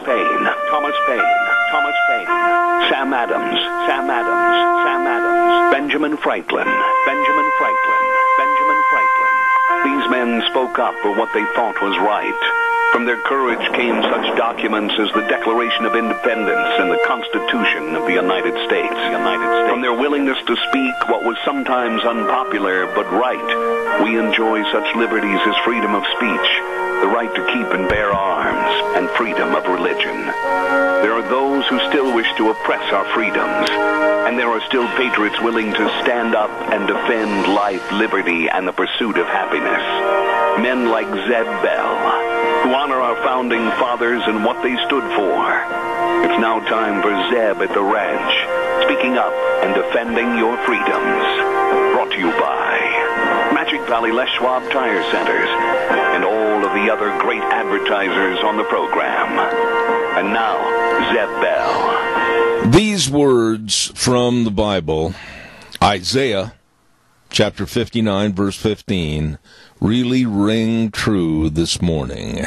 Paine, Thomas Paine, Thomas Paine, Sam Adams, Sam Adams, Sam Adams, Benjamin Franklin, Benjamin Franklin, Benjamin Franklin. These men spoke up for what they thought was right. From their courage came such documents as the Declaration of Independence and the Constitution of the United States. From their willingness to speak what was sometimes unpopular but right, we enjoy such liberties as freedom of speech, the right to keep and bear arms, and freedom of religion. There are those who still wish to oppress our freedoms, and there are still patriots willing to stand up and defend life, liberty, and the pursuit of happiness. Men like Zeb Bell, who honor our founding fathers and what they stood for. It's now time for Zeb at the ranch, speaking up and defending your freedoms. Brought to you by Magic Valley Les Schwab Tire Centers and all of the other great advertisers on the program. And now, Zeb Bell. These words from the Bible, Isaiah chapter 59, verse 15, really ring true this morning.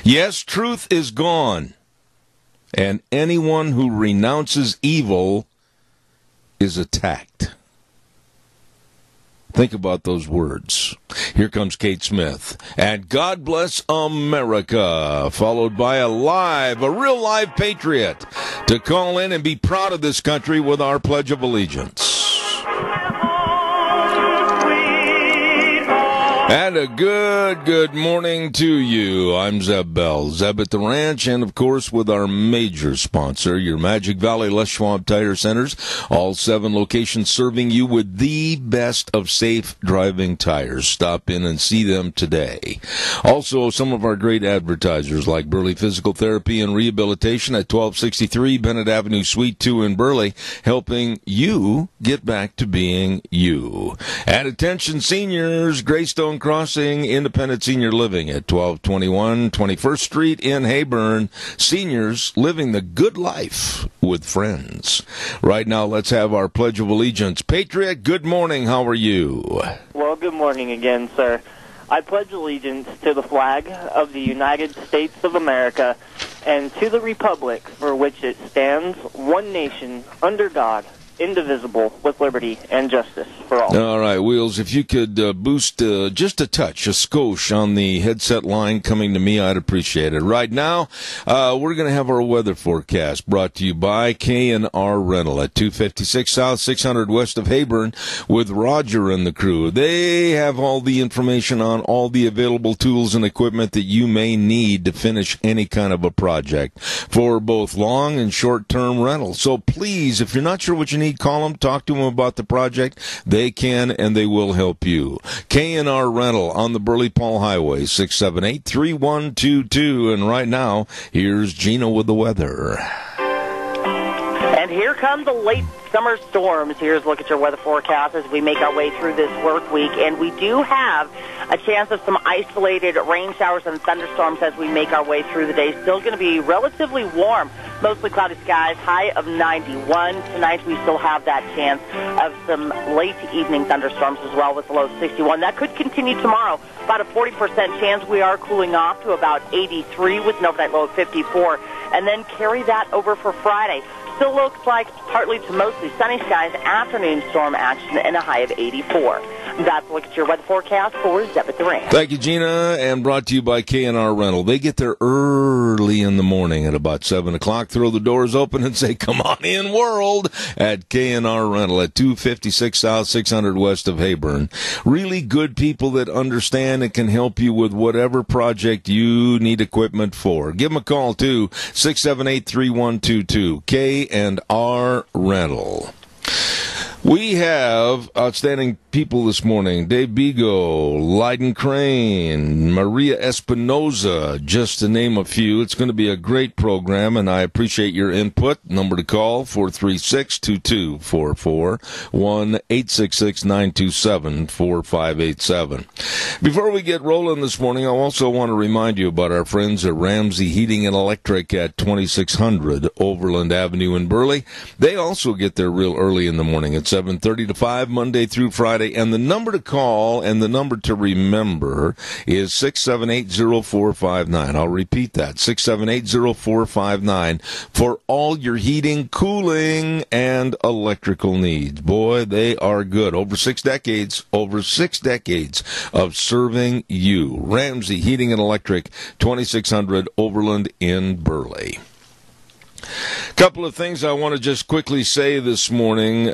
Yes, truth is gone, and anyone who renounces evil is attacked. Think about those words. Here comes Kate Smith. And God Bless America, followed by a real live patriot to call in and be proud of this country with our Pledge of Allegiance. And a good morning to you. I'm Zeb Bell, Zeb at the Ranch, and of course with our major sponsor, your Magic Valley Les Schwab Tire Centers, all 7 locations serving you with the best of safe driving tires. Stop in and see them today. Also, some of our great advertisers like Burley Physical Therapy and Rehabilitation at 1263 Bennett Avenue, Suite 2 in Burley, helping you get back to being you. And attention seniors, Greystone Crossing Independent Senior Living at 1221 21st Street in Hayburn. Seniors living the good life with friends. Right now, let's have our Pledge of Allegiance. Patriot, good morning. How are you? Well, good morning again, sir. I pledge allegiance to the flag of the United States of America and to the republic for which it stands, one nation, under God, indivisible, with liberty and justice for all. All right, Wheels, if you could boost just a touch, a skosh on the headset line coming to me, I'd appreciate it. Right now, we're going to have our weather forecast brought to you by K&R Rental at 256 South, 600 west of Hayburn with Roger and the crew. They have all the information on all the available tools and equipment that you may need to finish any kind of a project for both long and short-term rental. So please, if you're not sure what you need, call them, talk to them about the project. They can and they will help you. K&R Rental on the Burley Paul Highway, 678-3122. And right now, here's Gina with the weather. And here come the late summer storms. Here's a look at your weather forecast as we make our way through this work week. And we do have a chance of some isolated rain showers and thunderstorms as we make our way through the day. Still going to be relatively warm. Mostly cloudy skies, high of 91. Tonight we still have that chance of some late evening thunderstorms as well with a low of 61. That could continue tomorrow. About a 40% chance. We are cooling off to about 83 with an overnight low of 54. And then carry that over for Friday. Still looks like partly to mostly sunny skies, afternoon storm action, and a high of 84. That's a look at your weather forecast for Zeb at the Ranch. Thank you, Gina, and brought to you by K&R Rental. They get there early in the morning at about 7 o'clock, throw the doors open and say, come on in, world, at K&R Rental at 256 South, 600 west of Hayburn. Really good people that understand and can help you with whatever project you need equipment for. Give them a call, too, 678-3122, K&R Rental. We have outstanding people this morning. Dave Bigo, Lyden Crane, Maria Espinoza, just to name a few. It's going to be a great program, and I appreciate your input. Number to call, 436-2244, 1-866-927-4587. Before we get rolling this morning, I also want to remind you about our friends at Ramsey Heating and Electric at 2600 Overland Avenue in Burley. They also get there real early in the morning at 7 7:30 to 5, Monday through Friday. And the number to call and the number to remember is 678-0459. I'll repeat that, 678-0459, for all your heating, cooling, and electrical needs. Boy, they are good. Over 6 decades of serving you. Ramsey Heating and Electric, 2600 Overland in Burley. Couple of things I want to just quickly say this morning.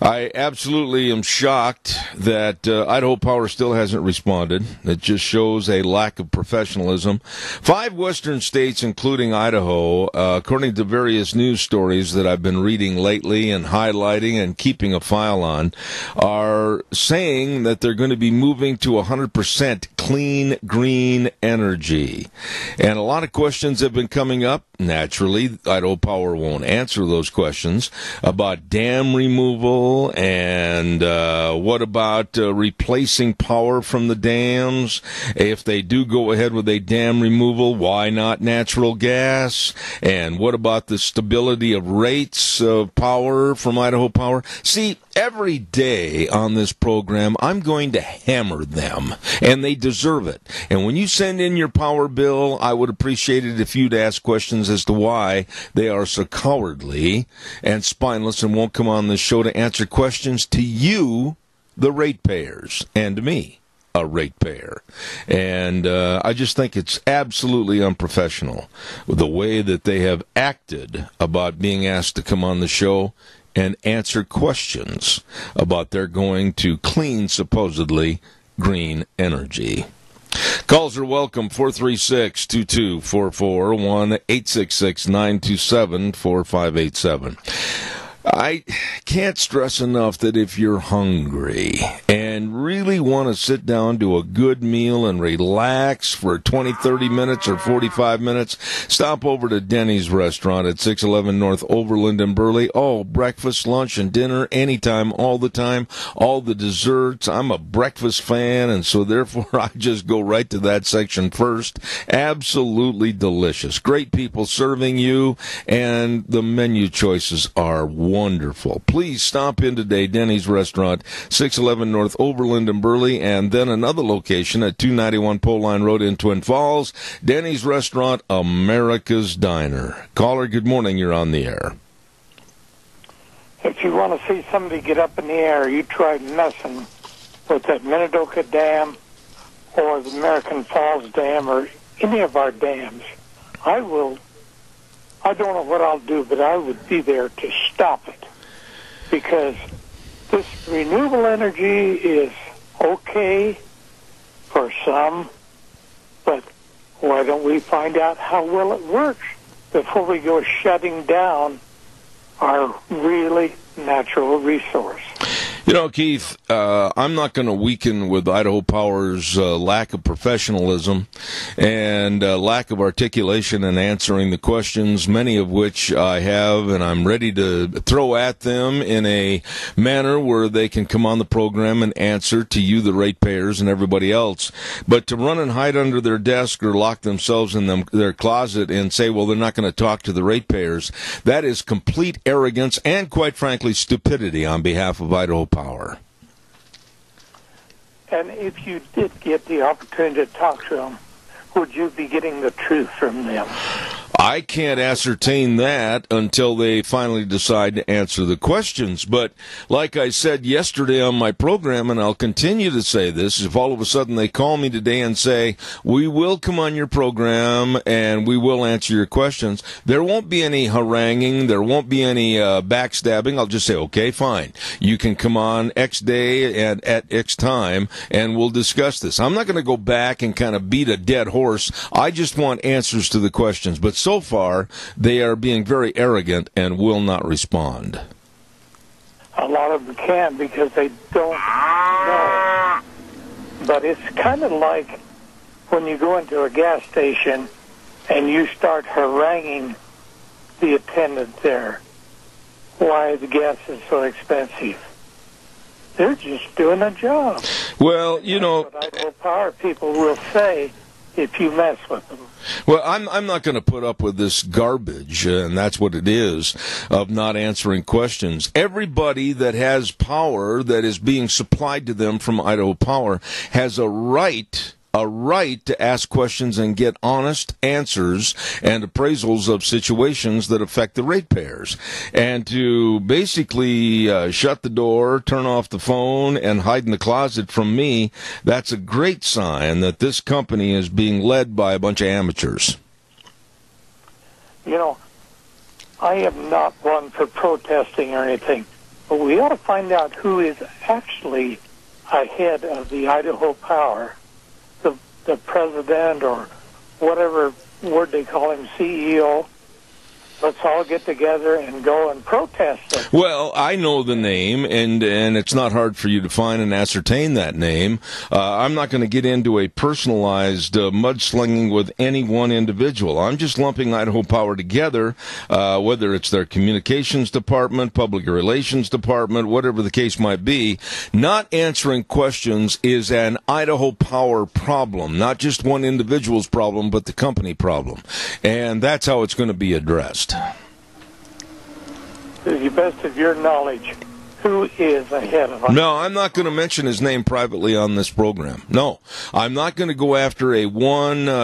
I absolutely am shocked that Idaho Power still hasn't responded. It just shows a lack of professionalism. 5 western states, including Idaho, according to various news stories that I've been reading lately and highlighting and keeping a file on, are saying that they're going to be moving to 100% clean, green energy. And a lot of questions have been coming up. Naturally, Idaho Power won't answer those questions about dam removal and what about replacing power from the dams. If they do go ahead with a dam removal, why not natural gas? And what about the stability of rates of power from Idaho Power? See, every day on this program, I'm going to hammer them, and they deserve it. And when you send in your power bill, I would appreciate it if you'd ask questions as to why they are so cowardly and spineless and won't come on this show to answer questions to you, the ratepayers, and me, a ratepayer. And I just think it's absolutely unprofessional the way that they have acted about being asked to come on the show and answer questions about their going to clean, supposedly, green energy. Calls are welcome, 436-2244, 1-866-927-4587. I can't stress enough that if you're hungry and really want to sit down to a good meal and relax for 20, 30 minutes or 45 minutes, stop over to Denny's restaurant at 611 North Overland in Burley. Oh, breakfast, lunch, and dinner, anytime, all the time, all the desserts. I'm a breakfast fan, and so therefore I just go right to that section first. Absolutely delicious. Great people serving you, and the menu choices are wonderful. Please stop in today, Denny's Restaurant, 611 North Overland in Burley, and then another location at 291 Pole Line Road in Twin Falls. Denny's Restaurant, America's Diner. Caller, good morning. You're on the air. If you want to see somebody get up in the air, you try messing with that Minidoka Dam or the American Falls Dam or any of our dams. I don't know what I'll do, but I would be there to stop it, because this renewable energy is okay for some, but why don't we find out how well it works before we go shutting down our really natural resource? You know, Keith, I'm not going to weaken with Idaho Power's lack of professionalism and lack of articulation in answering the questions, many of which I have, and I'm ready to throw at them in a manner where they can come on the program and answer to you, the ratepayers, and everybody else. But to run and hide under their desk or lock themselves in their closet and say, well, they're not going to talk to the ratepayers, that is complete arrogance and, quite frankly, stupidity on behalf of Idaho Power. And if you did get the opportunity to talk to them, would you be getting the truth from them? I can't ascertain that until they finally decide to answer the questions. But like I said yesterday on my program, and I'll continue to say this, if all of a sudden they call me today and say, we will come on your program and we will answer your questions, there won't be any haranguing, there won't be any backstabbing. I'll just say, okay, fine. You can come on X day and at X time and we'll discuss this. I'm not going to go back and kind of beat a dead horse. I just want answers to the questions. But so far, they are being very arrogant and will not respond. A lot of them can because they don't know. But it's kind of like when you go into a gas station and you start haranguing the attendant there why the gas is so expensive. They're just doing a job. Well, you know, That's what Idaho Power people will say if you mess with them. Well, I'm not going to put up with this garbage, and that's what it is, of not answering questions. Everybody that has power that is being supplied to them from Idaho Power has a right to ask questions and get honest answers and appraisals of situations that affect the ratepayers. And to basically shut the door, turn off the phone, and hide in the closet from me, that's a great sign that this company is being led by a bunch of amateurs. You know, I am not one for protesting or anything, but we ought to find out who is actually ahead of the Idaho Power, the president or whatever word they call him, CEO. Let's all get together and go and protest it. Well, I know the name, and it's not hard for you to find and ascertain that name. I'm not going to get into a personalized mudslinging with any one individual. I'm just lumping Idaho Power together, whether it's their communications department, public relations department, whatever the case might be. Not answering questions is an Idaho Power problem, not just one individual's problem, but the company problem. And that's how it's going to be addressed. To the best of your knowledge, who is ahead of us? No, I'm not going to mention his name privately on this program. No, I'm not going to go after a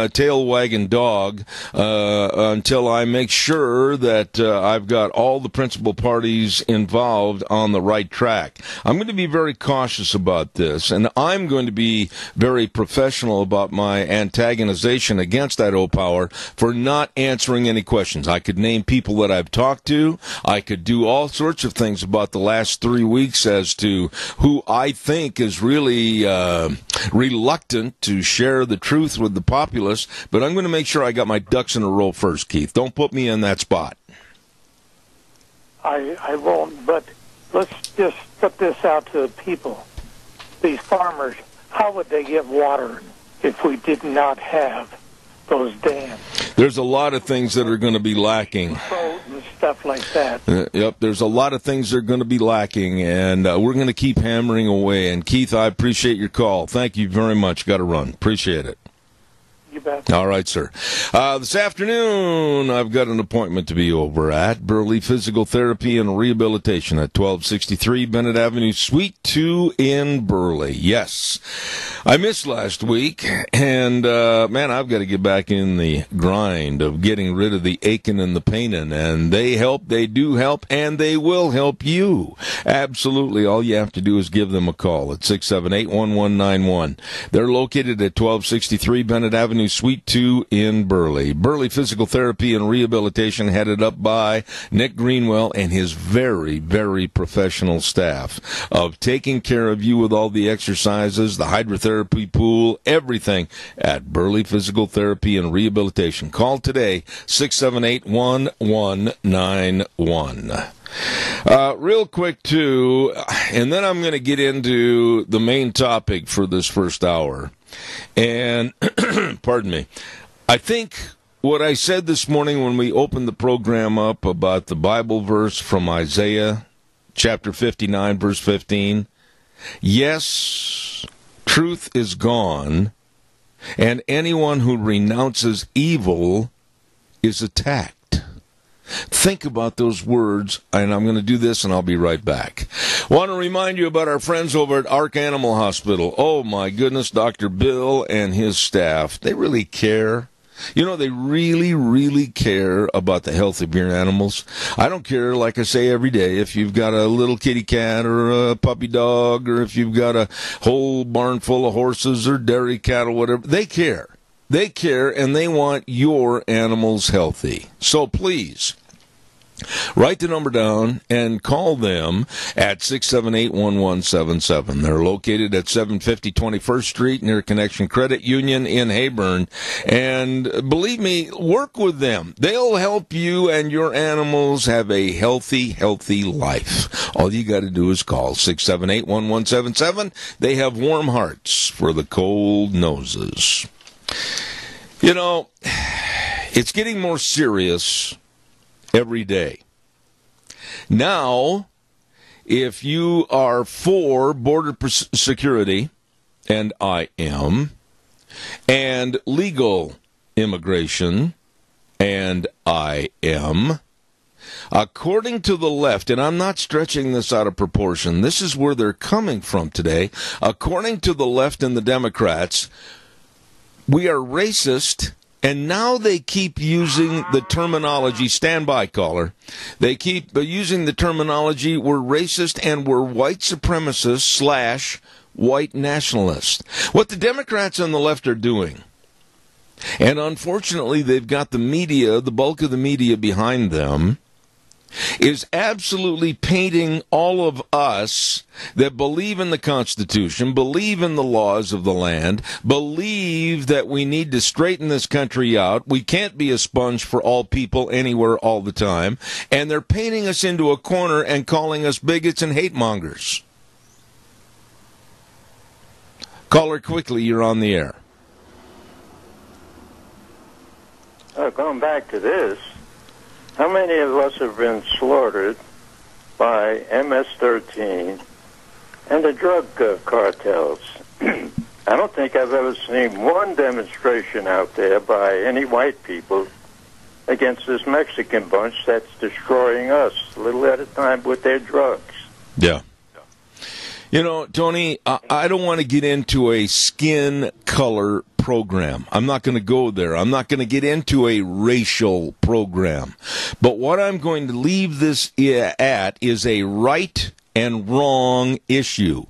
tail wagging dog until I make sure that I've got all the principal parties involved on the right track. I'm going to be very cautious about this, and I'm going to be very professional about my antagonization against Idaho Power for not answering any questions. I could name people that I've talked to. I could do all sorts of things about the last 3 weeks as to who I think is really reluctant to share the truth with the populace, but I'm going to make sure I got my ducks in a row first, Keith. Don't put me in that spot. I won't, but let's just put this out to the people. These farmers, how would they get water if we did not have those dams? There's a lot of things that are going to be lacking. And stuff like that. Yep, there's a lot of things that are going to be lacking, and we're going to keep hammering away. And, Keith, I appreciate your call. Thank you very much. Got to run. Appreciate it. You bet. All right, sir. This afternoon, I've got an appointment to be over at Burley Physical Therapy and Rehabilitation at 1263 Bennett Avenue, Suite 2 in Burley. Yes. I missed last week, and, man, I've got to get back in the grind of getting rid of the aching and the paining, and they help, they do help, and they will help you. Absolutely. All you have to do is give them a call at 678-1191. They're located at 1263 Bennett Avenue, Suite 2 in Burley. Burley Physical Therapy and Rehabilitation, headed up by Nick Greenwell and his very, very professional staff of taking care of you with all the exercises, the hydrotherapy pool, everything at Burley Physical Therapy and Rehabilitation. Call today, 678-1191. Real quick, too, and then I'm going to get into the main topic for this first hour. And, pardon me, I think what I said this morning when we opened the program up about the Bible verse from Isaiah, chapter 59, verse 15, yes, truth is gone, and anyone who renounces evil is attacked. Think about those words, and I'm going to do this, and I'll be right back. Want to remind you about our friends over at Ark Animal Hospital. Oh, my goodness, Dr. Bill and his staff, they really care. You know, they really, really care about the health of your animals. I don't care, like I say every day, if you've got a little kitty cat or a puppy dog, or if you've got a whole barn full of horses or dairy cattle, whatever. They care. They care, and they want your animals healthy. So please, write the number down and call them at 678-1177. They're located at 750 21st Street near Connection Credit Union in Heyburn. And believe me, work with them. They'll help you and your animals have a healthy, healthy life. All you got to do is call 678-1177. They have warm hearts for the cold noses. You know, it's getting more serious every day. Now, if you are for border security, and I am, and legal immigration, and I am. According to the left, and I'm not stretching this out of proportion, this is where they're coming from today. According to the left and the Democrats, we are racist, and now they keep using the terminology, stand by, caller. They keep using the terminology, we're racist and we're white supremacists / white nationalists. What the Democrats on the left are doing, and unfortunately they've got the media, the bulk of the media behind them, is absolutely painting all of us that believe in the Constitution, believe in the laws of the land, believe that we need to straighten this country out. We can't be a sponge for all people anywhere all the time. And they're painting us into a corner and calling us bigots and hate mongers. Caller, quickly, you're on the air. Going back to this, how many of us have been slaughtered by MS-13 and the drug cartels? I don't think I've ever seen one demonstration out there by any white people against this Mexican bunch that's destroying us a little at a time with their drugs. Yeah. You know, Tony, I don't want to get into a skin color program. I'm not going to go there. I'm not going to get into a racial program. But what I'm going to leave this at is a right and wrong issue.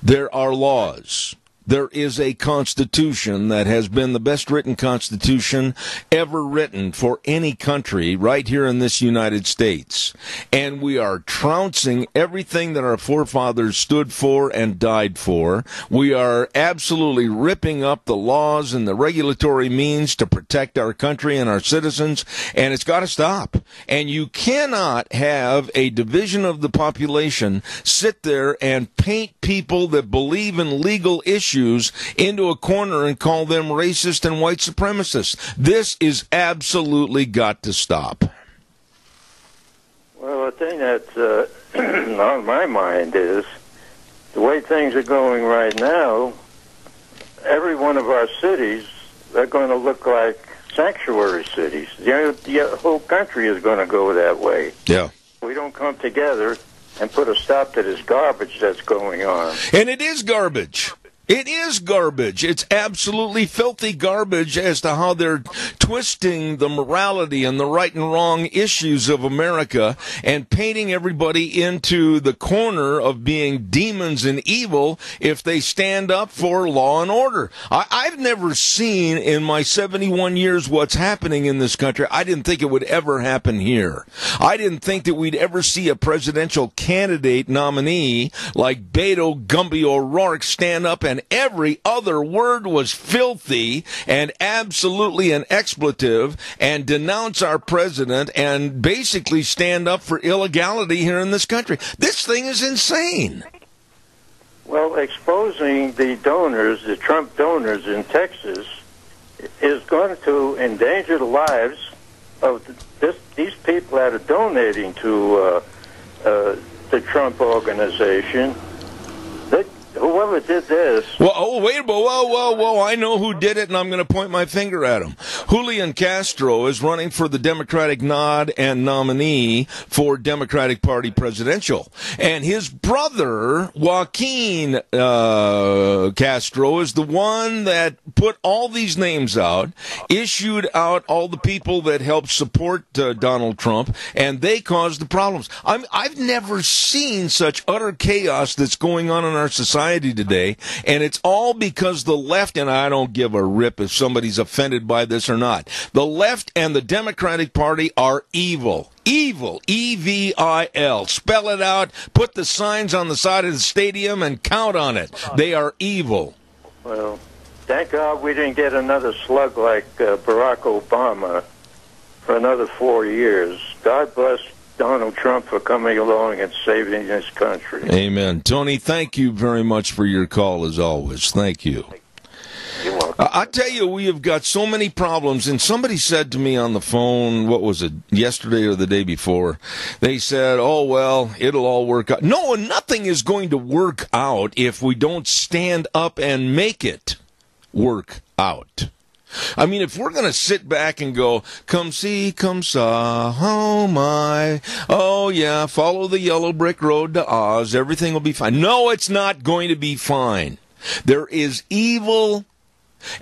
There are laws. There is a constitution that has been the best written constitution ever written for any country right here in this United States. And we are trouncing everything that our forefathers stood for and died for. We are absolutely ripping up the laws and the regulatory means to protect our country and our citizens, and it's got to stop. And you cannot have a division of the population sit there and paint people that believe in legal issues into a corner and call them racist and white supremacists. This is absolutely got to stop. Well, the thing that's on my mind is the way things are going right now, every one of our cities are going to look like sanctuary cities. The whole country is going to go that way. Yeah. We don't come together and put a stop to this garbage that's going on. And it is garbage. It is garbage. It's absolutely filthy garbage as to how they're twisting the morality and the right and wrong issues of America and painting everybody into the corner of being demons and evil if they stand up for law and order. I've never seen in my 71 years what's happening in this country. I didn't think it would ever happen here. I didn't think that we'd ever see a presidential candidate nominee like Beto Gumby O'Rourke stand up and every other word was filthy and absolutely an expletive and denounce our president and basically stand up for illegality here in this country. This thing is insane. Well, exposing the donors, the Trump donors in Texas, is going to endanger the lives of these people that are donating to the Trump organization. Whoever did this... Whoa, I know who did it, and I'm going to point my finger at him. Julian Castro is running for the Democratic nod and nominee for Democratic Party presidential. And his brother, Joaquin Castro, is the one that put all these names out, issued out all the people that helped support Donald Trump, and they caused the problems. I've never seen such utter chaos that's going on in our society today, and it's all because the left, and I don't give a rip if somebody's offended by this or not, the left and the Democratic Party are evil. Evil. E-V-I-L. Spell it out, put the signs on the side of the stadium, and count on it. They are evil. Well, thank God we didn't get another slug like Barack Obama for another 4 years. God bless Donald Trump for coming along and saving this country. Amen. Tony, thank you very much for your call, as always. Thank you. You're welcome. I tell you, we have got so many problems, and somebody said to me on the phone, what was it, yesterday or the day before, they said, oh, well, it'll all work out. No, nothing is going to work out if we don't stand up and make it work out. I mean, if we're going to sit back and go, come see, come saw, oh my, oh yeah, follow the yellow brick road to Oz, everything will be fine. No, it's not going to be fine. There is evil,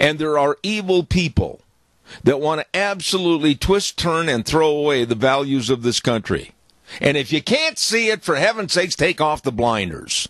and there are evil people that want to absolutely twist, turn, and throw away the values of this country. And if you can't see it, for heaven's sakes, take off the blinders.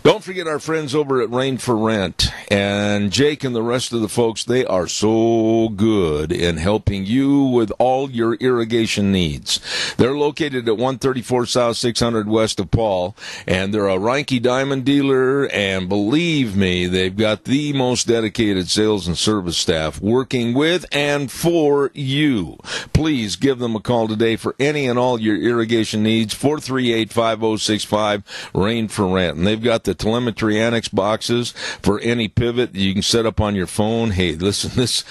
Don't forget our friends over at Rain for Rent. And Jake and the rest of the folks, they are so good in helping you with all your irrigation needs. They're located at 134 South 600 West of Paul, and they're a Reinke Diamond dealer, and believe me, they've got the most dedicated sales and service staff working with and for you. Please give them a call today for any and all your irrigation needs, 438-5065, Rain for Rent. And they've got the telemetry annex boxes for any pivot you can set up on your phone. Hey, listen, this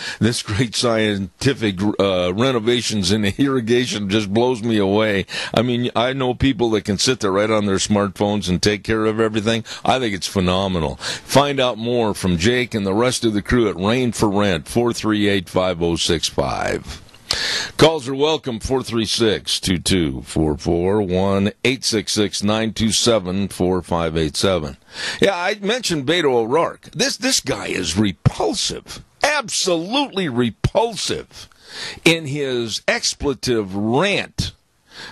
great scientific renovations in irrigation just blows me away. I mean, I know people that can sit there right on their smartphones and take care of everything. I think it's phenomenal. Find out more from Jake and the rest of the crew at Rain for Rent, 438-5065. Calls are welcome, 436-2244, 1-866-927-4587. Yeah, I mentioned Beto O'Rourke. This guy is repulsive, absolutely repulsive in his expletive rant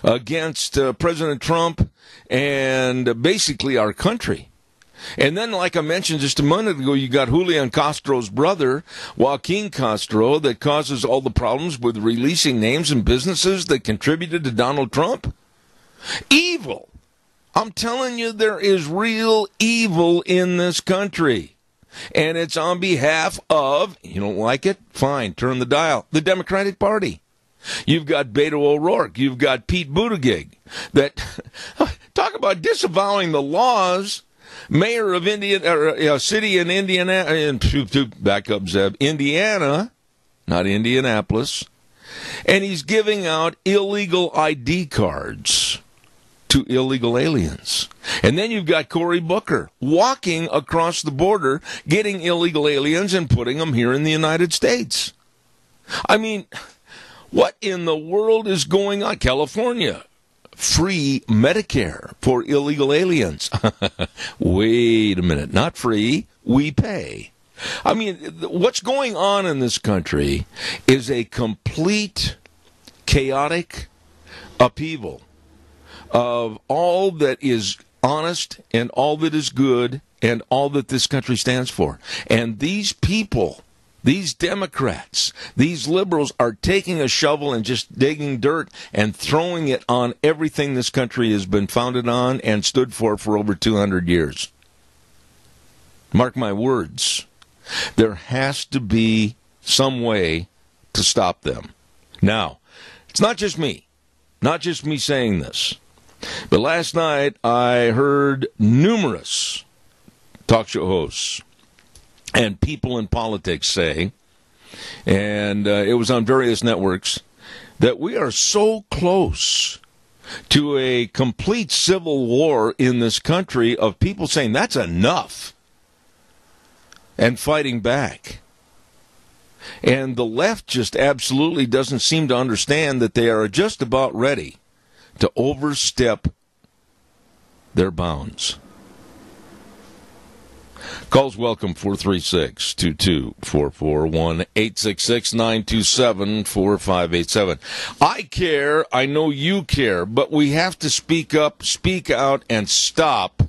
against President Trump and basically our country. And then, like I mentioned just a minute ago, you got Julian Castro's brother, Joaquin Castro, that causes all the problems with releasing names and businesses that contributed to Donald Trump. Evil. I'm telling you, there is real evil in this country. And it's on behalf of, you don't like it? Fine, turn the dial. The Democratic Party. You've got Beto O'Rourke. You've got Pete Buttigieg. That, talk about disavowing the laws. Mayor of city in Indiana, back up, Zeb, Indiana, not Indianapolis, and he's giving out illegal ID cards to illegal aliens. And then you've got Cory Booker walking across the border, getting illegal aliens and putting them here in the United States. I mean, what in the world is going on? California. Free Medicare for illegal aliens. Wait a minute. Not free. We pay. I mean, what's going on in this country is a complete chaotic upheaval of all that is honest and all that is good and all that this country stands for. And these people, these Democrats, these liberals are taking a shovel and just digging dirt and throwing it on everything this country has been founded on and stood for over 200 years. Mark my words. There has to be some way to stop them. Now, it's not just me saying this. But last night I heard numerous talk show hosts and people in politics say, and it was on various networks, that we are so close to a complete civil war in this country of people saying that's enough and fighting back. And the left just absolutely doesn't seem to understand that they are just about ready to overstep their bounds. Calls welcome, 436-2244, 1-866-927-4587. I care, I know you care, but we have to speak up, speak out, and stop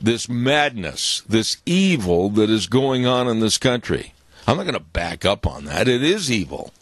this madness, this evil that is going on in this country. I'm not going to back up on that. It is evil.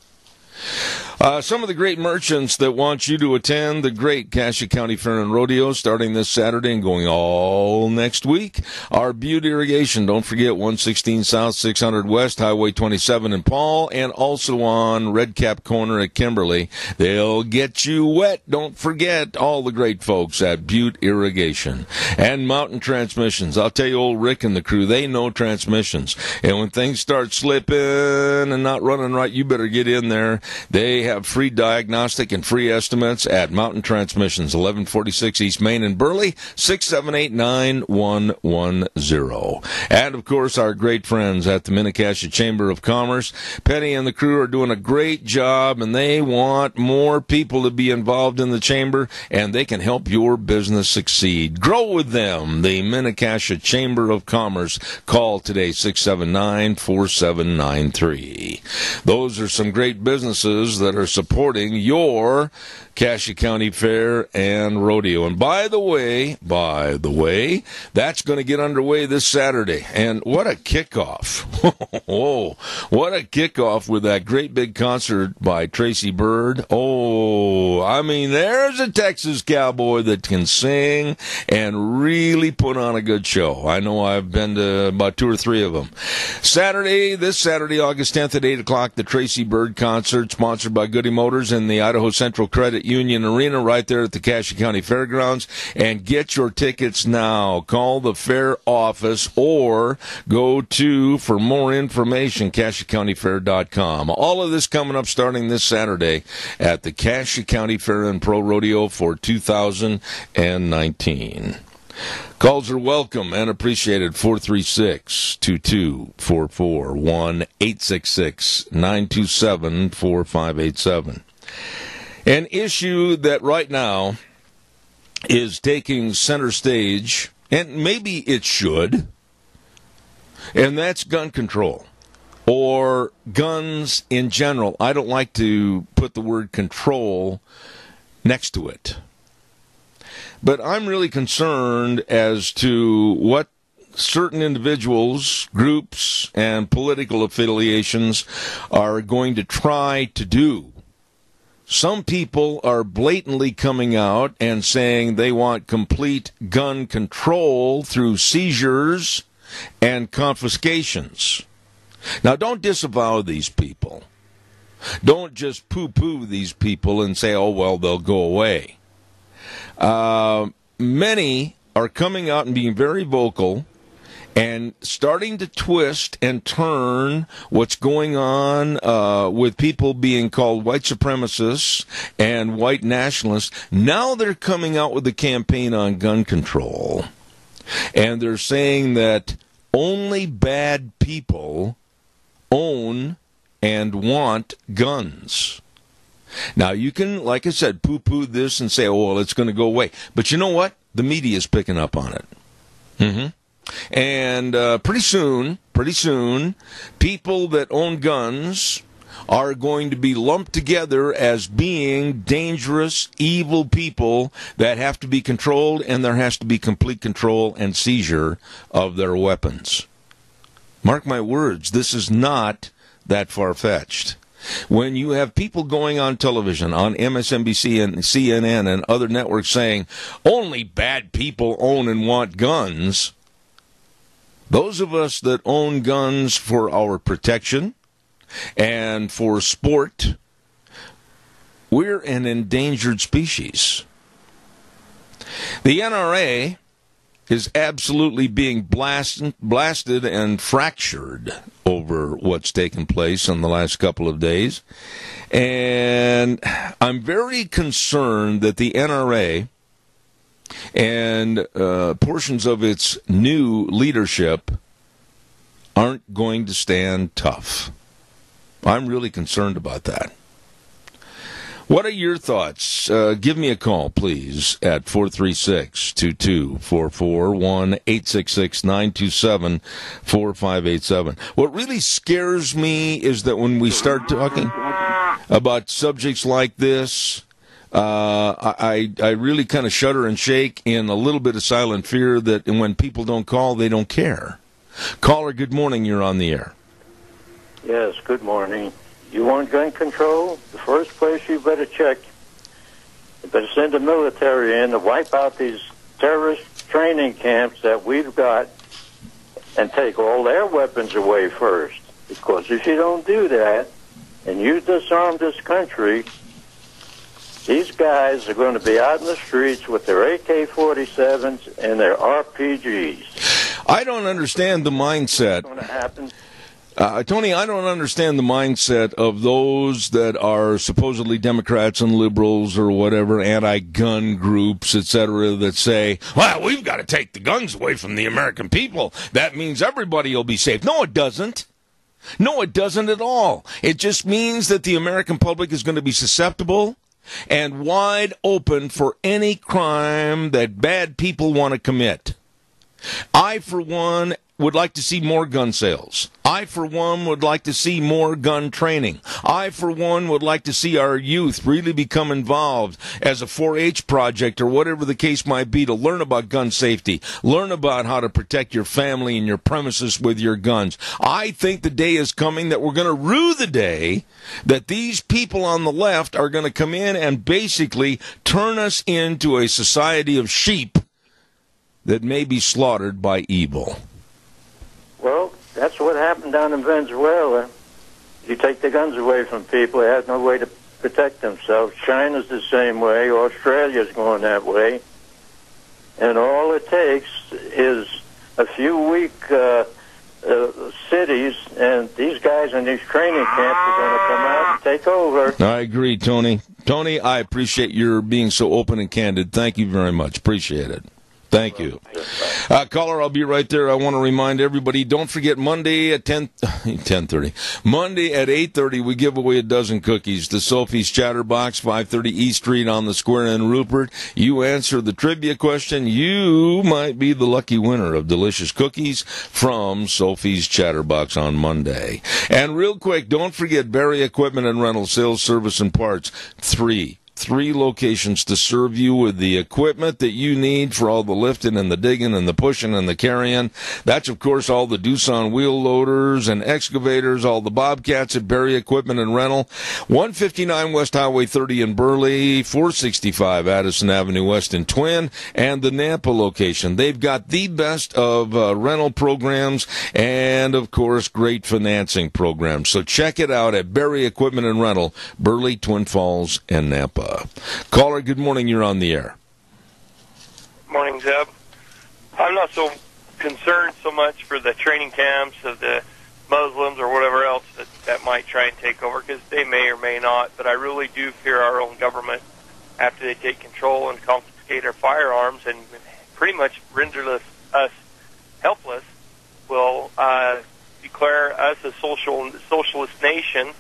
Some of the great merchants that want you to attend the great Cassia County Fair and Rodeo starting this Saturday and going all next week are Butte Irrigation. Don't forget 116 South 600 West, Highway 27 in Paul, and also on Red Cap Corner at Kimberly. They'll get you wet. Don't forget all the great folks at Butte Irrigation. And Mountain Transmissions. I'll tell you, old Rick and the crew, they know transmissions. And when things start slipping and not running right, you better get in there. They have free diagnostic and free estimates at Mountain Transmissions, 1146 East Main in Burley, 678-9110. And, of course, our great friends at the Minnecasia Chamber of Commerce. Penny and the crew are doing a great job, and they want more people to be involved in the chamber, and they can help your business succeed. Grow with them, the Minnecasia Chamber of Commerce. Call today, 679-4793. Those are some great businesses that are supporting your Cassia County Fair and Rodeo. And by the way, that's going to get underway this Saturday. And what a kickoff. Oh, what a kickoff with that great big concert by Tracy Byrd. Oh, I mean, there's a Texas cowboy that can sing and really put on a good show. I know I've been to about 2 or 3 of them. This Saturday, August 10th at 8 o'clock, the Tracy Byrd concert, sponsored by Goody Motors and the Idaho Central Credit Union Arena right there at the Cassia County Fairgrounds. And get your tickets now. Call the fair office or go to, for more information, CassiaCountyFair.com. All of this coming up starting this Saturday at the Cassia County Fair and Pro Rodeo for 2019. Calls are welcome and appreciated. 436-2244, 1-866-927-4587. An issue that right now is taking center stage, and maybe it should, and that's gun control, or guns in general. I don't like to put the word control next to it. But I'm really concerned as to what certain individuals, groups, and political affiliations are going to try to do. Some people are blatantly coming out and saying they want complete gun control through seizures and confiscations. Now, don't disavow these people. Don't just poo-poo these people and say, oh, well, they'll go away. Many are coming out and being very vocal and starting to twist and turn what's going on with people being called white supremacists and white nationalists. Now they're coming out with a campaign on gun control. And they're saying that only bad people own and want guns. Now, you can, like I said, poo-poo this and say, oh, well, it's going to go away. But you know what? The media is picking up on it. And pretty soon, people that own guns are going to be lumped together as being dangerous, evil people that have to be controlled, and there has to be complete control and seizure of their weapons. Mark my words, this is not that far-fetched. When you have people going on television, on MSNBC and CNN and other networks saying, only bad people own and want guns, those of us that own guns for our protection and for sport, we're an endangered species. The NRA is absolutely being blasted and fractured over what's taken place in the last couple of days. And I'm very concerned that the NRA and portions of its new leadership aren't going to stand tough. I'm really concerned about that. What are your thoughts? Give me a call, please, at 436-2244, 1-866-927-4587. What really scares me is that when we start talking about subjects like this, I really kind of shudder and shake in a little bit of silent fear that when people don't call, they don't care. Caller, good morning. You're on the air. Yes, good morning. You want gun control? The first place you better check, you better send the military in to wipe out these terrorist training camps that we've got and take all their weapons away first. Because if you don't do that and you disarm this country, these guys are going to be out in the streets with their AK-47s and their RPGs. I don't understand the mindset. What's going to happen? Tony, I don't understand the mindset of those that are supposedly Democrats and liberals or whatever, anti-gun groups, etc., that say, well, we've got to take the guns away from the American people. That means everybody will be safe. No, it doesn't. No, it doesn't at all. It just means that the American public is going to be susceptible and wide open for any crime that bad people want to commit. I, for one, would like to see more gun sales. I, for one, would like to see more gun training. I, for one, would like to see our youth really become involved as a 4-H project or whatever the case might be to learn about gun safety, learn about how to protect your family and your premises with your guns. I think the day is coming that we're going to rue the day that these people on the left are going to come in and basically turn us into a society of sheep that may be slaughtered by evil. Well, that's what happened down in Venezuela. You take the guns away from people, they have no way to protect themselves. China's the same way. Australia's going that way. And all it takes is a few weak cities, and these guys in these training camps are going to come out and take over. I agree, Tony. Tony, I appreciate your being so open and candid. Thank you very much. Appreciate it. Thank you. Caller, I'll be right there. I want to remind everybody, don't forget Monday at 10:30. Monday at 8:30, we give away a dozen cookies to Sophie's Chatterbox, 530 East Street on the square in Rupert. You answer the trivia question, you might be the lucky winner of delicious cookies from Sophie's Chatterbox on Monday. And real quick, don't forget Barry Equipment and Rental, Sales, Service, and Parts. Three locations to serve you with the equipment that you need for all the lifting and the digging and the pushing and the carrying. That's, of course, all the Doosan wheel loaders and excavators, all the Bobcats at Barry Equipment and Rental. 159 West Highway 30 in Burley, 465 Addison Avenue West in Twin, and the Nampa location. They've got the best of rental programs and, of course, great financing programs. So check it out at Barry Equipment and Rental, Burley, Twin Falls, and Nampa. Caller, good morning. You're on the air. Morning, Zeb. I'm not so concerned so much for the training camps of the Muslims or whatever else that might try and take over, because they may or may not, but I really do fear our own government, after they take control and confiscate our firearms and pretty much render us helpless, will declare us a socialist nation,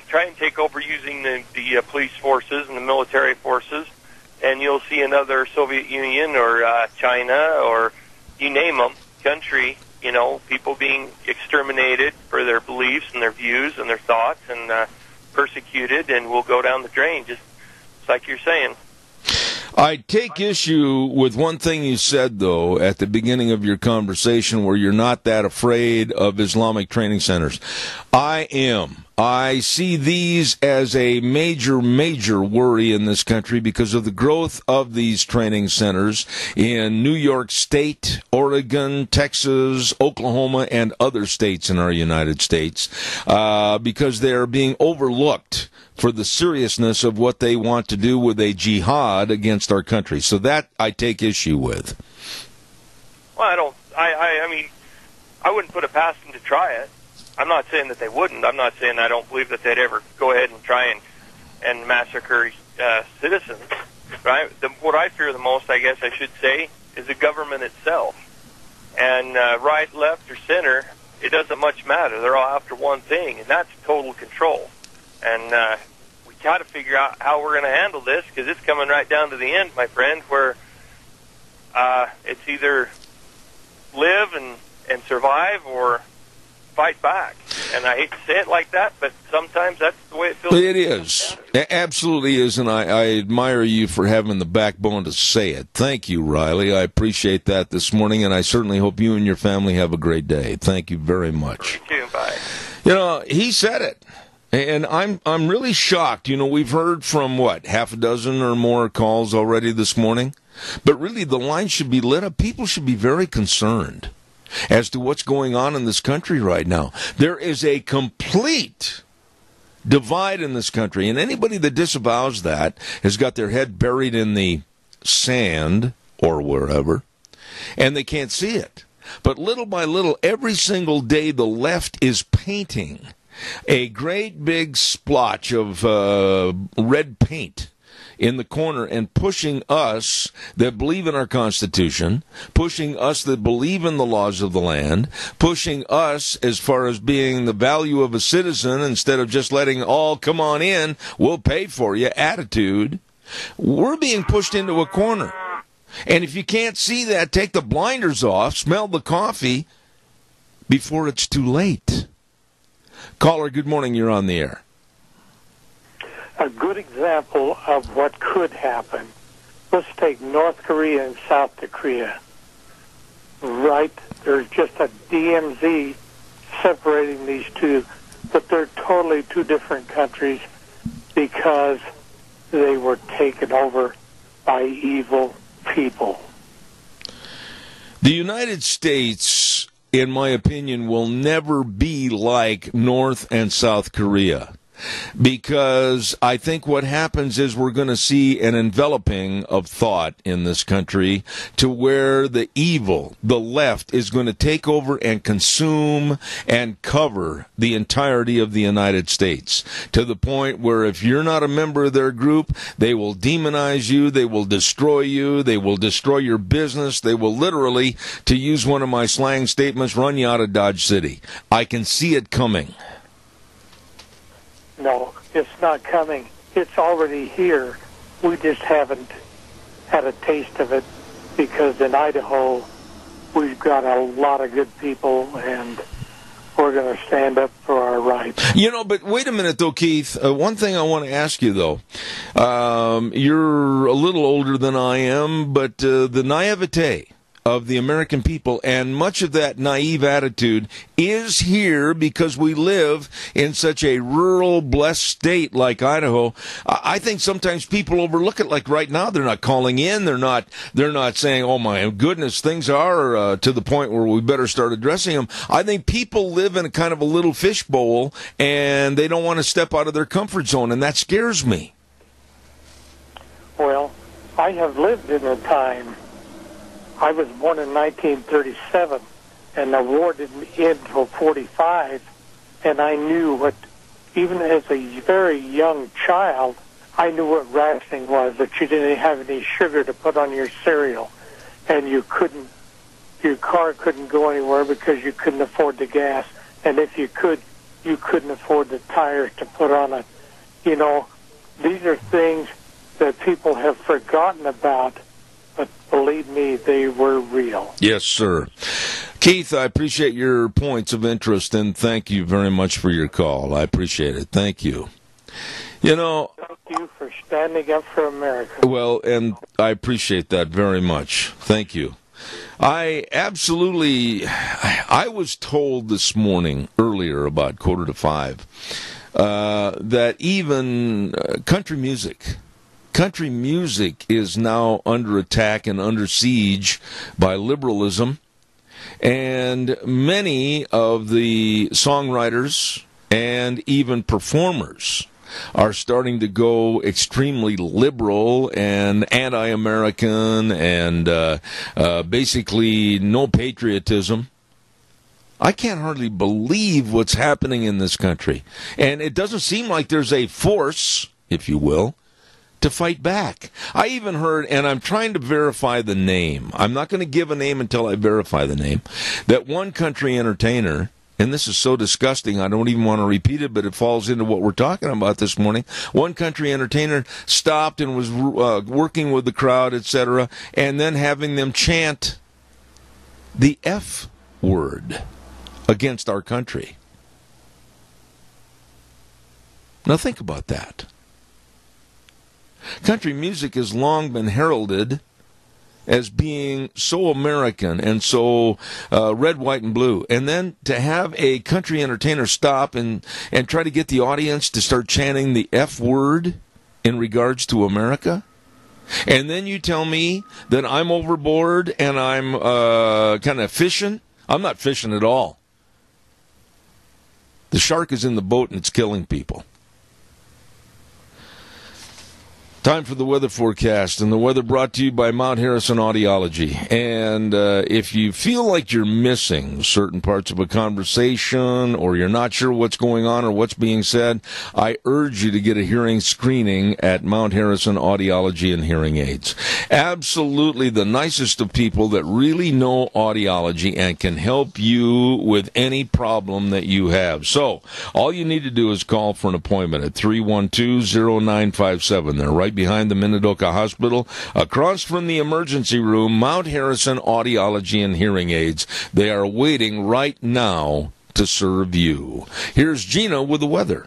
try and take over using the police forces and the military forces, and you'll see another Soviet Union or China or you name them, country, people being exterminated for their beliefs and their views and their thoughts and persecuted, and will go down the drain, just like you're saying. I take issue with one thing you said, though, at the beginning of your conversation, where you're not that afraid of Islamic training centers. I am. I see these as a major, major worry in this country because of the growth of these training centers in New York State, Oregon, Texas, Oklahoma, and other states in our United States, because they are being overlooked for the seriousness of what they want to do with a jihad against our country. So that I take issue with. Well, I mean, I wouldn't put it past them to try it. I'm not saying that they wouldn't. I'm not saying I don't believe that they'd ever go ahead and try and massacre citizens. Right? What I fear the most, I guess I should say, is the government itself. And right, left, or center, it doesn't much matter. They're all after one thing, and that's total control. And we got to figure out how we're going to handle this, because it's coming right down to the end, my friend, where it's either live and survive or fight back. And I hate to say it like that, but sometimes that's the way it feels. It is. It absolutely is, and I admire you for having the backbone to say it. Thank you, Riley. I appreciate that this morning, and I certainly hope you and your family have a great day. Thank you very much. You too. Bye. He said it. And I'm really shocked. We've heard from, half a dozen or more calls already this morning? But really, the line should be lit up. People should be very concerned as to what's going on in this country right now. There is a complete divide in this country, and anybody that disavows that has got their head buried in the sand or wherever, and they can't see it. But little by little, every single day, the left is painting a great big splotch of red paint in the corner and pushing us that believe in our Constitution, pushing us that believe in the laws of the land, pushing us as far as being the value of a citizen instead of just letting all come on in, we'll pay for you attitude. We're being pushed into a corner. And if you can't see that, take the blinders off, smell the coffee before it's too late. Caller, good morning. You're on the air. A good example of what could happen. Let's take North Korea and South Korea. Right? There's just a DMZ separating these two, but they're totally two different countries because they were taken over by evil people. The United States, in my opinion, will never be like North and South Korea. Because I think what happens is we're going to see an enveloping of thought in this country to where the evil, the left, is going to take over and consume and cover the entirety of the United States, to the point where if you're not a member of their group, they will demonize you, they will destroy you, they will destroy your business, they will literally, to use one of my slang statements, run you out of Dodge City. I can see it coming. No, it's not coming. It's already here. We just haven't had a taste of it because in Idaho, we've got a lot of good people, and we're going to stand up for our rights. You know, but wait a minute, though, Keith. One thing I want to ask you, though. You're a little older than I am, but the naivete of the American people, and much of that naive attitude is here because we live in such a rural, blessed state like Idaho. I think sometimes people overlook it. Like right now, they're not calling in. They're not saying, "Oh my goodness, things are to the point where we better start addressing them." I think people live in a kind of a little fishbowl, and they don't want to step out of their comfort zone, and that scares me. Well, I have lived in a time. I was born in 1937, and the war didn't end until 45, and I knew what, even as a very young child, I knew what rationing was, that you didn't have any sugar to put on your cereal, and your car couldn't go anywhere because you couldn't afford the gas, and if you could, you couldn't afford the tires to put on it. You know, these are things that people have forgotten about. But believe me, they were real. Yes, sir. Keith, I appreciate your points of interest, and thank you very much for your call. I appreciate it. Thank you. You know, thank you for standing up for America. Well, and I appreciate that very much. Thank you. I was told this morning, earlier, about 4:45, that even country music is now under attack and under siege by liberalism, and many of the songwriters and even performers are starting to go extremely liberal and anti-American and basically no patriotism. I can't hardly believe what's happening in this country, and it doesn't seem like there's a force, if you will, to fight back. I even heard, and I'm trying to verify the name, I'm not going to give a name until I verify the name, that one country entertainer, and this is so disgusting I don't even want to repeat it, but it falls into what we're talking about this morning, one country entertainer stopped and was working with the crowd, etc., and then having them chant the F word against our country. Now think about that. Country music has long been heralded as being so American and so red, white, and blue. And then to have a country entertainer stop and try to get the audience to start chanting the F word in regards to America. And then you tell me that I'm overboard and I'm kind of fishing. I'm not fishing at all. The shark is in the boat and it's killing people. Time for the weather forecast, and the weather brought to you by Mount Harrison Audiology. And if you feel like you're missing certain parts of a conversation, or you're not sure what's going on or what's being said, I urge you to get a hearing screening at Mount Harrison Audiology and Hearing Aids. Absolutely the nicest of people that really know audiology and can help you with any problem that you have. So, all you need to do is call for an appointment at 312-0957. They're right behind the Minidoka Hospital, across from the emergency room. Mount Harrison Audiology and Hearing Aids. They are waiting right now to serve you. Here's Gina with the weather.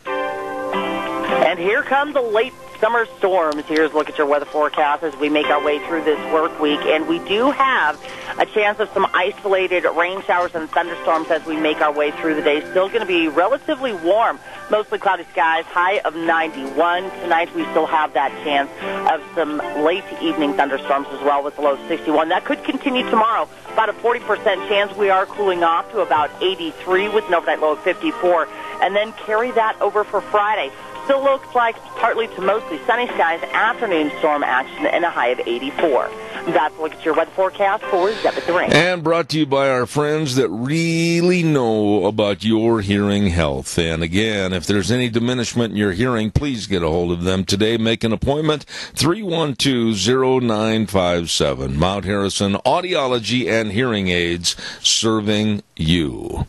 And here come the late summer storms. Here's a look at your weather forecast as we make our way through this work week. And we do have a chance of some isolated rain showers and thunderstorms as we make our way through the day. Still going to be relatively warm. Mostly cloudy skies, high of 91. Tonight we still have that chance of some late evening thunderstorms as well with a low 61. That could continue tomorrow. About a 40% chance. We are cooling off to about 83 with an overnight low of 54. And then carry that over for Friday. Still looks like partly to mostly sunny skies, afternoon storm action, and a high of 84. That's a look at your weather forecast for Zeb at the Range. And brought to you by our friends that really know about your hearing health. And again, if there's any diminishment in your hearing, please get a hold of them today. Make an appointment, 312-0957. Mount Harrison Audiology and Hearing Aids, serving you.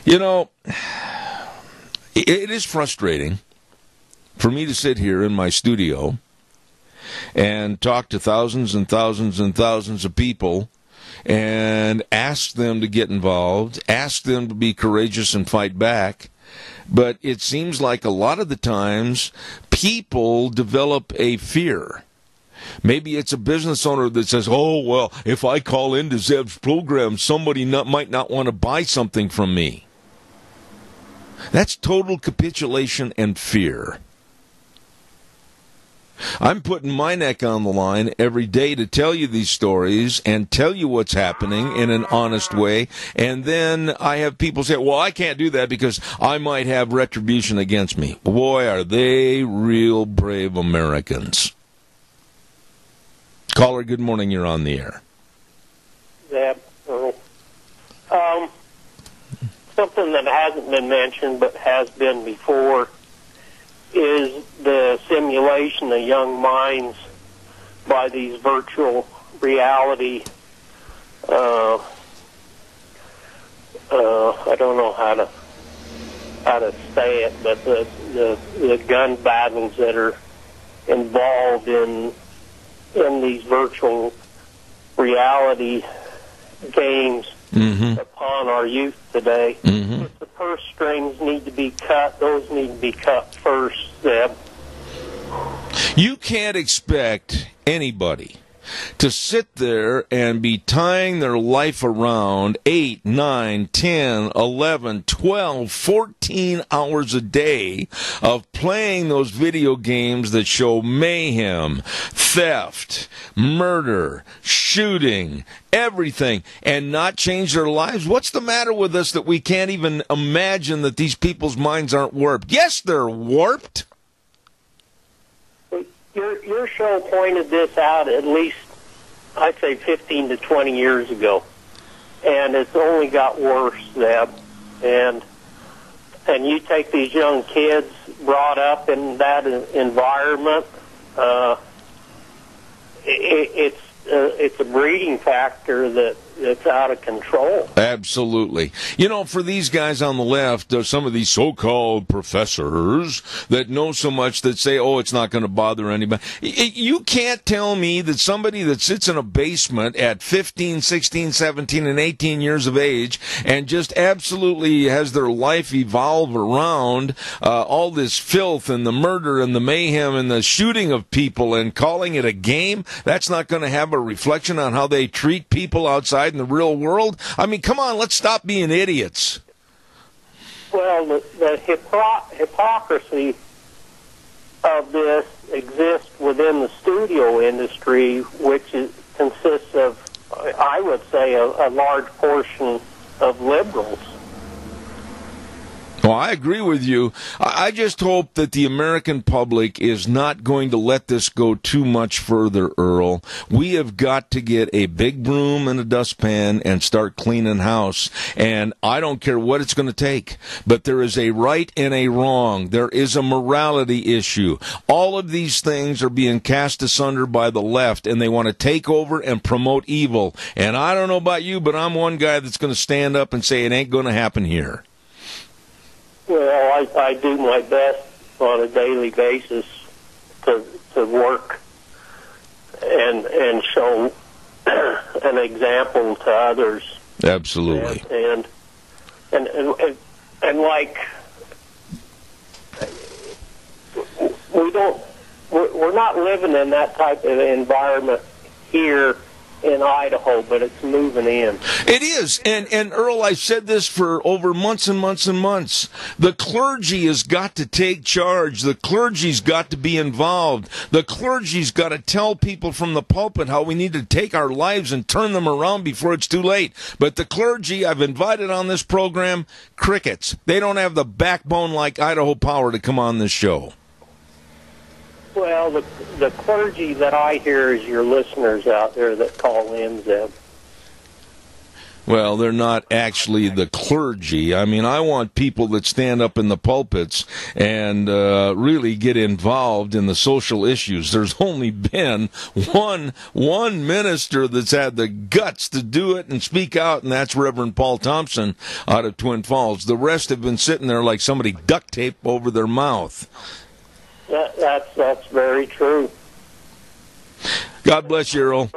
You know, it is frustrating for me to sit here in my studio and talk to thousands and thousands and thousands of people and ask them to get involved, ask them to be courageous and fight back. But it seems like a lot of the times people develop a fear. Maybe it's a business owner that says, oh, well, if I call into Zeb's program, somebody might not want to buy something from me. That's total capitulation and fear. I'm putting my neck on the line every day to tell you these stories and tell you what's happening in an honest way. And then I have people say, well, I can't do that because I might have retribution against me. Boy, are they real brave Americans. Caller, good morning. You're on the air. Zeb, something that hasn't been mentioned but has been before is the simulation of young minds by these virtual reality. I don't know how to say it, but the gun battles that are involved in these virtual reality games upon our youth today. If the purse strings need to be cut, those need to be cut first, Zeb. You can't expect anybody to sit there and be tying their life around 8, 9, 10, 11, 12, 14 hours a day of playing those video games that show mayhem, theft, murder, shooting, everything, and not change their lives. What's the matter with us that we can't even imagine that these people's minds aren't warped? Yes, they're warped. Your show pointed this out at least, I'd say, 15 to 20 years ago, and it's only got worse, Zeb. And you take these young kids brought up in that environment. It's a breeding factor that's out of control. Absolutely. You know, for these guys on the left, some of these so-called professors that know so much that say, oh, it's not going to bother anybody. You can't tell me that somebody that sits in a basement at 15, 16, 17, and 18 years of age and just absolutely has their life evolve around all this filth and the murder and the mayhem and the shooting of people and calling it a game, that's not going to have a reflection on how they treat people outside in the real world? I mean, come on, let's stop being idiots. Well, the hypocrisy of this exists within the studio industry, which consists of, I would say, a large portion of liberals. Well, I agree with you. I just hope that the American public is not going to let this go too much further, Earl. We have got to get a big broom and a dustpan and start cleaning house. And I don't care what it's going to take, but there is a right and a wrong. There is a morality issue. All of these things are being cast asunder by the left, and they want to take over and promote evil. And I don't know about you, but I'm one guy that's going to stand up and say it ain't going to happen here. Well, I do my best on a daily basis to work and show an example to others. Absolutely. And like we're not living in that type of environment here in Idaho, but it's moving in. It is. And Earl, I've said this for over months and months and months. The clergy has got to take charge. The clergy's got to be involved. The clergy's got to tell people from the pulpit how we need to take our lives and turn them around before it's too late. But the clergy I've invited on this program, crickets. They don't have the backbone like Idaho Power to come on this show. Well, the clergy that I hear is your listeners out there that call in, Zeb. Well, they're not actually the clergy. I mean, I want people that stand up in the pulpits and really get involved in the social issues. There's only been one minister that's had the guts to do it and speak out, and that's Reverend Paul Thompson out of Twin Falls. The rest have been sitting there like somebody duct tape over their mouth. That's very true. God bless you, Earl.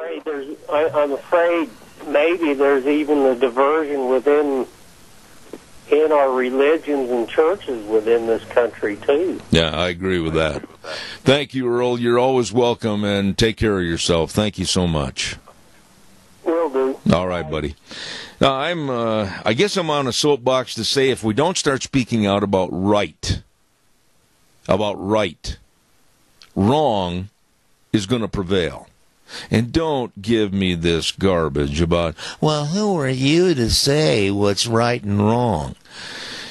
I'm afraid maybe there's even a diversion in our religions and churches within this country, too. Yeah, I agree with that. Thank you, Earl. You're always welcome, and take care of yourself. Thank you so much. Will do. All right, buddy. Now, I guess I'm on a soapbox to say if we don't start speaking out about right, wrong is going to prevail. And don't give me this garbage about, well, who are you to say what's right and wrong?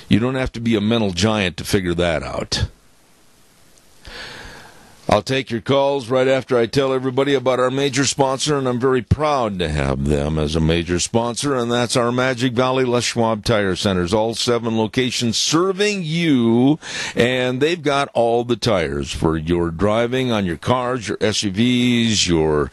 You don't have to be a mental giant to figure that out. I'll take your calls right after I tell everybody about our major sponsor, and I'm very proud to have them as a major sponsor, and that's our Magic Valley Les Schwab Tire Centers, all 7 locations serving you, and they've got all the tires for your driving on your cars, your SUVs, your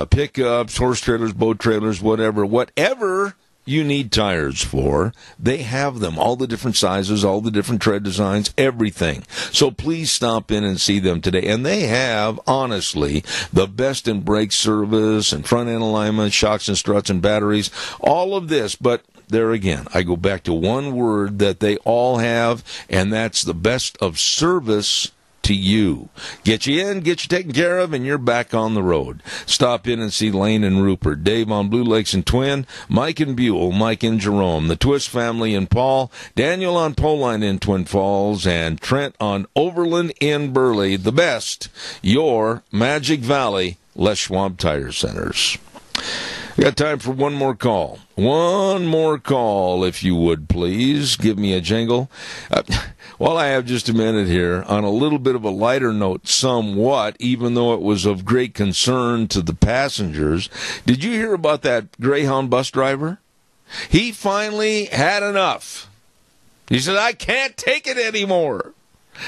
pickups, horse trailers, boat trailers, whatever you need tires for, they have them, all the different sizes, all the different tread designs, everything. So please stop in and see them today. And they have, honestly, the best in brake service and front end alignment, shocks and struts and batteries, all of this. But there again, I go back to one word that they all have, and that's the best of service to you. Get you in, get you taken care of, and you're back on the road. Stop in and see Lane and Rupert, Dave on Blue Lakes and Twin, Mike and Buell, Mike and Jerome, the Twist family in Paul, Daniel on Poline in Twin Falls, and Trent on Overland in Burley. The best, your Magic Valley Les Schwab Tire Centers. We got time for one more call. One more call, if you would, please. Give me a jingle. While I have just a minute here, on a little bit of a lighter note, somewhat, even though it was of great concern to the passengers, did you hear about that Greyhound bus driver? He finally had enough. He said, I can't take it anymore.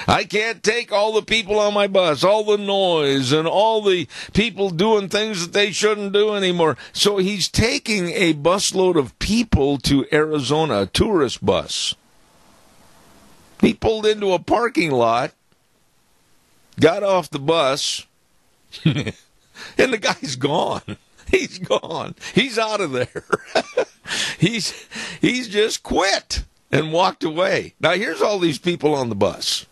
I can't take all the people on my bus, all the noise, and all the people doing things that they shouldn't do anymore. So he's taking a busload of people to Arizona, a tourist bus. He pulled into a parking lot, got off the bus, and the guy's gone. He's gone. He's out of there. He's just quit and walked away. Now, here's all these people on the bus.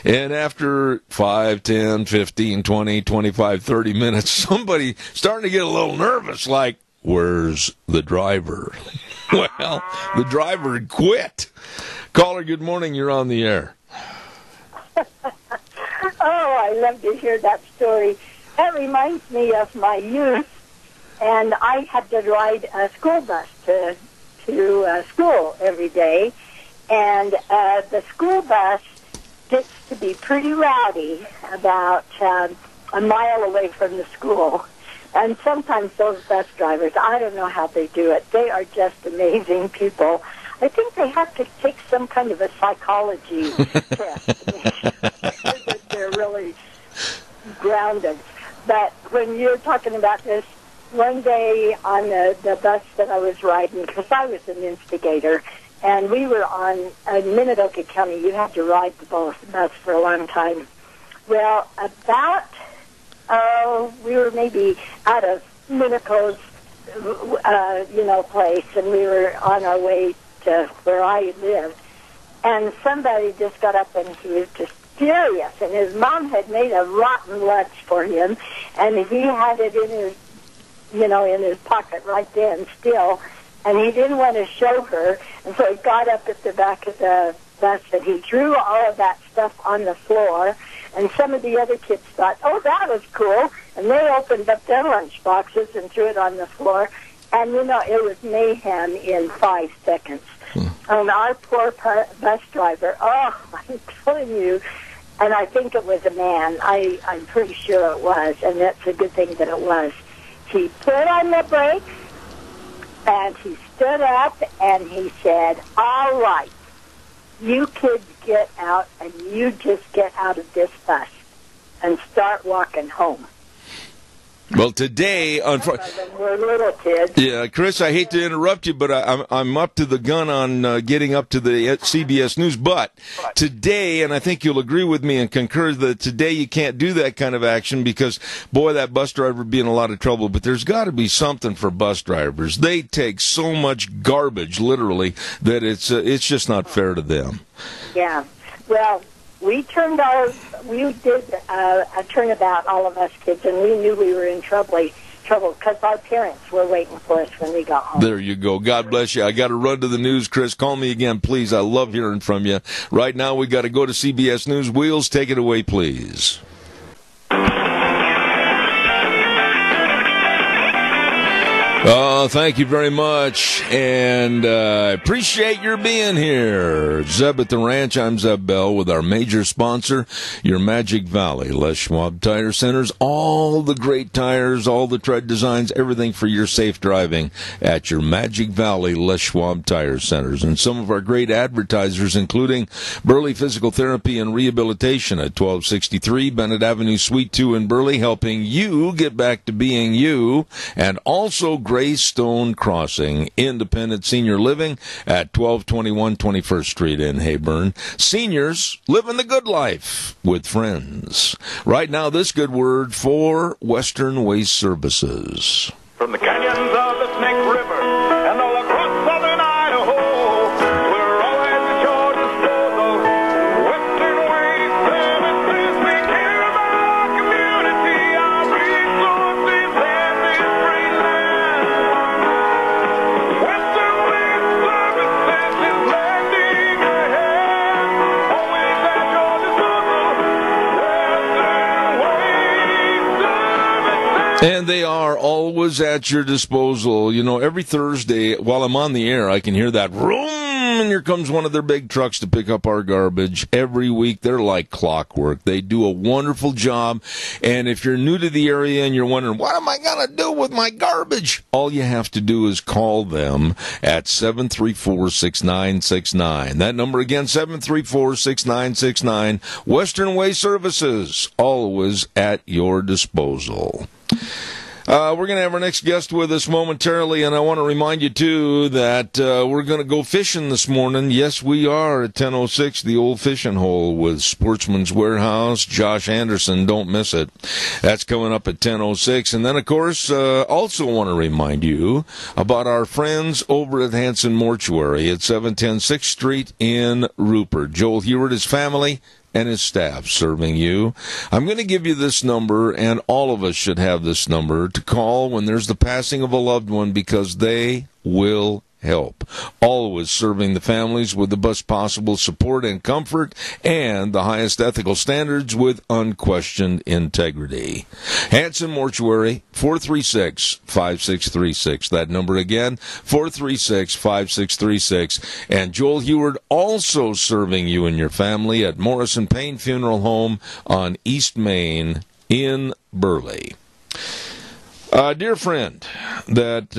And after 5, 10, 15, 20, 25, 30 minutes, somebody starting to get a little nervous, like, where's the driver? Well, the driver had quit. Caller, good morning. You're on the air. Oh, I love to hear that story. That reminds me of my youth, and I had to ride a school bus to school every day. And the school bus gets to be pretty rowdy about a mile away from the school. And sometimes those bus drivers, I don't know how they do it. They are just amazing people. I think they have to take some kind of a psychology test to make sure that they're really grounded. But when you're talking about this, one day on the bus that I was riding, because I was an instigator, and we were on Minidoka County. You had to ride the bus for a long time. Well, we were maybe out of Minico's, place, and we were on our way to where I lived. And somebody just got up and he was just furious. And his mom had made a rotten lunch for him, and he had it in his, in his pocket right then still. And he didn't want to show her, and so he got up at the back of the bus and he threw all of that stuff on the floor. And some of the other kids thought, oh, that was cool. And they opened up their lunch boxes and threw it on the floor. And, it was mayhem in 5 seconds. And our poor bus driver, I'm telling you, and I think it was a man. I'm pretty sure it was, and that's a good thing that it was. He put on the brakes, and he stood up, and he said, all right, you kids get out, and you just get out of this bus and start walking home. Well, today, we're little kids. Yeah, Chris, I hate to interrupt you, but I'm up to the gun on getting up to the CBS News. But today, and I think you'll agree with me and concur that today you can't do that kind of action because, boy, that bus driver would be in a lot of trouble. But there's got to be something for bus drivers. They take so much garbage, literally, that it's just not fair to them. Yeah. Well, we did a turnabout, all of us kids, and we knew we were in trouble because our parents were waiting for us when we got home. There you go. God bless you. I got to run to the news, Chris. Call me again, please. I love hearing from you. Right now, we got to go to CBS News. Wheels, take it away, please. Thank you very much, and I appreciate your being here. Zeb at the Ranch, I'm Zeb Bell with our major sponsor, your Magic Valley, Les Schwab Tire Centers. All the great tires, all the tread designs, everything for your safe driving at your Magic Valley, Les Schwab Tire Centers. And some of our great advertisers, including Burley Physical Therapy and Rehabilitation at 1263 Bennett Avenue, Suite 2 in Burley, helping you get back to being you, and also Greystone Crossing Independent Senior Living at 1221 21st Street in Hayburn. Seniors living the good life with friends. Right now, this good word for Western Waste Services. From the canyons of the Snake River and all across southern Idaho, we're always at your disposal. Western Waste Services, we care about our community, our resources, and this great land. Western Waste Services is lending a hand, always at your disposal. Western Waste Services. And they are always at your disposal. Every Thursday while I'm on the air, I can hear that vroom, and here comes one of their big trucks to pick up our garbage. Every week, they're like clockwork. They do a wonderful job. And if you're new to the area and you're wondering, what am I going to do with my garbage? All you have to do is call them at 734-6969. That number again, 734-6969. Western Waste Services, always at your disposal. We're going to have our next guest with us momentarily, and I want to remind you, too, that we're going to go fishing this morning. Yes, we are at 10:06, the old fishing hole with Sportsman's Warehouse. Josh Anderson, don't miss it. That's coming up at 10:06. And then, of course, also want to remind you about our friends over at Hanson Mortuary at 710 6th Street in Rupert. Joel Heward, his family, and his staff serving you. I'm going to give you this number, and all of us should have this number to call when there's the passing of a loved one, because they will help, always serving the families with the best possible support and comfort and the highest ethical standards with unquestioned integrity. Hanson Mortuary, 436-5636. That number again, 436-5636. And Joel Heward also serving you and your family at Morrison Payne Funeral Home on East Main in Burley. Dear friend that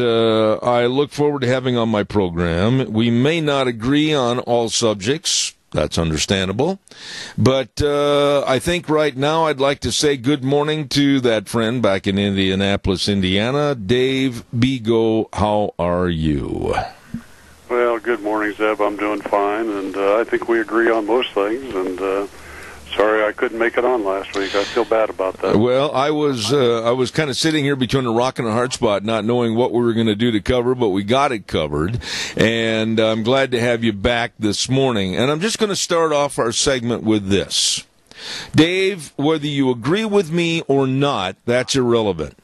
I look forward to having on my program, we may not agree on all subjects. That's understandable. But I think right now I'd like to say good morning to that friend back in Indianapolis, Indiana. Dave Bego, how are you? Well, good morning, Zeb. I'm doing fine, and I think we agree on most things, and sorry I couldn't make it on last week. I feel bad about that. Well, I was kind of sitting here between a rock and a hard spot, not knowing what we were going to do to cover, but we got it covered, and I'm glad to have you back this morning. And I'm just going to start off our segment with this. Dave, whether you agree with me or not, that's irrelevant.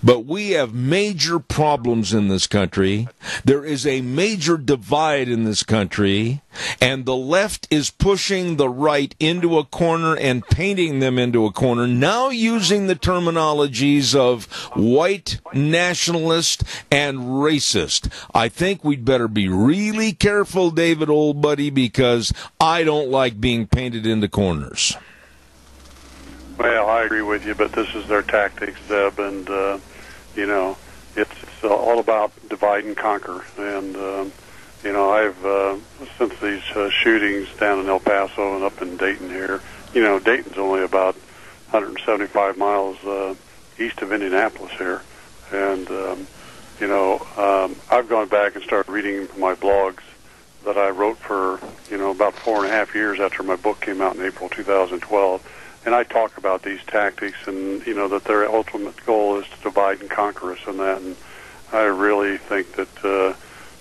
But we have major problems in this country. There is a major divide in this country, and the left is pushing the right into a corner and painting them into a corner, now using the terminologies of white nationalist and racist. I think we'd better be really careful, David, old buddy, because I don't like being painted into corners. Well, I agree with you, but this is their tactics, Zeb, and, it's all about divide and conquer. And, I've, since these shootings down in El Paso and up in Dayton here, Dayton's only about 175 miles east of Indianapolis here. And, I've gone back and started reading my blogs that I wrote for, about 4.5 years after my book came out in April 2012. And I talk about these tactics and, that their ultimate goal is to divide and conquer us and that. And I really think that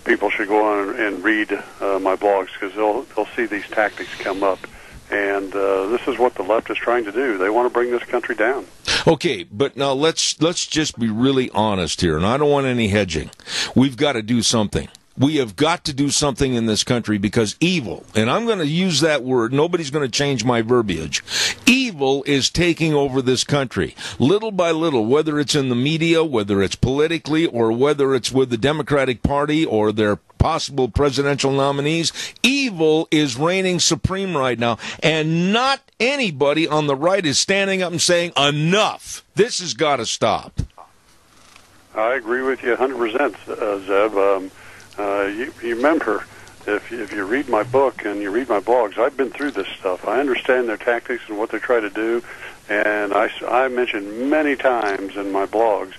people should go on and read my blogs because they'll see these tactics come up. And this is what the left is trying to do. They want to bring this country down. Okay, but now let's just be really honest here, and I don't want any hedging. We've got to do something. We have got to do something in this country because evil, and I'm going to use that word, nobody's going to change my verbiage. Evil is taking over this country, little by little, whether it's in the media, whether it's politically, or whether it's with the Democratic Party or their possible presidential nominees. Evil is reigning supreme right now, and not anybody on the right is standing up and saying, enough, this has got to stop. I agree with you 100%, Zeb. You remember, if you read my book and you read my blogs, I've been through this stuff. I understand their tactics and what they try to do, and I mentioned many times in my blogs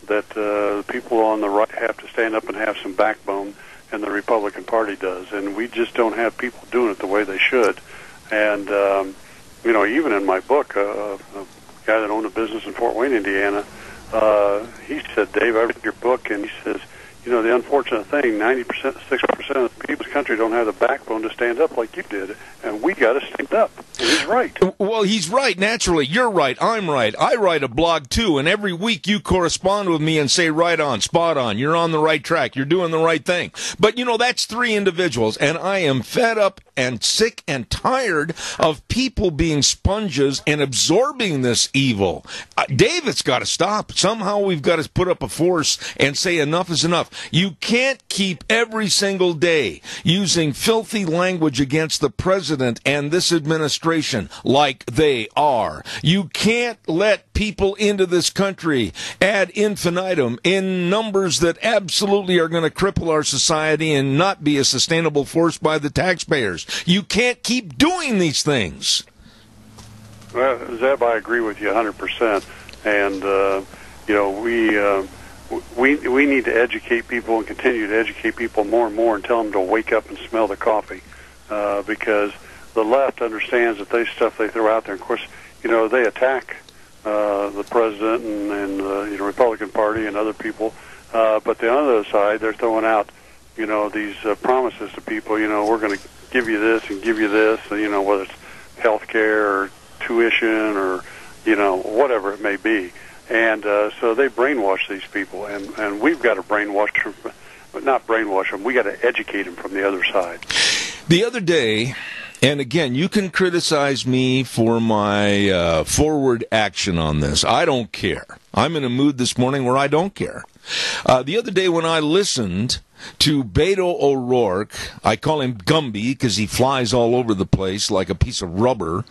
that people on the right have to stand up and have some backbone, and the Republican Party does, and we just don't have people doing it the way they should. And, even in my book, a guy that owned a business in Fort Wayne, Indiana, he said, Dave, I read your book, and he says, the unfortunate thing, 6% of the people in this country don't have the backbone to stand up like you did, and we got to stand up. And he's right. Well, he's right, naturally. You're right. I'm right. I write a blog, too, and every week you correspond with me and say, right on, spot on, you're on the right track, you're doing the right thing. But, that's 3 individuals, and I am fed up and sick and tired of people being sponges and absorbing this evil. Dave, it's got to stop. Somehow we've got to put up a force and say enough is enough. You can't keep every single day using filthy language against the president and this administration like they are. You can't let people into this country ad infinitum in numbers that absolutely are going to cripple our society and not be a sustainable force by the taxpayers. You can't keep doing these things. Well, Zeb, I agree with you 100%. And, we need to educate people and continue to educate people more and more and tell them to wake up and smell the coffee, because the left understands that stuff they throw out there. Of course, they attack the president and the Republican Party and other people, but the other side, they're throwing out these promises to people. We're going to give you this and give you this, whether it's health care or tuition or whatever it may be. And so they brainwash these people, and we've got to brainwash them not brainwash them. We got to educate them from the other side. The other day, and again, you can criticize me for my forward action on this. I don't care. I'm in a mood this morning where I don't care. The other day when I listened to Beto O'Rourke, I call him Gumby because he flies all over the place like a piece of rubber,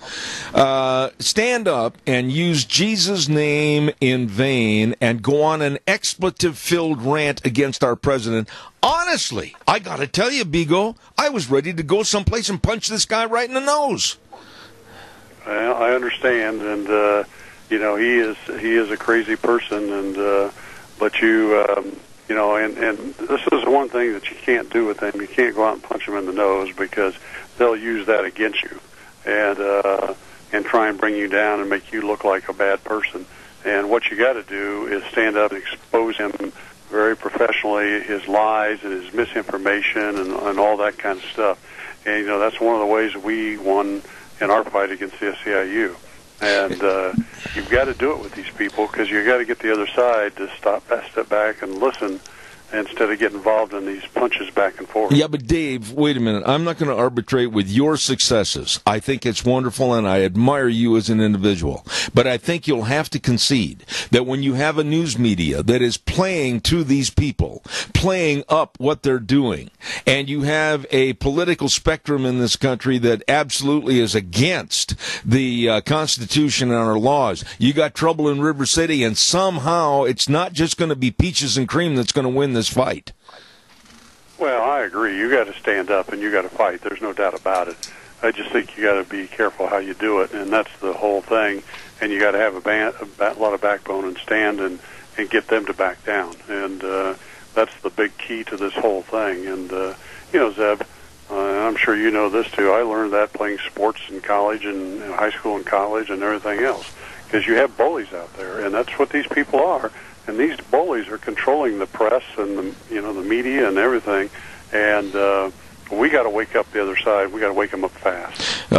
stand up and use Jesus' name in vain and go on an expletive-filled rant against our president. Honestly, I got to tell you, Bigo, I was ready to go someplace and punch this guy right in the nose. Well, I understand, and he is a crazy person, and but and this is one thing that you can't do with them. You can't go out and punch them in the nose because they'll use that against you and try and bring you down and make you look like a bad person. And what you got to do is stand up and expose him very professionally, his lies and his misinformation and all that kind of stuff. And, that's one of the ways we won in our fight against the SEIU. And you've got to do it with these people because you've got to get the other side to step back and listen instead of getting involved in these punches back and forth. Yeah, but Dave, wait a minute. I'm not going to arbitrate with your successes. I think it's wonderful, and I admire you as an individual. But I think you'll have to concede that when you have a news media that is playing to these people, playing up what they're doing, and you have a political spectrum in this country that absolutely is against the Constitution and our laws, you got trouble in River City, and somehow it's not just going to be peaches and cream that's going to win this fight. Well, I agree. You got to stand up and you got to fight. There's no doubt about it. I just think you got to be careful how you do it, and that's the whole thing. And you got to have a lot of backbone and stand and get them to back down. And that's the big key to this whole thing. And Zeb, I'm sure you know this too. I learned that playing sports in college and in high school and college and everything else, because you have bullies out there, and that's what these people are. And these bullies are controlling the press and the media and everything. And we got to wake up the other side. We got to wake them up fast.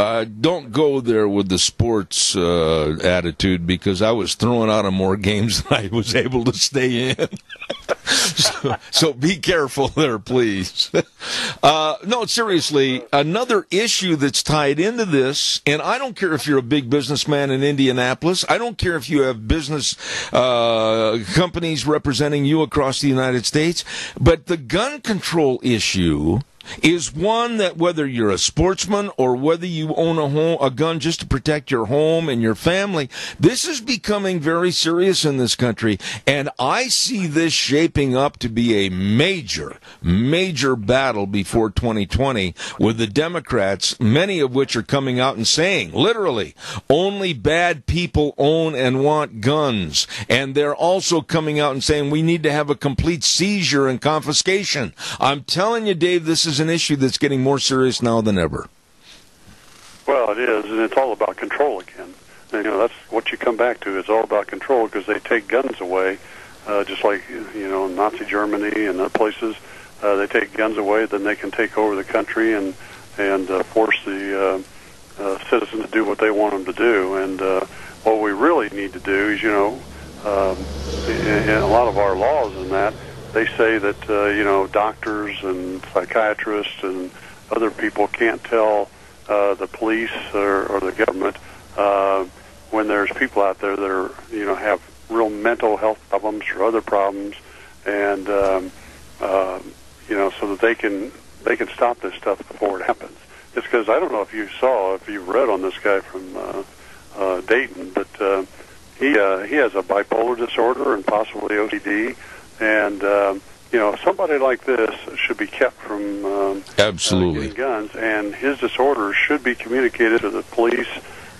Don't go there with the sports attitude, because I was throwing out of more games than I was able to stay in. so be careful there, please. No, seriously, another issue that's tied into this, and I don't care if you're a big businessman in Indianapolis. I don't care if you have business companies representing you across the United States, but the gun control issue is one that, whether you're a sportsman or whether you own a gun just to protect your home and your family, this is becoming very serious in this country. And I see this shaping up to be a major, major battle before 2020 with the Democrats, many of which are coming out and saying, literally, only bad people own and want guns. And they're also coming out and saying we need to have a complete seizure and confiscation. I'm telling you, Dave, this is an issue that's getting more serious now than ever. Well, it is, and it's all about control again. And, that's what you come back to. It's all about control, because they take guns away, just like, in Nazi Germany and other places. They take guns away, then they can take over the country and force the citizens to do what they want them to do. And what we really need to do is, in a lot of our laws and that, they say that, doctors and psychiatrists and other people can't tell the police or the government when there's people out there that are, have real mental health problems or other problems, and, so that they can stop this stuff before it happens. It's because, I don't know if you've read on this guy from Dayton, but he has a bipolar disorder and possibly OCD. And, somebody like this should be kept from absolutely getting guns, and his disorder should be communicated to the police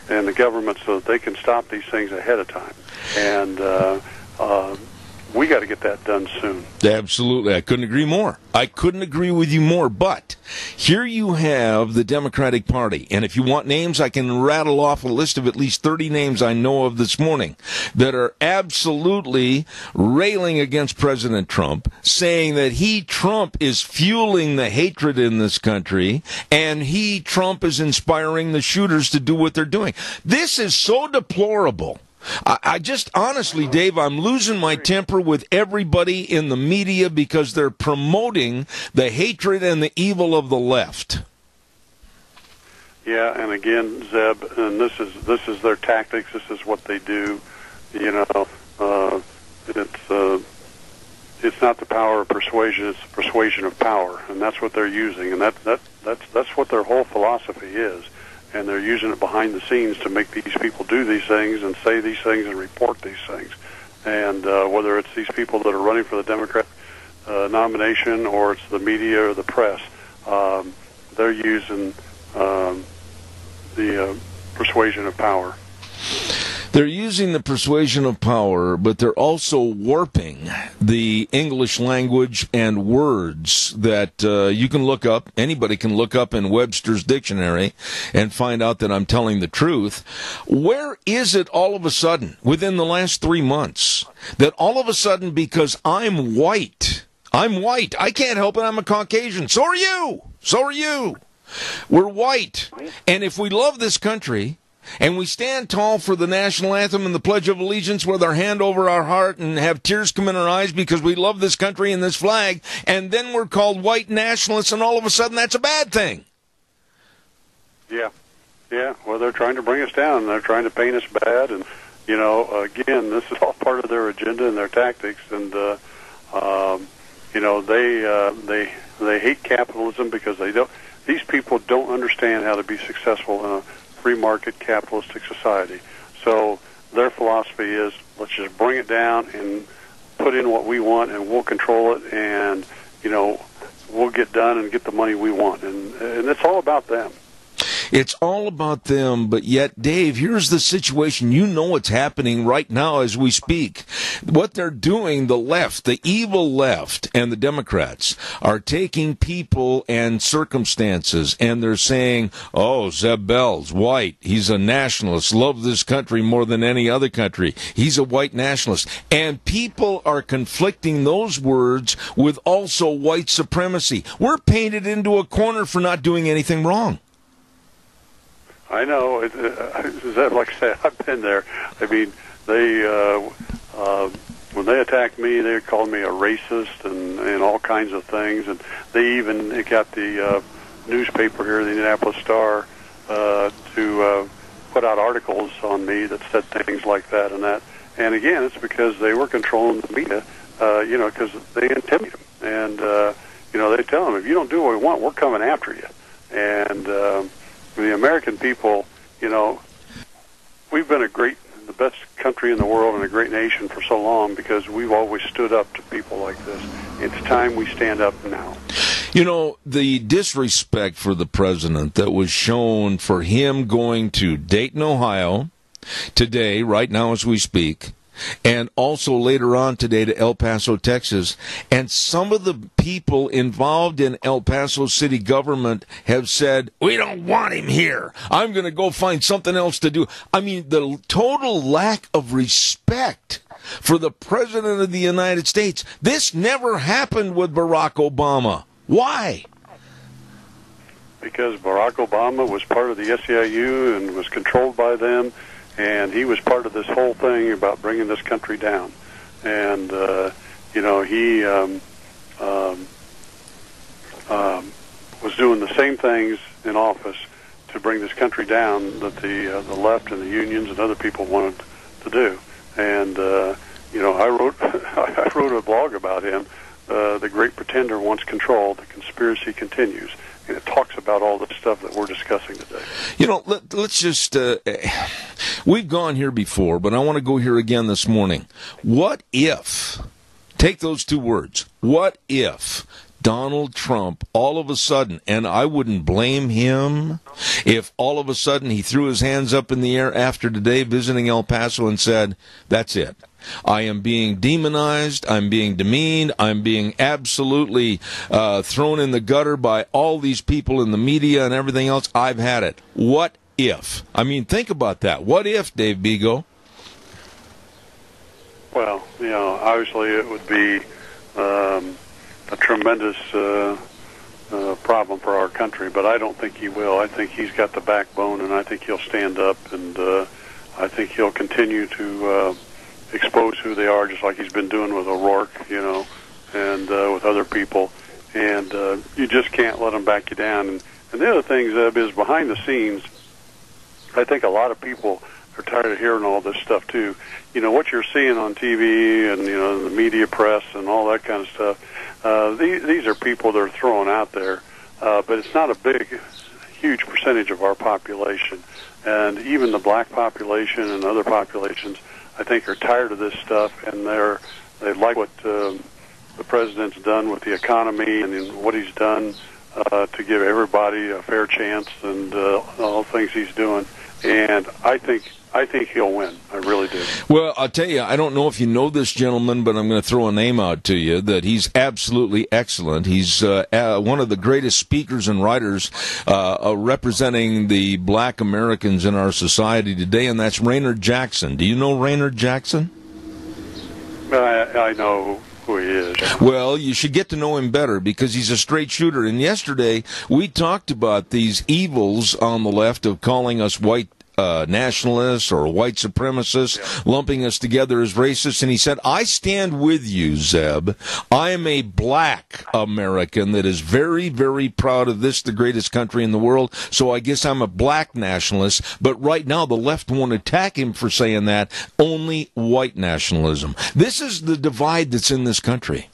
and the government so that they can stop these things ahead of time. And we got to get that done soon. Absolutely. I couldn't agree more. I couldn't agree with you more. But here you have the Democratic Party. And if you want names, I can rattle off a list of at least 30 names I know of this morning that are absolutely railing against President Trump, saying that Trump, is fueling the hatred in this country, and Trump, is inspiring the shooters to do what they're doing. This is so deplorable I just, honestly, Dave, I'm losing my temper with everybody in the media because they're promoting the hatred and the evil of the left. Yeah, and again, Zeb, and this is their tactics. This is what they do. You know, it's not the power of persuasion; it's the persuasion of power, and that's what they're using, and that's what their whole philosophy is. And they're using it behind the scenes to make these people do these things and say these things and report these things. And whether it's these people that are running for the Democrat nomination or it's the media or the press, they're using the persuasion of power. They're using the persuasion of power, but they're also warping the English language and words that you can look up. Anybody can look up in Webster's dictionary and find out that I'm telling the truth. Where is it all of a sudden, within the last 3 months, that all of a sudden, because I'm white, I can't help it, I'm a Caucasian. So are you. We're white. And if we love this country, and we stand tall for the national anthem and the Pledge of Allegiance with our hand over our heart and have tears come in our eyes because we love this country and this flag, and then we're called white nationalists, and all of a sudden that's a bad thing. Yeah. Well, they're trying to bring us down. They're trying to paint us bad, and you know, again, this is all part of their agenda and their tactics. And you know, they hate capitalism because they don't. These people don't understand how to be successful in a free market capitalistic society. So their philosophy is, let's just bring it down and put in what we want, and we'll control it, and you know, we'll get done and get the money we want, and it's all about them. It's all about them, but yet, Dave, here's the situation. You know what's happening right now as we speak. What they're doing, the left, the evil left, and the Democrats are taking people and circumstances, and they're saying, oh, Zeb Bell's white. He's a nationalist, loves this country more than any other country. He's a white nationalist. And people are conflicting those words with also white supremacy. We're painted into a corner for not doing anything wrong. I know. Like I said, I've been there. I mean, they when they attacked me, they called me a racist and all kinds of things. And they even got the newspaper here, the Indianapolis Star, to put out articles on me that said things like that and that. And again, it's because they were controlling the media, you know, because they intimidate them. And, you know, they tell them, if you don't do what we want, we're coming after you. And the American people, you know, we've been the best country in the world and a great nation for so long because we've always stood up to people like this. It's time we stand up now. You know, the disrespect for the president that was shown for him going to Dayton, Ohio, today, right now as we speak, and also later on today to El Paso, Texas. And some of the people involved in El Paso city government have said, we don't want him here. I'm going to go find something else to do. I mean, the total lack of respect for the President of the United States. This never happened with Barack Obama. Why? Because Barack Obama was part of the SEIU and was controlled by them. And he was part of this whole thing about bringing this country down. And, you know, he was doing the same things in office to bring this country down that the left and the unions and other people wanted to do. And, you know, I wrote a blog about him, The Great Pretender Wants Control, The Conspiracy Continues. And it talks about all the stuff that we're discussing today. You know, let's just, we've gone here before, but I want to go here again this morning. What if, take those two words, what if Donald Trump all of a sudden, and I wouldn't blame him if all of a sudden he threw his hands up in the air after today visiting El Paso and said, that's it. I am being demonized, I'm being demeaned, I'm being absolutely thrown in the gutter by all these people in the media and everything else. I've had it. What if? I mean, think about that. What if, Dave Bego? Well, you know, obviously it would be a tremendous problem for our country, but I don't think he will. I think he's got the backbone, and I think he'll stand up, and I think he'll continue to expose who they are, just like he's been doing with O'Rourke, you know, and with other people. And you just can't let them back you down. And the other thing, Zeb, is behind the scenes, I think a lot of people are tired of hearing all this stuff, too. You know, what you're seeing on TV and, you know, the media press and all that kind of stuff, these are people that are thrown out there. But it's not a huge percentage of our population. And even the black population and other populations, I think, are tired of this stuff, and they like what the president's done with the economy and what he's done to give everybody a fair chance and all the things he's doing. And I think he'll win. I really do. Well, I'll tell you, I don't know if you know this gentleman, but I'm going to throw a name out to you that he's absolutely excellent. He's one of the greatest speakers and writers representing the black Americans in our society today, and that's Raynard Jackson. Do you know Raynard Jackson? I know who he is. Well, you should get to know him better because he's a straight shooter. And yesterday, we talked about these evils on the left of calling us white nationalists or white supremacists, lumping us together as racists. And he said, I stand with you, Zeb. I am a black American that is very, very proud of this, the greatest country in the world. So I guess I'm a black nationalist. But right now, the left won't attack him for saying that. Only white nationalism. This is the divide that's in this country.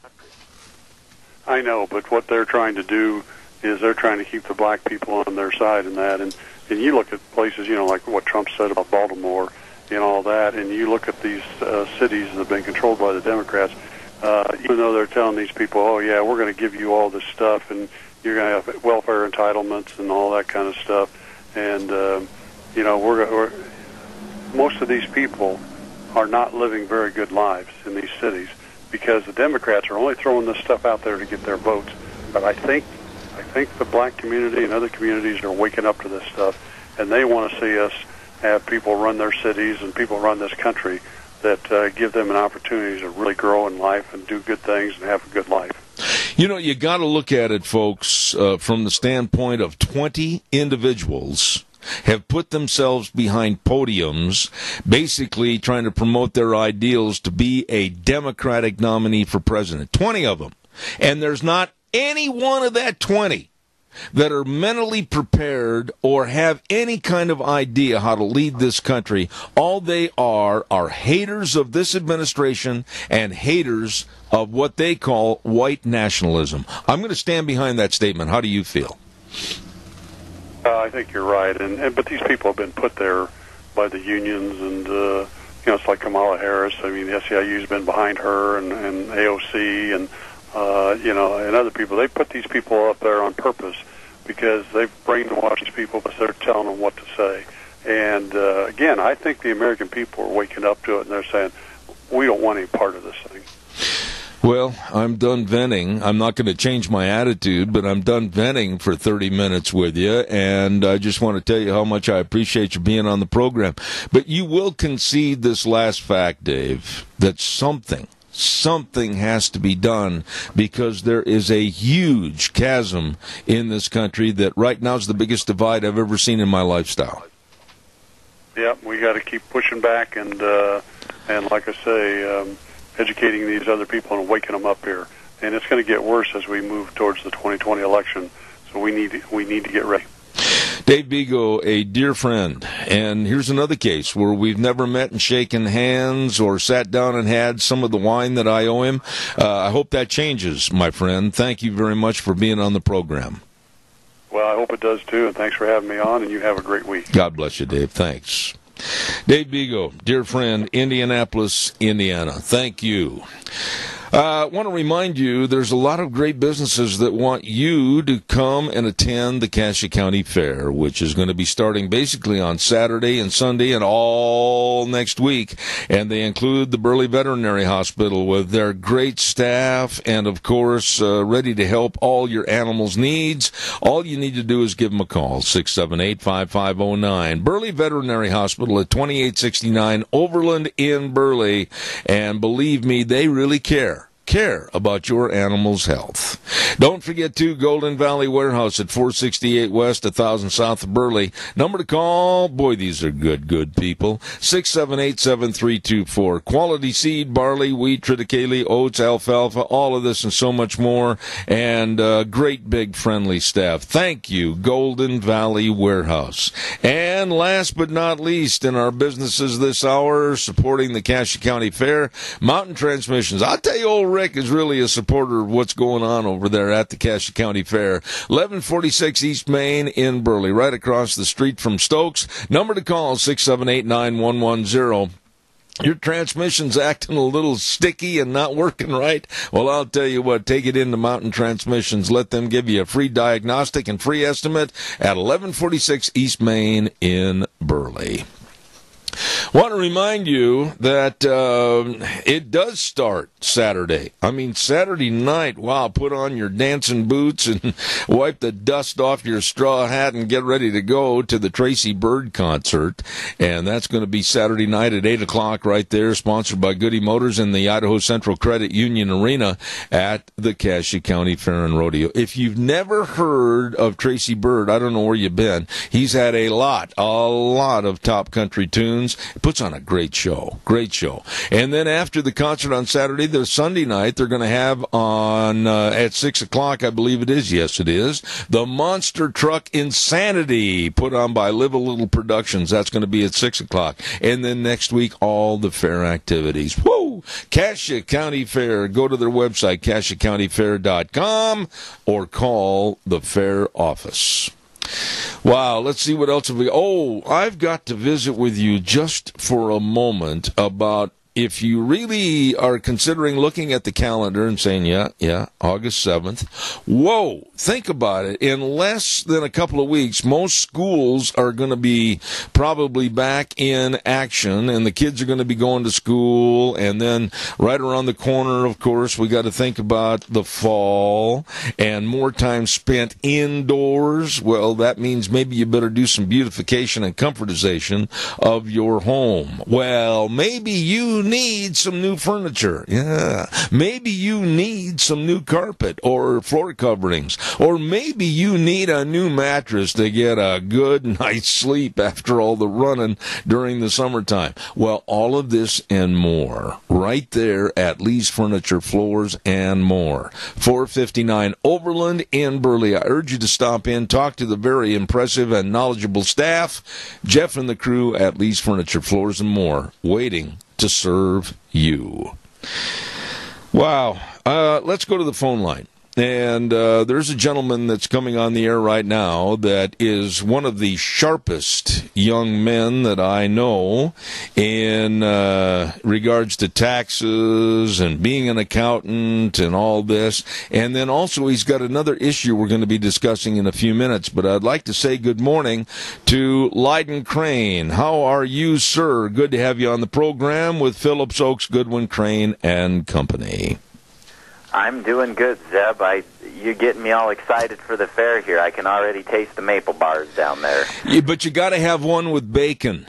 I know, but what they're trying to do is they're trying to keep the black people on their side in that. And you look at places, you know, like what Trump said about Baltimore and all that, and you look at these cities that have been controlled by the Democrats, even though they're telling these people, oh, yeah, we're going to give you all this stuff, and you're going to have welfare entitlements and all that kind of stuff. And, you know, most of these people are not living very good lives in these cities because the Democrats are only throwing this stuff out there to get their votes. But I think the black community and other communities are waking up to this stuff, and they want to see us have people run their cities and people run this country that give them an opportunity to really grow in life and do good things and have a good life. You know, you got to look at it, folks, from the standpoint of 20 individuals have put themselves behind podiums, basically trying to promote their ideals to be a Democratic nominee for president. 20 of them. And there's not any one of that 20 that are mentally prepared or have any kind of idea how to lead this country. All they are haters of this administration and haters of what they call white nationalism. I'm going to stand behind that statement. How do you feel? I think you're right, but these people have been put there by the unions, and you know, it's like Kamala Harris. I mean, the SEIU's been behind her, and AOC, and you know, and other people. They put these people up there on purpose because they've brainwashed these people because they're telling them what to say. And again, I think the American people are waking up to it, and they're saying, we don't want any part of this thing. Well, I'm done venting. I'm not going to change my attitude, but I'm done venting for 30 minutes with you, and I just want to tell you how much I appreciate you being on the program. But you will concede this last fact, Dave, that something has to be done because there is a huge chasm in this country that right now is the biggest divide I've ever seen in my lifestyle. Yeah, we got to keep pushing back and like I say, educating these other people and waking them up here. And it's going to get worse as we move towards the 2020 election. So we need to get ready. Dave Bego, a dear friend, and here's another case where we've never met and shaken hands or sat down and had some of the wine that I owe him. I hope that changes, my friend. Thank you very much for being on the program. Well, I hope it does too, and thanks for having me on, and you have a great week. God bless you, Dave. Thanks. Dave Bego, dear friend, Indianapolis, Indiana. Thank you. I want to remind you there's a lot of great businesses that want you to come and attend the Cassia County Fair, which is going to be starting basically on Saturday and Sunday and all next week. And they include the Burley Veterinary Hospital with their great staff and, of course, ready to help all your animals' needs. All you need to do is give them a call, 678-5509. Burley Veterinary Hospital at 2869 Overland in Burley. And believe me, they really care care about your animal's health. Don't forget, too, Golden Valley Warehouse at 468 West, 1000 South of Burley. Number to call, boy, these are good people, 678-7324. Quality seed, barley, wheat, triticale, oats, alfalfa, all of this and so much more, and great big friendly staff. Thank you, Golden Valley Warehouse. And last but not least, in our businesses this hour, supporting the Cassia County Fair, Mountain Transmissions. I'll tell you, old Rick is really a supporter of what's going on over there at the Cassia County Fair. 1146 East Main in Burley, right across the street from Stokes. Number to call, 678-9110. Your transmission's acting a little sticky and not working right? Well, I'll tell you what, take it into Mountain Transmissions. Let them give you a free diagnostic and free estimate at 1146 East Main in Burley. Want to remind you that it does start Saturday. I mean, Saturday night, wow, put on your dancing boots and wipe the dust off your straw hat and get ready to go to the Tracy Bird concert. And that's going to be Saturday night at 8 o'clock right there, sponsored by Goody Motors in the Idaho Central Credit Union Arena at the Cassia County Fair and Rodeo. If you've never heard of Tracy Bird, I don't know where you've been. He's had a lot of top country tunes. Puts on a great show. And then after the concert on Saturday, the Sunday night, they're going to have on at 6 o'clock, I believe it is. Yes, it is. The Monster Truck Insanity, put on by Live a Little Productions. That's going to be at 6 o'clock. And then next week, all the fair activities. Woo! Cassia County Fair. Go to their website, CassiaCountyFair.com, or call the fair office. Wow, let's see what else have we... Oh, I've got to visit with you just for a moment about if you really are considering looking at the calendar and saying, yeah, August 7th, whoa, think about it. In less than a couple of weeks, most schools are going to be probably back in action, and the kids are going to be going to school, and then right around the corner, of course, we got to think about the fall and more time spent indoors. Well, that means maybe you better do some beautification and comfortization of your home. Well, maybe you need some new furniture. Yeah. Maybe you need some new carpet or floor coverings. Or maybe you need a new mattress to get a good night's sleep after all the running during the summertime. Well, all of this and more right there at Lee's Furniture, Floors and More. 459 Overland in Burley. I urge you to stop in, talk to the very impressive and knowledgeable staff. Jeff and the crew at Lee's Furniture, Floors and More, waiting to serve you. Wow. Let's go to the phone line. And there's a gentleman that's coming on the air right now that is one of the sharpest young men that I know in regards to taxes and being an accountant and all this. And then also he's got another issue we're going to be discussing in a few minutes. But I'd like to say good morning to Lyden Crane. How are you, sir? Good to have you on the program with Phillips Oaks, Goodwin, Crane and Company. I'm doing good, Zeb. You're getting me all excited for the fair here. I can already taste the maple bars down there. Yeah, but you got to have one with bacon.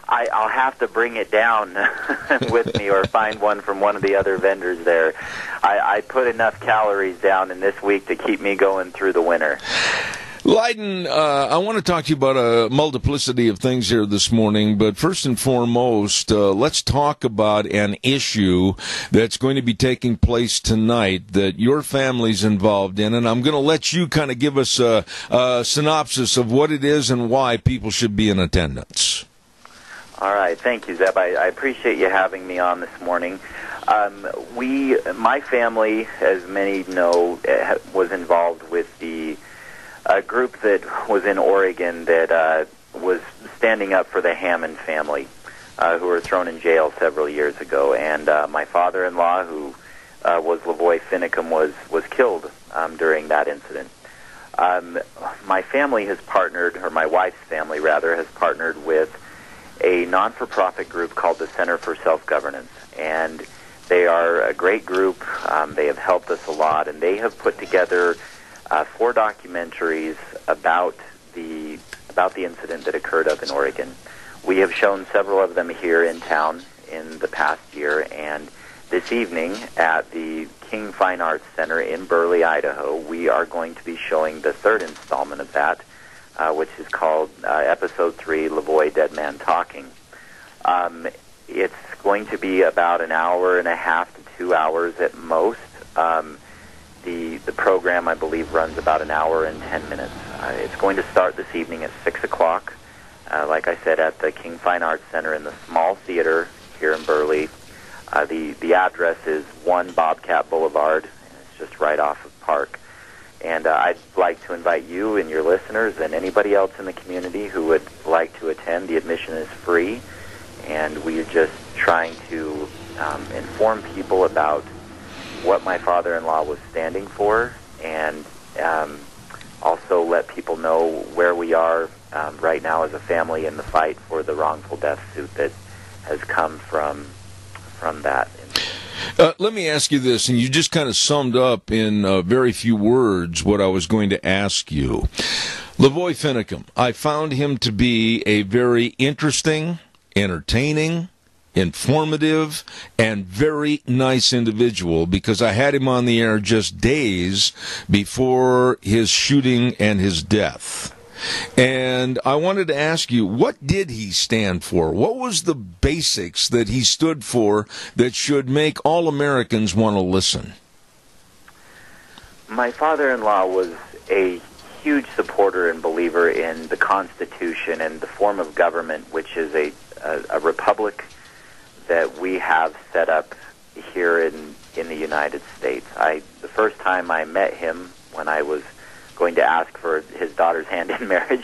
I'll have to bring it down with me or find one from one of the other vendors there. I put enough calories down in this week to keep me going through the winter. Lyden, I want to talk to you about a multiplicity of things here this morning, but first and foremost, let's talk about an issue that's going to be taking place tonight that your family's involved in, and I'm going to let you kind of give us a synopsis of what it is and why people should be in attendance. All right. Thank you, Zeb. I appreciate you having me on this morning. My family, as many know, was involved with the group that was in Oregon that was standing up for the Hammond family, who were thrown in jail several years ago. And my father-in-law, who was Lavoy Finicum, was killed during that incident. My family has partnered, or my wife's family, rather, has partnered with a non-for-profit group called the Center for Self-Governance. And they are a great group. They have helped us a lot, and they have put together 4 documentaries about the incident that occurred up in Oregon. We have shown several of them here in town in the past year, and this evening at the King Fine Arts Center in Burley, Idaho, we are going to be showing the third installment of that, which is called Episode 3, Lavoie Dead Man Talking. It's going to be about an hour and a half to 2 hours at most. The program, I believe, runs about an hour and 10 minutes. It's going to start this evening at 6 o'clock, like I said, at the King Fine Arts Center in the small theater here in Burley. The address is 1 Bobcat Boulevard. It's just right off of Park. And I'd like to invite you and your listeners and anybody else in the community who would like to attend. The admission is free, and we are just trying to inform people about what my father-in-law was standing for, and also let people know where we are right now as a family in the fight for the wrongful death suit that has come from that. Let me ask you this, and you just kind of summed up in very few words what I was going to ask you. Lavoie Finicum, I found him to be a very interesting, entertaining, informative, and very nice individual, because I had him on the air just days before his shooting and his death. And I wanted to ask you, what did he stand for? What was the basics that he stood for that should make all Americans want to listen? My father-in-law was a huge supporter and believer in the Constitution and the form of government, which is a republic that we have set up here in the United States. The first time I met him, when I was going to ask for his daughter's hand in marriage,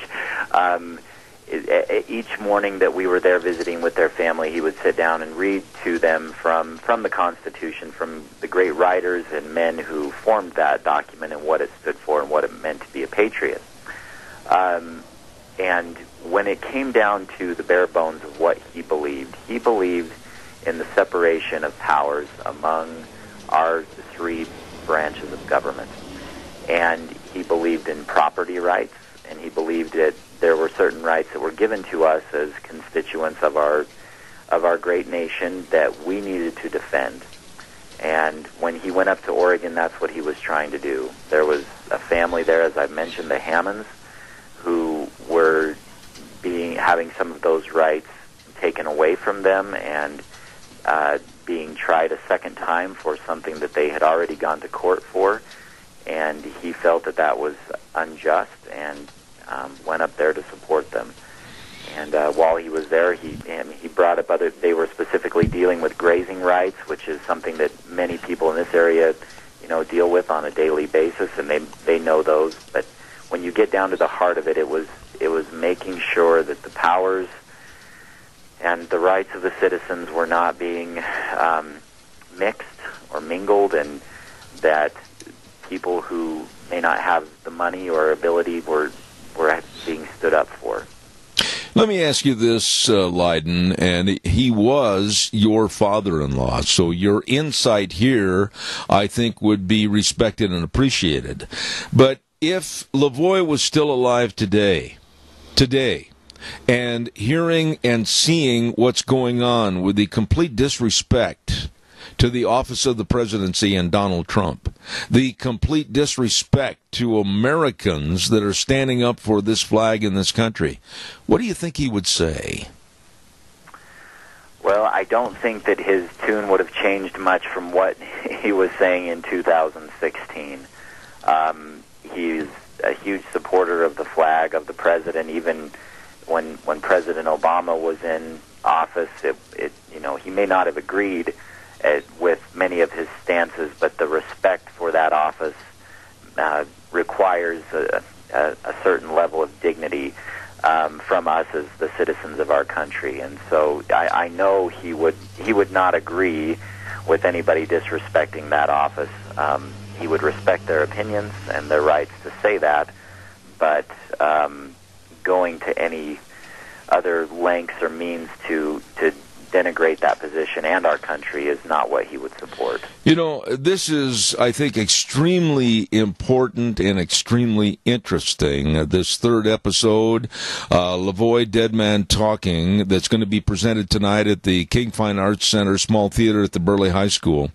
each morning that we were there visiting with their family, he would sit down and read to them from the Constitution, from the great writers and men who formed that document and what it stood for and what it meant to be a patriot. And when it came down to the bare bones of what he believed in the separation of powers among our 3 branches of government. And he believed in property rights, and he believed that there were certain rights that were given to us as constituents of our great nation that we needed to defend. And when he went up to Oregon, that's what he was trying to do. There was a family there, as I mentioned, the Hammonds, who were having some of those rights taken away from them and being tried a second time for something that they had already gone to court for. And he felt that was unjust and went up there to support them. And while he was there, he brought up they were specifically dealing with grazing rights, which is something that many people in this area, deal with on a daily basis, and they know those. But when you get down to the heart of it, it was making sure that the powers and the rights of the citizens were not being mixed or mingled, and that people who may not have the money or ability were being stood up for. Let me ask you this, Leyden, and he was your father-in-law, so your insight here, I think, would be respected and appreciated. But if Lavoie was still alive today, and hearing and seeing what's going on with the complete disrespect to the office of the presidency and Donald Trump, the complete disrespect to Americans that are standing up for this flag in this country, what do you think he would say? Well, I don't think that his tune would have changed much from what he was saying in 2016. He's a huge supporter of the flag, of the president. Even when President Obama was in office, he may not have agreed with many of his stances, but the respect for that office requires a certain level of dignity from us as the citizens of our country. And so I know he would not agree with anybody disrespecting that office. He would respect their opinions and their rights to say that, but going to any other lengths or means to denigrate that position and our country is not what he would support. You know, this is, I think, extremely important and extremely interesting. This third episode, Lavoie Dead Man Talking, that's going to be presented tonight at the King Fine Arts Center Small Theater at the Burley High School.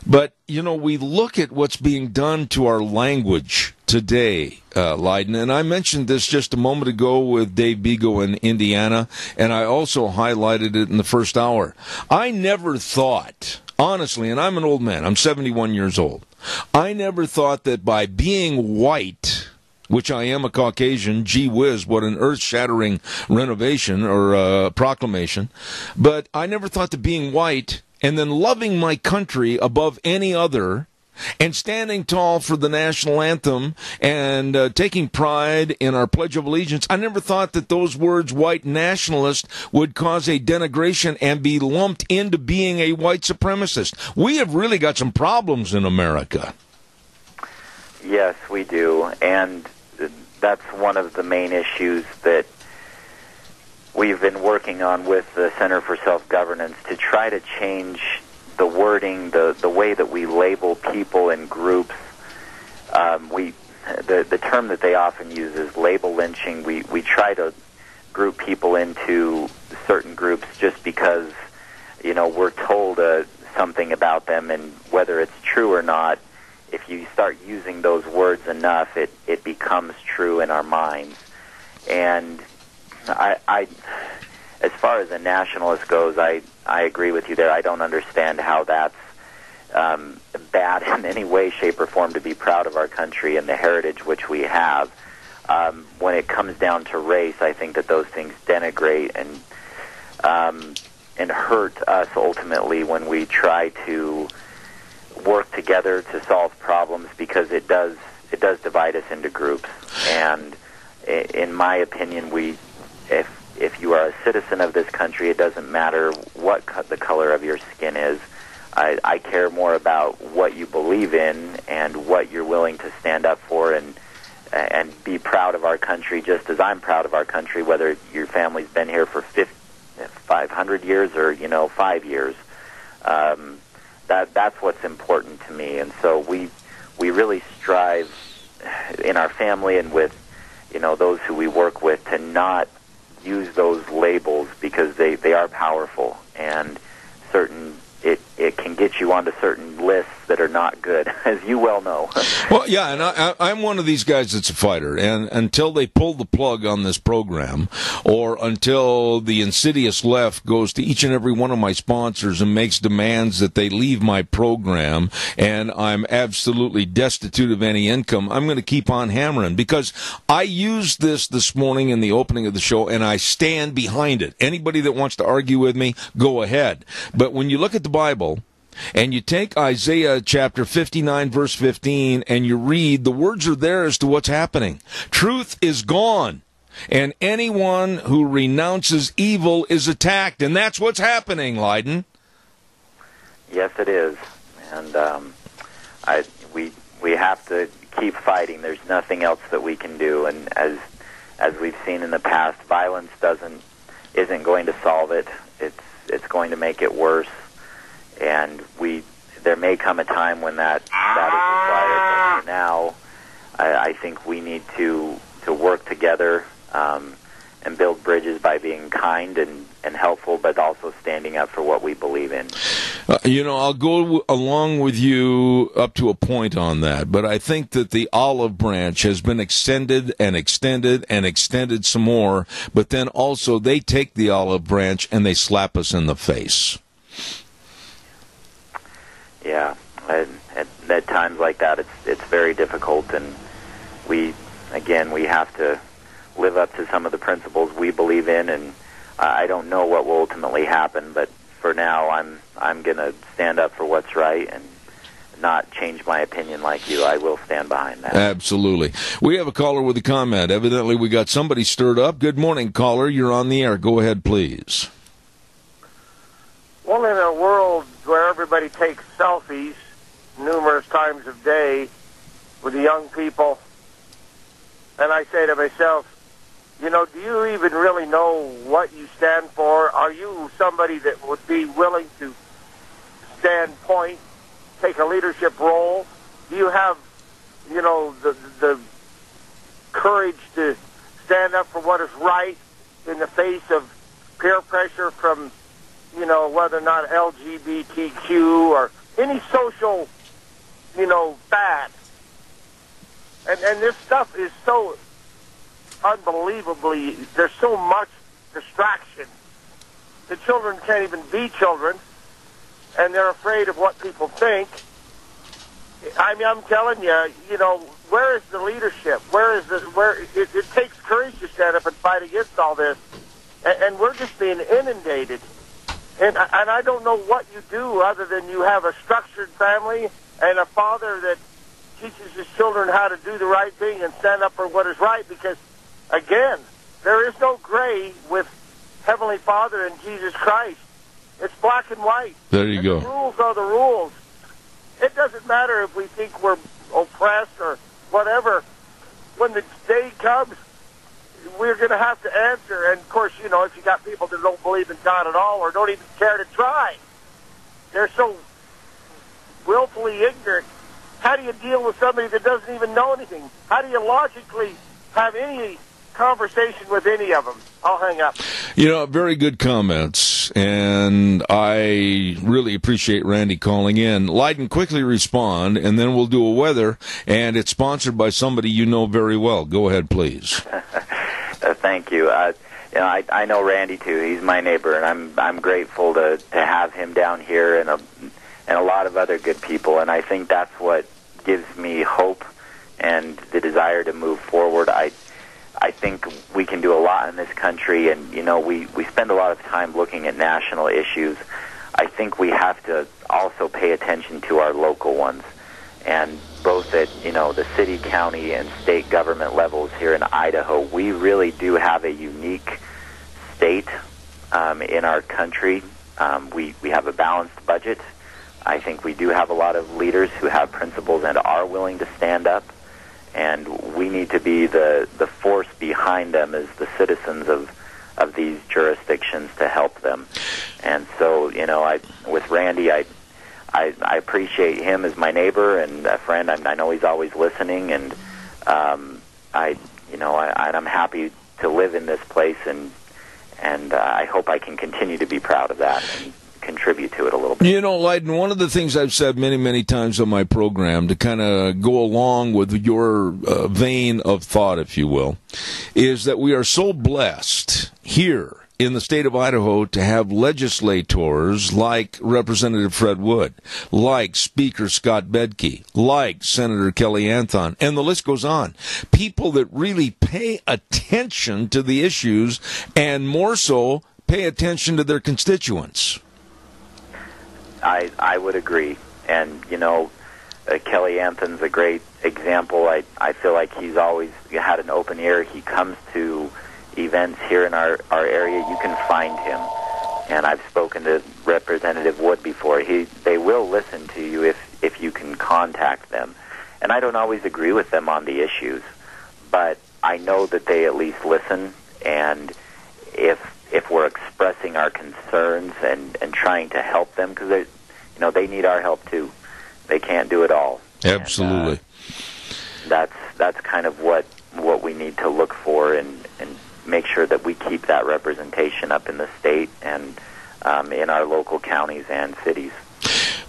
But, you know, we look at what's being done to our language today, Leiden, and I mentioned this just a moment ago with Dave Bego in Indiana, and I also highlighted it in the first hour. I never thought, honestly, and I'm an old man, I'm 71 years old, I never thought that by being white, which I am a Caucasian, gee whiz, what an earth-shattering renovation or proclamation, but I never thought that being white and then loving my country above any other and standing tall for the national anthem and taking pride in our Pledge of Allegiance, I never thought that those words, white nationalist, would cause a denigration and be lumped into being a white supremacist. We have really got some problems in America. Yes, we do, and that's one of the main issues that we've been working on with the Center for Self-Governance to try to change the wording, the way that we label people and groups. The term that they often use is label lynching. We try to group people into certain groups just because, you know, we're told something about them, and whether it's true or not, if you start using those words enough, it becomes true in our minds. And I as far as a nationalist goes, I agree with you there. I don't understand how that's bad in any way, shape, or form to be proud of our country and the heritage which we have. When it comes down to race, I think that those things denigrate and hurt us ultimately when we try to work together to solve problems, because it does divide us into groups. And in my opinion, if you are a citizen of this country, it doesn't matter what the color of your skin is. I care more about what you believe in and what you're willing to stand up for and be proud of our country, just as I'm proud of our country, whether your family's been here for 500 years or 5 years. That's what's important to me, and so we really strive in our family and with those who we work with to not use those labels, because they are powerful, and it can get you onto certain lists that are not good, as you well know. Well, yeah, and I'm one of these guys that's a fighter, and until they pull the plug on this program, or until the insidious left goes to each and every one of my sponsors and makes demands that they leave my program, and I'm absolutely destitute of any income, I'm going to keep on hammering, because I used this morning in the opening of the show, and I stand behind it. Anybody that wants to argue with me, go ahead. But when you look at the Bible, and you take Isaiah chapter 59, verse 15, and you read, the words are there as to what's happening. Truth is gone, and anyone who renounces evil is attacked, and that's what's happening, Leiden. Yes, it is, and we have to keep fighting. There's nothing else that we can do, and as we've seen in the past, violence isn't going to solve it. It's going to make it worse. And there may come a time when that is required, but for now, I think we need to work together and build bridges by being kind and helpful, but also standing up for what we believe in. I'll go along with you up to a point on that, but I think that the olive branch has been extended and extended and extended some more, but then also they take the olive branch and they slap us in the face. Yeah, at times like that, it's very difficult, and we have to live up to some of the principles we believe in, and I don't know what will ultimately happen, but for now, I'm going to stand up for what's right and not change my opinion like you. I will stand behind that. Absolutely. We have a caller with a comment. Evidently, we got somebody stirred up. Good morning, caller. You're on the air. Go ahead, please. Well, in a world where everybody takes selfies numerous times a day with the young people, and I say to myself, do you even really know what you stand for? Are you somebody that would be willing to stand point, take a leadership role? Do you have, the courage to stand up for what is right in the face of peer pressure from, whether or not LGBTQ or any social, fad? And this stuff is so unbelievably, there's so much distraction. The children can't even be children, and they're afraid of what people think. I mean, I'm telling you, where is the leadership? It takes courage to stand up and fight against all this, and we're just being inundated. And I don't know what you do other than you have a structured family and a father that teaches his children how to do the right thing and stand up for what is right, because, again, there is no gray with Heavenly Father and Jesus Christ. It's black and white. There you go. The rules are the rules. It doesn't matter if we think we're oppressed or whatever. When the day comes, we're going to have to answer. And, of course, if you got people that don't believe in God at all or don't even care to try, they're so willfully ignorant. How do you deal with somebody that doesn't even know anything? How do you logically have any conversation with any of them? I'll hang up. Very good comments, and I really appreciate Randy calling in. Leiden, quickly respond, and then we'll do a weather, and it's sponsored by somebody you know very well. Go ahead, please. Thank you. I know Randy too. He's my neighbor, and I'm grateful to have him down here and a lot of other good people. And I think that's what gives me hope and the desire to move forward. I think we can do a lot in this country, and we spend a lot of time looking at national issues. I think we have to also pay attention to our local ones, and both at the city, county, and state government levels here in Idaho, we really do have a unique state in our country. We have a balanced budget. I think we do have a lot of leaders who have principles and are willing to stand up, and we need to be the force behind them as the citizens of these jurisdictions to help them. And so, with Randy, I appreciate him as my neighbor and a friend. I know he's always listening, and I'm happy to live in this place, and I hope I can continue to be proud of that and contribute to it a little bit. Leiden, one of the things I've said many, many times on my program to kind of go along with your vein of thought, if you will, is that we are so blessed here in the state of Idaho to have legislators like Representative Fred Wood, like Speaker Scott Bedke, like Senator Kelly Anthon, and the list goes on. People that really pay attention to the issues and more so pay attention to their constituents. I would agree. And, Kelly Anthon's a great example. I feel like he's always had an open ear. He comes to events here in our area. You can find him. And I've spoken to Representative Wood before. They will listen to you if you can contact them. And I don't always agree with them on the issues, but I know that they at least listen. And if we're expressing our concerns and trying to help them, because they need our help too. They can't do it all. Absolutely. And, that's kind of what we need to look for and make sure that we keep that representation up in the state and in our local counties and cities.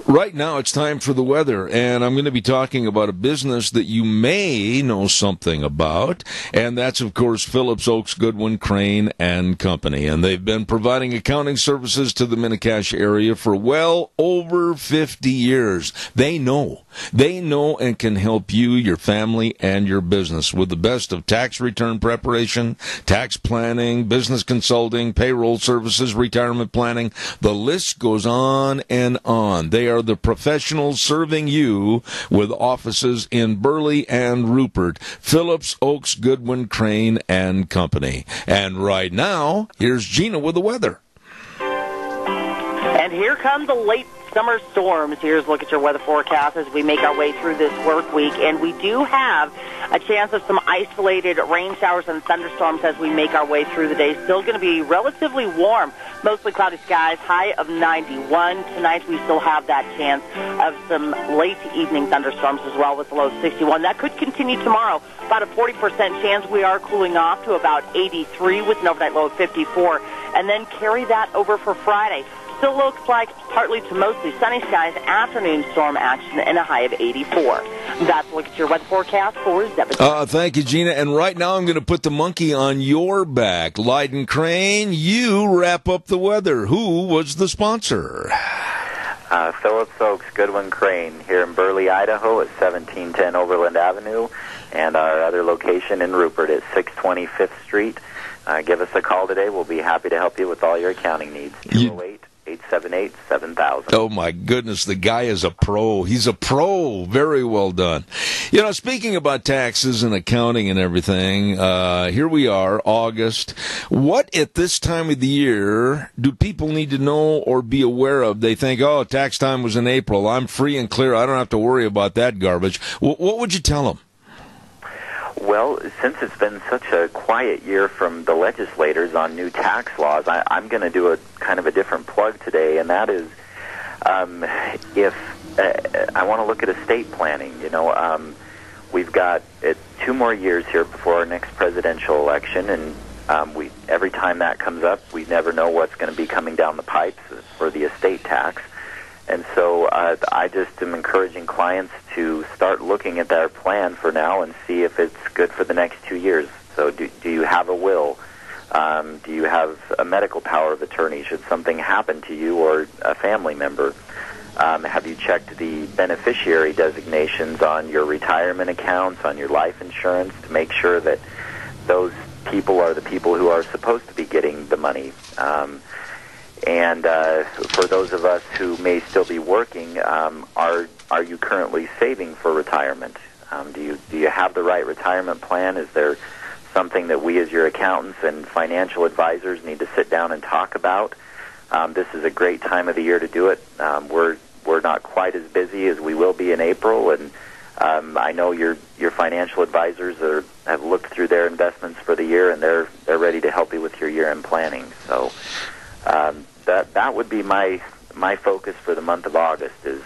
Right now, it's time for the weather, and I'm going to be talking about a business that you may know something about, and that's, of course, Phillips Oakes Goodwin Crane and Company. And they've been providing accounting services to the Mini-Cache area for well over 50 years. They know and can help you, your family, and your business with the best of tax return preparation, tax planning, business consulting, payroll services, retirement planning. The list goes on and on. They are the professionals serving you with offices in Burley and Rupert. Phillips Oakes Goodwin Crane and Company. And right now, here's Gina with the weather. And here come the late summer storms. Here's a look at your weather forecast as we make our way through this work week. And we do have a chance of some isolated rain showers and thunderstorms as we make our way through the day. Still going to be relatively warm, mostly cloudy skies, high of 91. Tonight we still have that chance of some late evening thunderstorms as well with a low 61. That could continue tomorrow. About a 40% chance we are cooling off to about 83 with an overnight low of 54. And then carry that over for Friday. Still looks like partly to mostly sunny skies, afternoon storm action, and a high of 84. That's a look at your weather forecast for Zebedee. Thank you, Gina. And right now I'm going to put the monkey on your back. Leiden Crane, you wrap up the weather. Who was the sponsor? Phillips Oaks Goodwin Crane here in Burley, Idaho at 1710 Overland Avenue, and our other location in Rupert at 620 5th Street. Give us a call today. We'll be happy to help you with all your accounting needs. 208-878-7000. Oh, my goodness. The guy is a pro. He's a pro. Very well done. You know, speaking about taxes and accounting and everything, here we are, August. What at this time of the year do people need to know or be aware of? They think, oh, tax time was in April. I'm free and clear. I don't have to worry about that garbage. What would you tell them? Well, since it's been such a quiet year from the legislators on new tax laws, I'm going to do a kind of a different plug today, and that is if I want to look at estate planning. You know, we've got 2 more years here before our next presidential election, and every time that comes up, we never know what's going to be coming down the pipes for the estate tax. And so I just am encouraging clients to start looking at their plan for now and see if it's good for the next 2 years. So do you have a will? Do you have a medical power of attorney should something happen to you or a family member? Have you checked the beneficiary designations on your retirement accounts, on your life insurance, to make sure that those people are the people who are supposed to be getting the money? And for those of us who may still be working, are you currently saving for retirement? Do you have the right retirement plan? Is there something that we as your accountants and financial advisors need to sit down and talk about? This is a great time of the year to do it. We're not quite as busy as we will be in April, and I know your financial advisors have looked through their investments for the year, and they're ready to help you with your year-end planning. So. That would be my focus for the month of August, is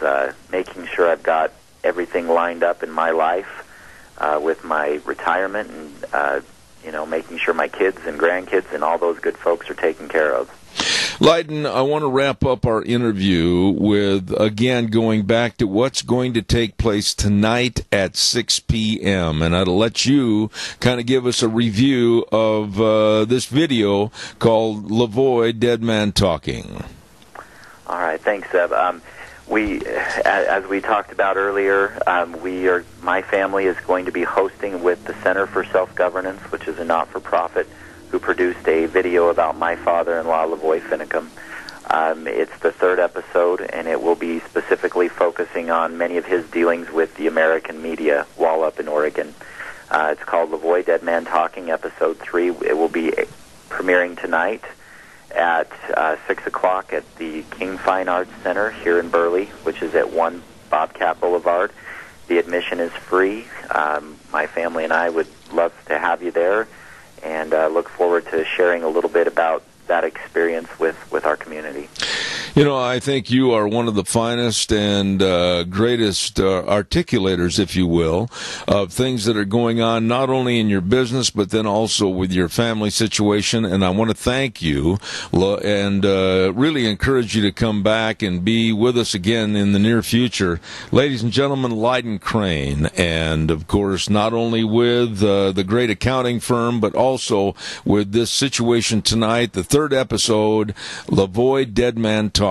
making sure I've got everything lined up in my life with my retirement, and making sure my kids and grandkids and all those good folks are taken care of. Leiden, I want to wrap up our interview with, again, going back to what's going to take place tonight at 6 p.m. And I'll let you kind of give us a review of this video called Lavoie, Dead Man Talking. All right. Thanks, Zeb. As we talked about earlier, my family is going to be hosting with the Center for Self-Governance, which is a not-for-profit, who produced a video about my father-in-law, Lavoie Finicum. It's the 3rd episode, and it will be specifically focusing on many of his dealings with the American media while up in Oregon. It's called Lavoie, Dead Man Talking, Episode 3. It will be premiering tonight at 6 o'clock at the King Fine Arts Center here in Burley, which is at 1 Bobcat Boulevard. The admission is free. My family and I would love to have you there, and look forward to sharing a little bit about that experience with our community. You know, I think you are one of the finest and greatest articulators, if you will, of things that are going on not only in your business but then also with your family situation. And I want to thank you and really encourage you to come back and be with us again in the near future. Ladies and gentlemen, Leiden Crane, and of course not only with the great accounting firm but also with this situation tonight, the 3rd episode, Lavoie, Dead Man Talking,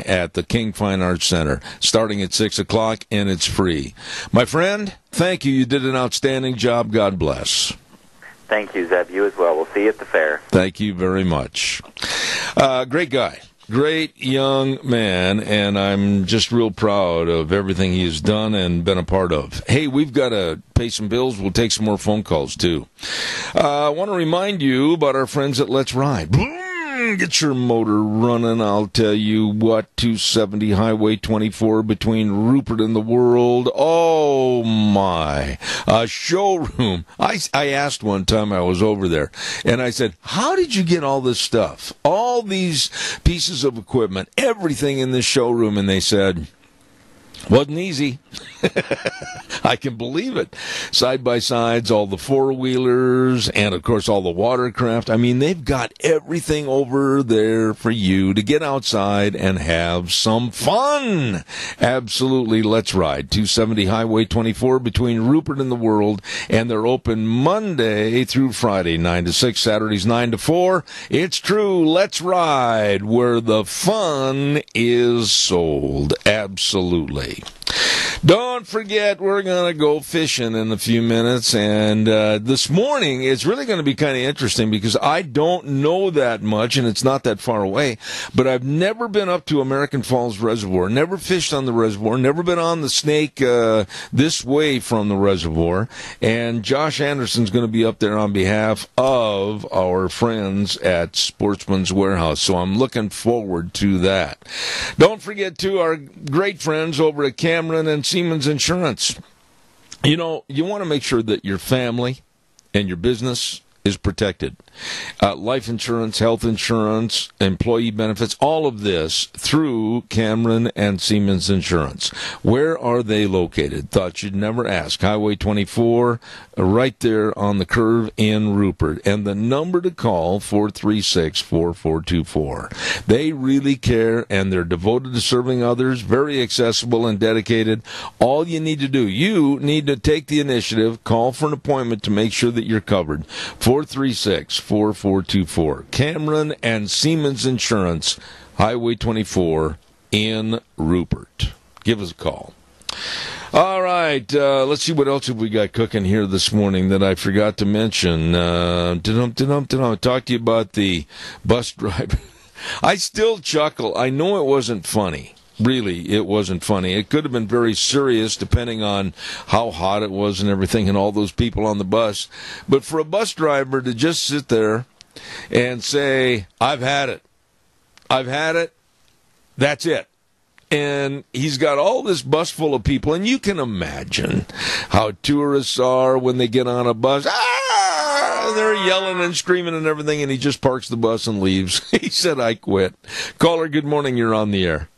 at the King Fine Arts Center, starting at 6 o'clock, and it's free. My friend, thank you. You did an outstanding job. God bless. Thank you, Zeb. You as well. We'll see you at the fair. Thank you very much. Great guy. Great young man, and I'm just real proud of everything he has done and been a part of. Hey, we've got to pay some bills. We'll take some more phone calls, too. I want to remind you about our friends at Let's Ride. Get your motor running. I'll tell you what, 270 Highway 24 between Rupert and the World. Oh, my. A showroom. I asked one time I was over there, and I said, how did you get all this stuff? All these pieces of equipment, everything in this showroom? And they said, wasn't easy. I can believe it. Side-by-sides, all the four-wheelers, and, of course, all the watercraft. I mean, they've got everything over there for you to get outside and have some fun. Absolutely. Let's ride. 270 Highway 24 between Rupert and the World, and they're open Monday through Friday, 9 to 6, Saturdays 9 to 4. It's true. Let's ride where the fun is sold. Absolutely. Don't forget, we're going to go fishing in a few minutes, and this morning it's really going to be kind of interesting because I don't know that much, and it's not that far away, but I've never been up to American Falls Reservoir, never fished on the reservoir, never been on the Snake this way from the reservoir, and Josh Anderson's going to be up there on behalf of our friends at Sportsman's Warehouse, so I'm looking forward to that. Don't forget, too, our great friends over at Cameron and Siemens Insurance. You know, you want to make sure that your family and your business is protected. Life insurance, health insurance, employee benefits, all of this through Cameron and Siemens Insurance. Where are they located? Thought you'd never ask. Highway 24, right there on the curve in Rupert. And the number to call, 436-4424. They really care, and they're devoted to serving others, very accessible and dedicated. All you need to do, you need to take the initiative, call for an appointment to make sure that you're covered. 436-4424. Cameron and Siemens Insurance, Highway 24 in Rupert. Give us a call. All right, let's see what else have we got cooking here this morning that I forgot to mention. Talk to you about the bus driver. I still chuckle. I know it wasn't funny. Really, it wasn't funny. It could have been very serious depending on how hot it was and everything and all those people on the bus. But for a bus driver to just sit there and say, I've had it. I've had it. That's it. And he's got all this bus full of people, and you can imagine how tourists are when they get on a bus. Ah! They're yelling and screaming and everything, and he just parks the bus and leaves. He said, I quit. Caller, good morning. You're on the air.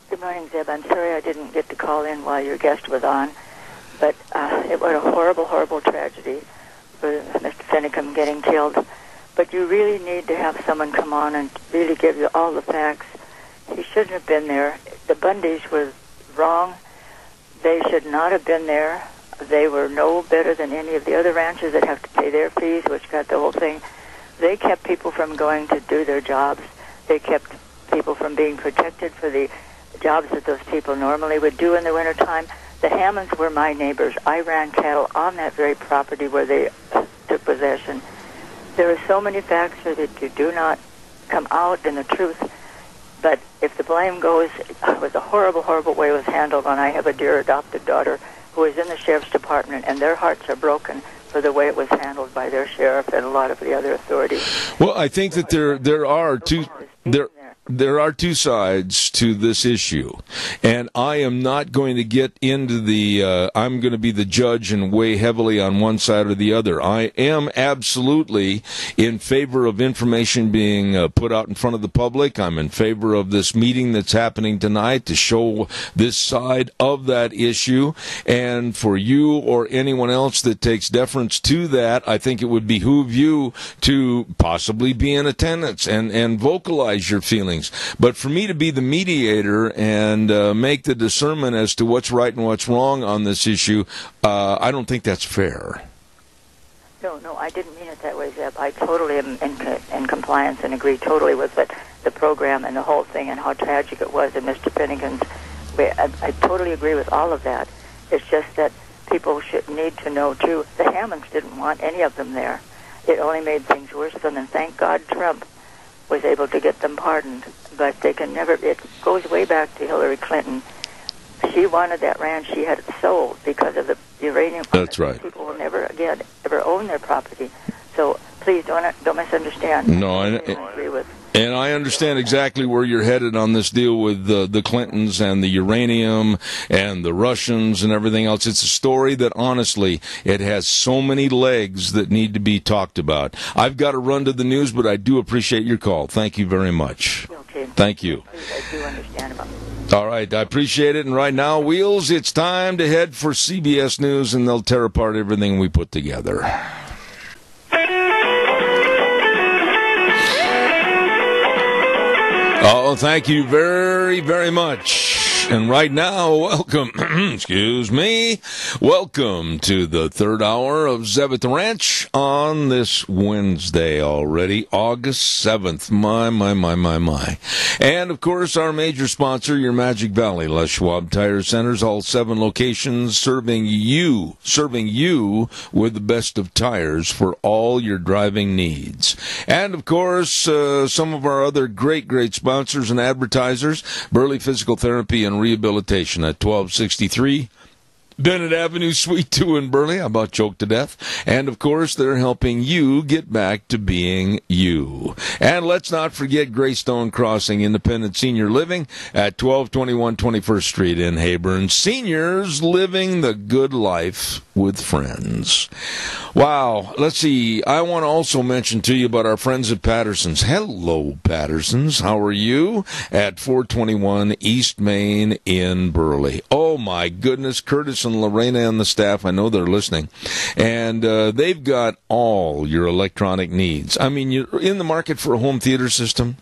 Good morning, Zeb. I'm sorry I didn't get to call in while your guest was on, but it was a horrible, horrible tragedy for Mr. Finicum getting killed. But you really need to have someone come on and really give you all the facts. He shouldn't have been there. The Bundys were wrong. They should not have been there. They were no better than any of the other ranchers that have to pay their fees, which got the whole thing. They kept people from going to do their jobs. They kept people from being protected for the jobs that those people normally would do in the wintertime. The Hammonds were my neighbors. I ran cattle on that very property where they took possession. There are so many facts that you do not come out in the truth. But if the blame goes, it was a horrible, horrible way it was handled. And I have a dear adopted daughter who is in the sheriff's department, and their hearts are broken for the way it was handled by their sheriff and a lot of the other authorities. Well, I think that there are two sides to this issue, and I am not going to get into I'm going to be the judge and weigh heavily on one side or the other. I am absolutely in favor of information being put out in front of the public. I'm in favor of this meeting that's happening tonight to show this side of that issue, and for you or anyone else that takes deference to that, I think it would behoove you to possibly be in attendance and vocalize your feelings. But for me to be the mediator and make the discernment as to what's right and what's wrong on this issue, I don't think that's fair. No, I didn't mean it that way, Zeb. I totally am in compliance and agree totally with the program and the whole thing and how tragic it was in Mr. Finnegan's way. I totally agree with all of that. It's just that people should need to know, too. The Hammonds didn't want any of them there. It only made things worse for them, and thank God Trump was able to get them pardoned. But they can never, it goes way back to Hillary Clinton. She wanted that ranch, she had it sold because of the uranium. That's right. People will never again ever own their property. So Please don't misunderstand. No, I agree with. And I understand exactly where you're headed on this deal with the Clintons and the uranium and the Russians and everything else. It's a story that, honestly, it has so many legs that need to be talked about. I've got to run to the news, but I do appreciate your call. Thank you very much. Okay. Thank you. I do understand about it. All right, I appreciate it. And right now, Wheels, it's time to head for CBS News, and they'll tear apart everything we put together. Oh, thank you very, very much. And right now, welcome, excuse me, welcome to the third hour of Zeb at the Ranch on this Wednesday already, August 7th. My. And, of course, our major sponsor, your Magic Valley Les Schwab Tire Centers, all 7 locations serving you with the best of tires for all your driving needs. And, of course, some of our other great sponsors and advertisers, Burley Physical Therapy and Rehabilitation at 1263 Bennett Avenue, Suite 2 in Burley. I about choked to death. And, of course, they're helping you get back to being you. And let's not forget Greystone Crossing Independent Senior Living at 1221 21st Street in Hayburn. Seniors living the good life with friends. Wow. Let's see. I want to also mention to you about our friends at Patterson's. Hello, Patterson's. How are you? At 421 East Main in Burley. Oh, my goodness. Curtis and Lorena and the staff, I know they're listening. And they've got all your electronic needs. I mean, you're in the market for a home theater system,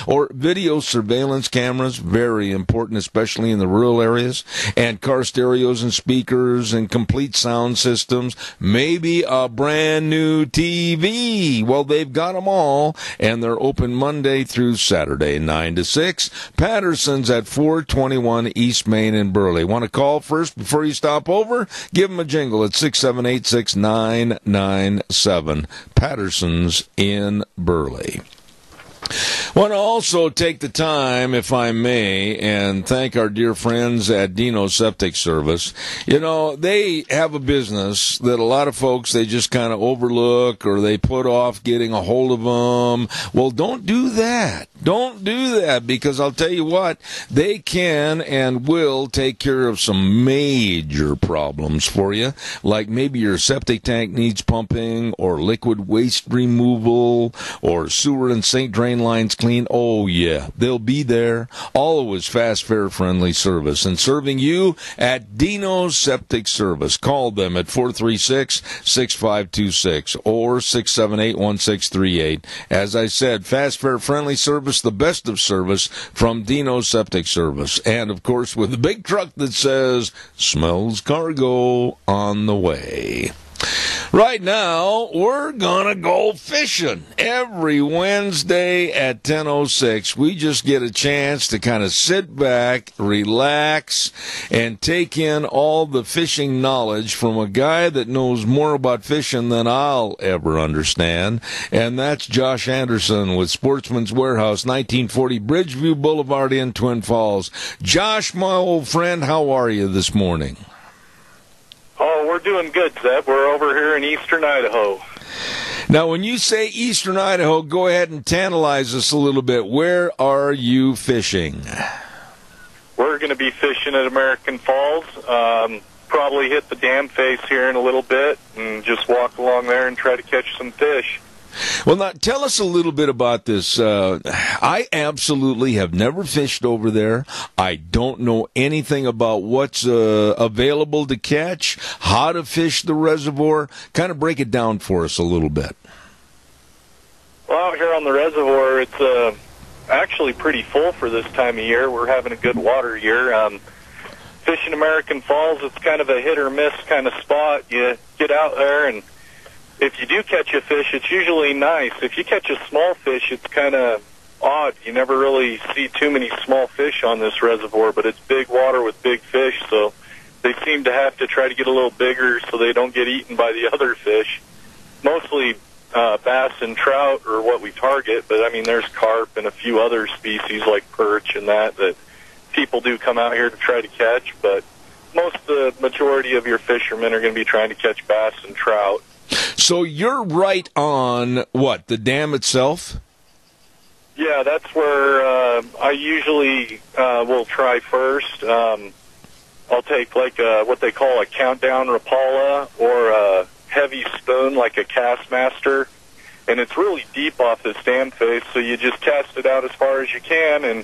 or video surveillance cameras, very important, especially in the rural areas, and car stereos and speakers and complete sound systems, maybe a brand new TV. Well, they've got them all, and they're open Monday through Saturday, 9 to 6. Patterson's at 421 East Main in Burley. Want to call first before you stop over? Give them a jingle at 678-6997. Patterson's in Burley. Want to also take the time, if I may, and thank our dear friends at Dino Septic Service. You know, they have a business that a lot of folks, they just kind of overlook or they put off getting a hold of them. Well, don't do that. Don't do that, because I'll tell you what, they can and will take care of some major problems for you, like maybe your septic tank needs pumping or liquid waste removal or sewer and sink drain lines clean. Oh, yeah, they'll be there. Always fast, fair, friendly service. And serving you at Dino's Septic Service. Call them at 436-6526 or 678-1638. As I said, fast, fair, friendly service, the best of service from Dino's Septic Service. And, of course, with the big truck that says, smells cargo on the way. Right now, we're gonna go fishing every Wednesday at 10:06. We just get a chance to kind of sit back, relax, and take in all the fishing knowledge from a guy that knows more about fishing than I'll ever understand. And that's Josh Anderson with Sportsman's Warehouse, 1940 Bridgeview Boulevard in Twin Falls. Josh, my old friend, how are you this morning? Oh, we're doing good, Zeb. We're over here in eastern Idaho. Now, when you say eastern Idaho, go ahead and tantalize us a little bit. Where are you fishing? We're going to be fishing at American Falls. Probably hit the dam face here in a little bit and just walk along there and try to catch some fish. Well, now, tell us a little bit about this. I absolutely have never fished over there. I don't know anything about what's available to catch, how to fish the reservoir. Kind of break it down for us a little bit. Well, out here on the reservoir, it's actually pretty full for this time of year. We're having a good water year. Fishing American Falls, it's kind of a hit-or-miss kind of spot. You get out there, and if you do catch a fish, it's usually nice. If you catch a small fish, it's kind of odd. You never really see too many small fish on this reservoir, but it's big water with big fish, so they seem to have to try to get a little bigger so they don't get eaten by the other fish. Mostly bass and trout are what we target, but, I mean, there's carp and a few other species like perch and that people do come out here to try to catch, but the majority of your fishermen are going to be trying to catch bass and trout. So you're right on, what, the dam itself? Yeah, that's where I usually will try first. I'll take like what they call a countdown Rapala or a heavy spoon like a Castmaster, and it's really deep off this dam face, so you just cast it out as far as you can and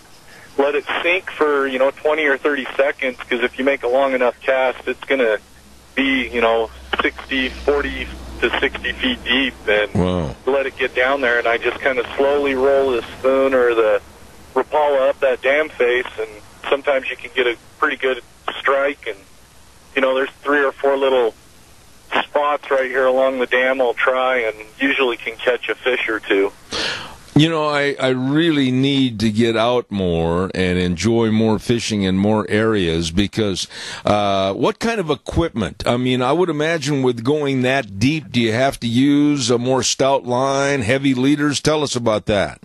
let it sink for, 20 or 30 seconds, because if you make a long enough cast, it's going to be, 40 to 60 feet deep, and let it get down there, and I just kind of slowly roll the spoon or the Rapala up that dam face, and sometimes you can get a pretty good strike, and, there's 3 or 4 little spots right here along the dam I'll try, and usually can catch a fish or two. I really need to get out more and enjoy more fishing in more areas because what kind of equipment? I mean, I would imagine with going that deep, do you have to use a more stout line, heavy leaders? Tell us about that.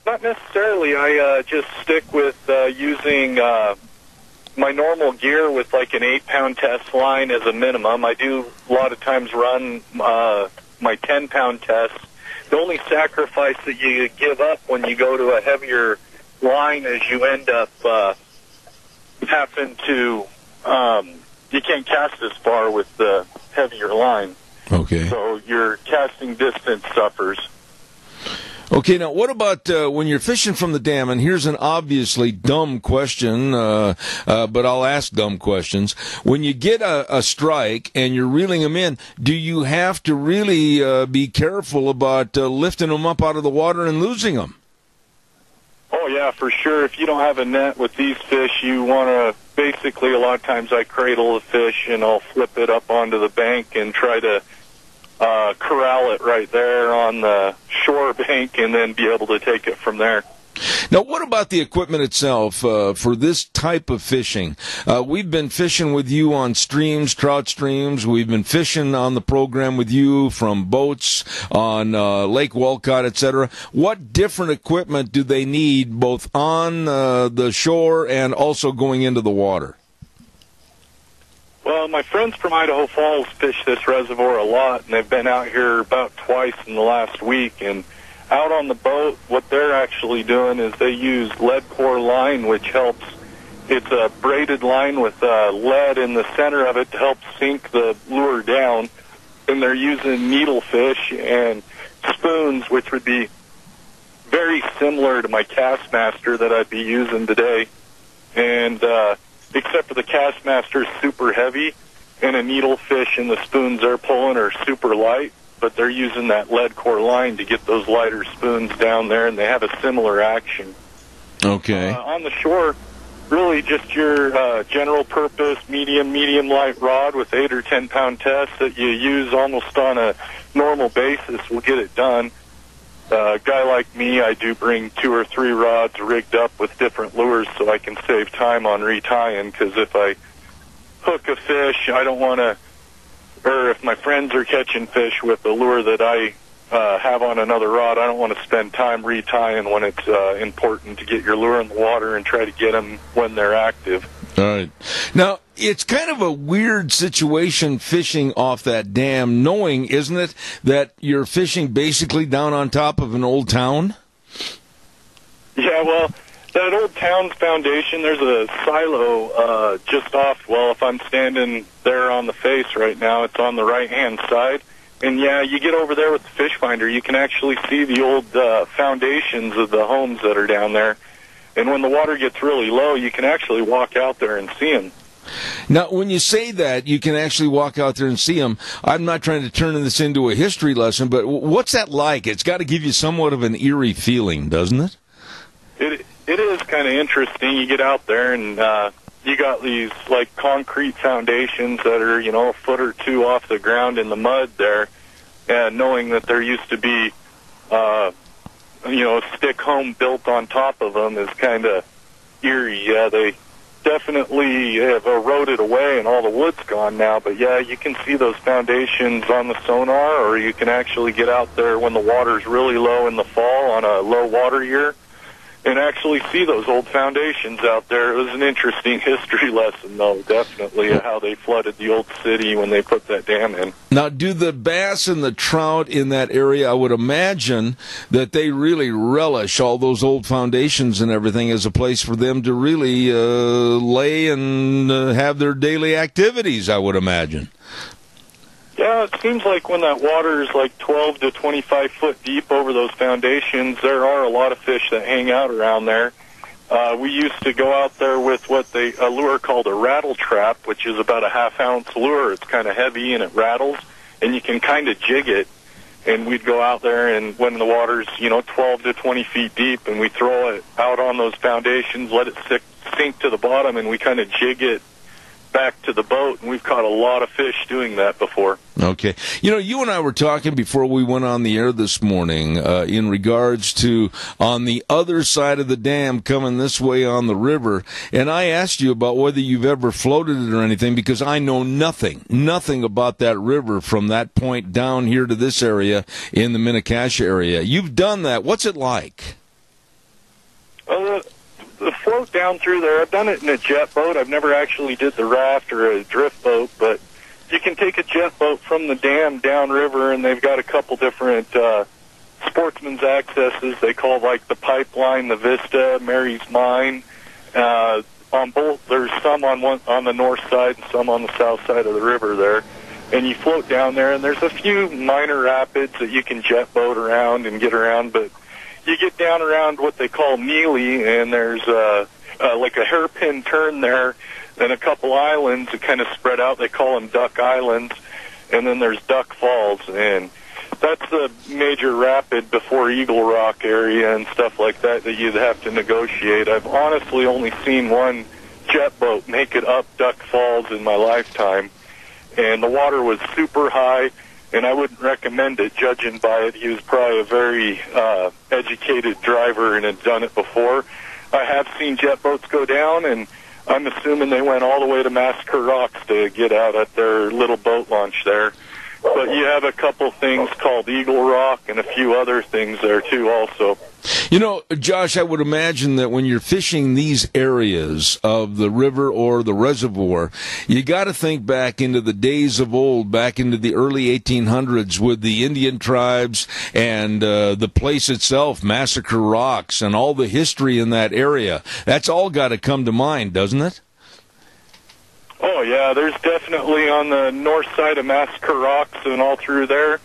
Not necessarily. I just stick with using my normal gear with like an 8-pound test line as a minimum. I do a lot of times run my 10-pound test. The only sacrifice that you give up when you go to a heavier line is you end up having to, you can't cast as far with the heavier line. Okay. So your casting distance suffers. Okay, now what about when you're fishing from the dam? And here's an obviously dumb question, but I'll ask dumb questions. When you get a strike and you're reeling them in, do you have to really be careful about lifting them up out of the water and losing them? Oh, yeah, for sure. If you don't have a net with these fish, you want to basically, a lot of times I cradle the fish and I'll flip it up onto the bank and try to corral it right there on the shore bank and then be able to take it from there. Now, what about the equipment itself for this type of fishing? We've been fishing with you on streams, trout streams. We've been fishing on the program with you from boats on Lake Walcott, etc. What different equipment do they need both on the shore and also going into the water? Well, my friends from Idaho Falls fish this reservoir a lot, and they've been out here about twice in the last week. And out on the boat, what they're actually doing is they use lead core line, which helps. It's a braided line with lead in the center of it to help sink the lure down. And they're using needlefish and spoons, which would be very similar to my Castmaster that I'd be using today. And except for the Castmaster is super heavy, and a needlefish and the spoons they're pulling are super light, but they're using that lead core line to get those lighter spoons down there, and they have a similar action. Okay. On the shore, really just your general purpose medium light rod with 8 or 10 pound tests that you use almost on a normal basis will get it done. A guy like me, I do bring 2 or 3 rods rigged up with different lures so I can save time on retying, because if I hook a fish, I don't want to, or if my friends are catching fish with a lure that I have on another rod, I don't want to spend time retying when it's important to get your lure in the water and try to get them when they're active. All right. Now, it's kind of a weird situation fishing off that dam, knowing, isn't it, that you're fishing basically down on top of an old town? Yeah, well, that old town's foundation, there's a silo just off, well, if I'm standing there on the face right now, it's on the right-hand side. And, yeah, you get over there with the fish finder, you can actually see the old foundations of the homes that are down there. And when the water gets really low, you can actually walk out there and see them. Now, when you say that, you can actually walk out there and see them, I'm not trying to turn this into a history lesson, but what's that like? It's got to give you somewhat of an eerie feeling, doesn't it? It is kind of interesting. You get out there and you got these, like, concrete foundations that are, a foot or 2 off the ground in the mud there, and knowing that there used to be a stick home built on top of them is kind of eerie. Yeah, they definitely have eroded away and all the wood's gone now, but yeah, you can see those foundations on the sonar, or you can actually get out there when the water's really low in the fall on a low water year and actually see those old foundations out there. It was an interesting history lesson, though, definitely, of how they flooded the old city when they put that dam in. Now, do the bass and the trout in that area, I would imagine that they really relish all those old foundations and everything as a place for them to really lay and have their daily activities, I would imagine. Yeah, it seems like when that water is like 12 to 25 foot deep over those foundations, there are a lot of fish that hang out around there. We used to go out there with a lure called a rattle trap, which is about a half-ounce lure. It's kind of heavy and it rattles, and you can kind of jig it. And we'd go out there, and when the water's 12 to 20 feet deep, and we throw it out on those foundations, let it sink to the bottom, and we kind of jig it back to the boat, and we've caught a lot of fish doing that before. Okay. You and I were talking before we went on the air this morning in regards to on the other side of the dam coming this way on the river, and I asked you about whether you've ever floated it or anything, because I know nothing about that river from that point down here to this area in the Mini-Cassia area. You've done that. What's it like? The float down through there, I've done it in a jet boat. I've never actually did the raft or a drift boat, but you can take a jet boat from the dam downriver, and they've got a couple different sportsman's accesses. They call like the Pipeline, the Vista, Mary's Mine. On both, there's some on the north side and some on the south side of the river there. And you float down there, and there's a few minor rapids that you can jet boat around and get around, but you get down around what they call Mealy, and there's like a hairpin turn there, and a couple islands that kind of spread out. They call them Duck Islands, and then there's Duck Falls, and that's the major rapid before Eagle Rock area and stuff like that you'd have to negotiate. I've honestly only seen one jet boat make it up Duck Falls in my lifetime, and the water was super high. And I wouldn't recommend it, judging by it. He was probably a very educated driver and had done it before. I have seen jet boats go down, and I'm assuming they went all the way to Massacre Rocks to get out at their little boat launch there. But you have a couple things called Eagle Rock and a few other things there, too, also. Josh, I would imagine that when you're fishing these areas of the river or the reservoir, you got to think back into the days of old, back into the early 1800s with the Indian tribes and the place itself, Massacre Rocks, and all the history in that area. That's all got to come to mind, doesn't it? Oh, yeah, there's definitely on the north side of Massacre Rocks and all through there,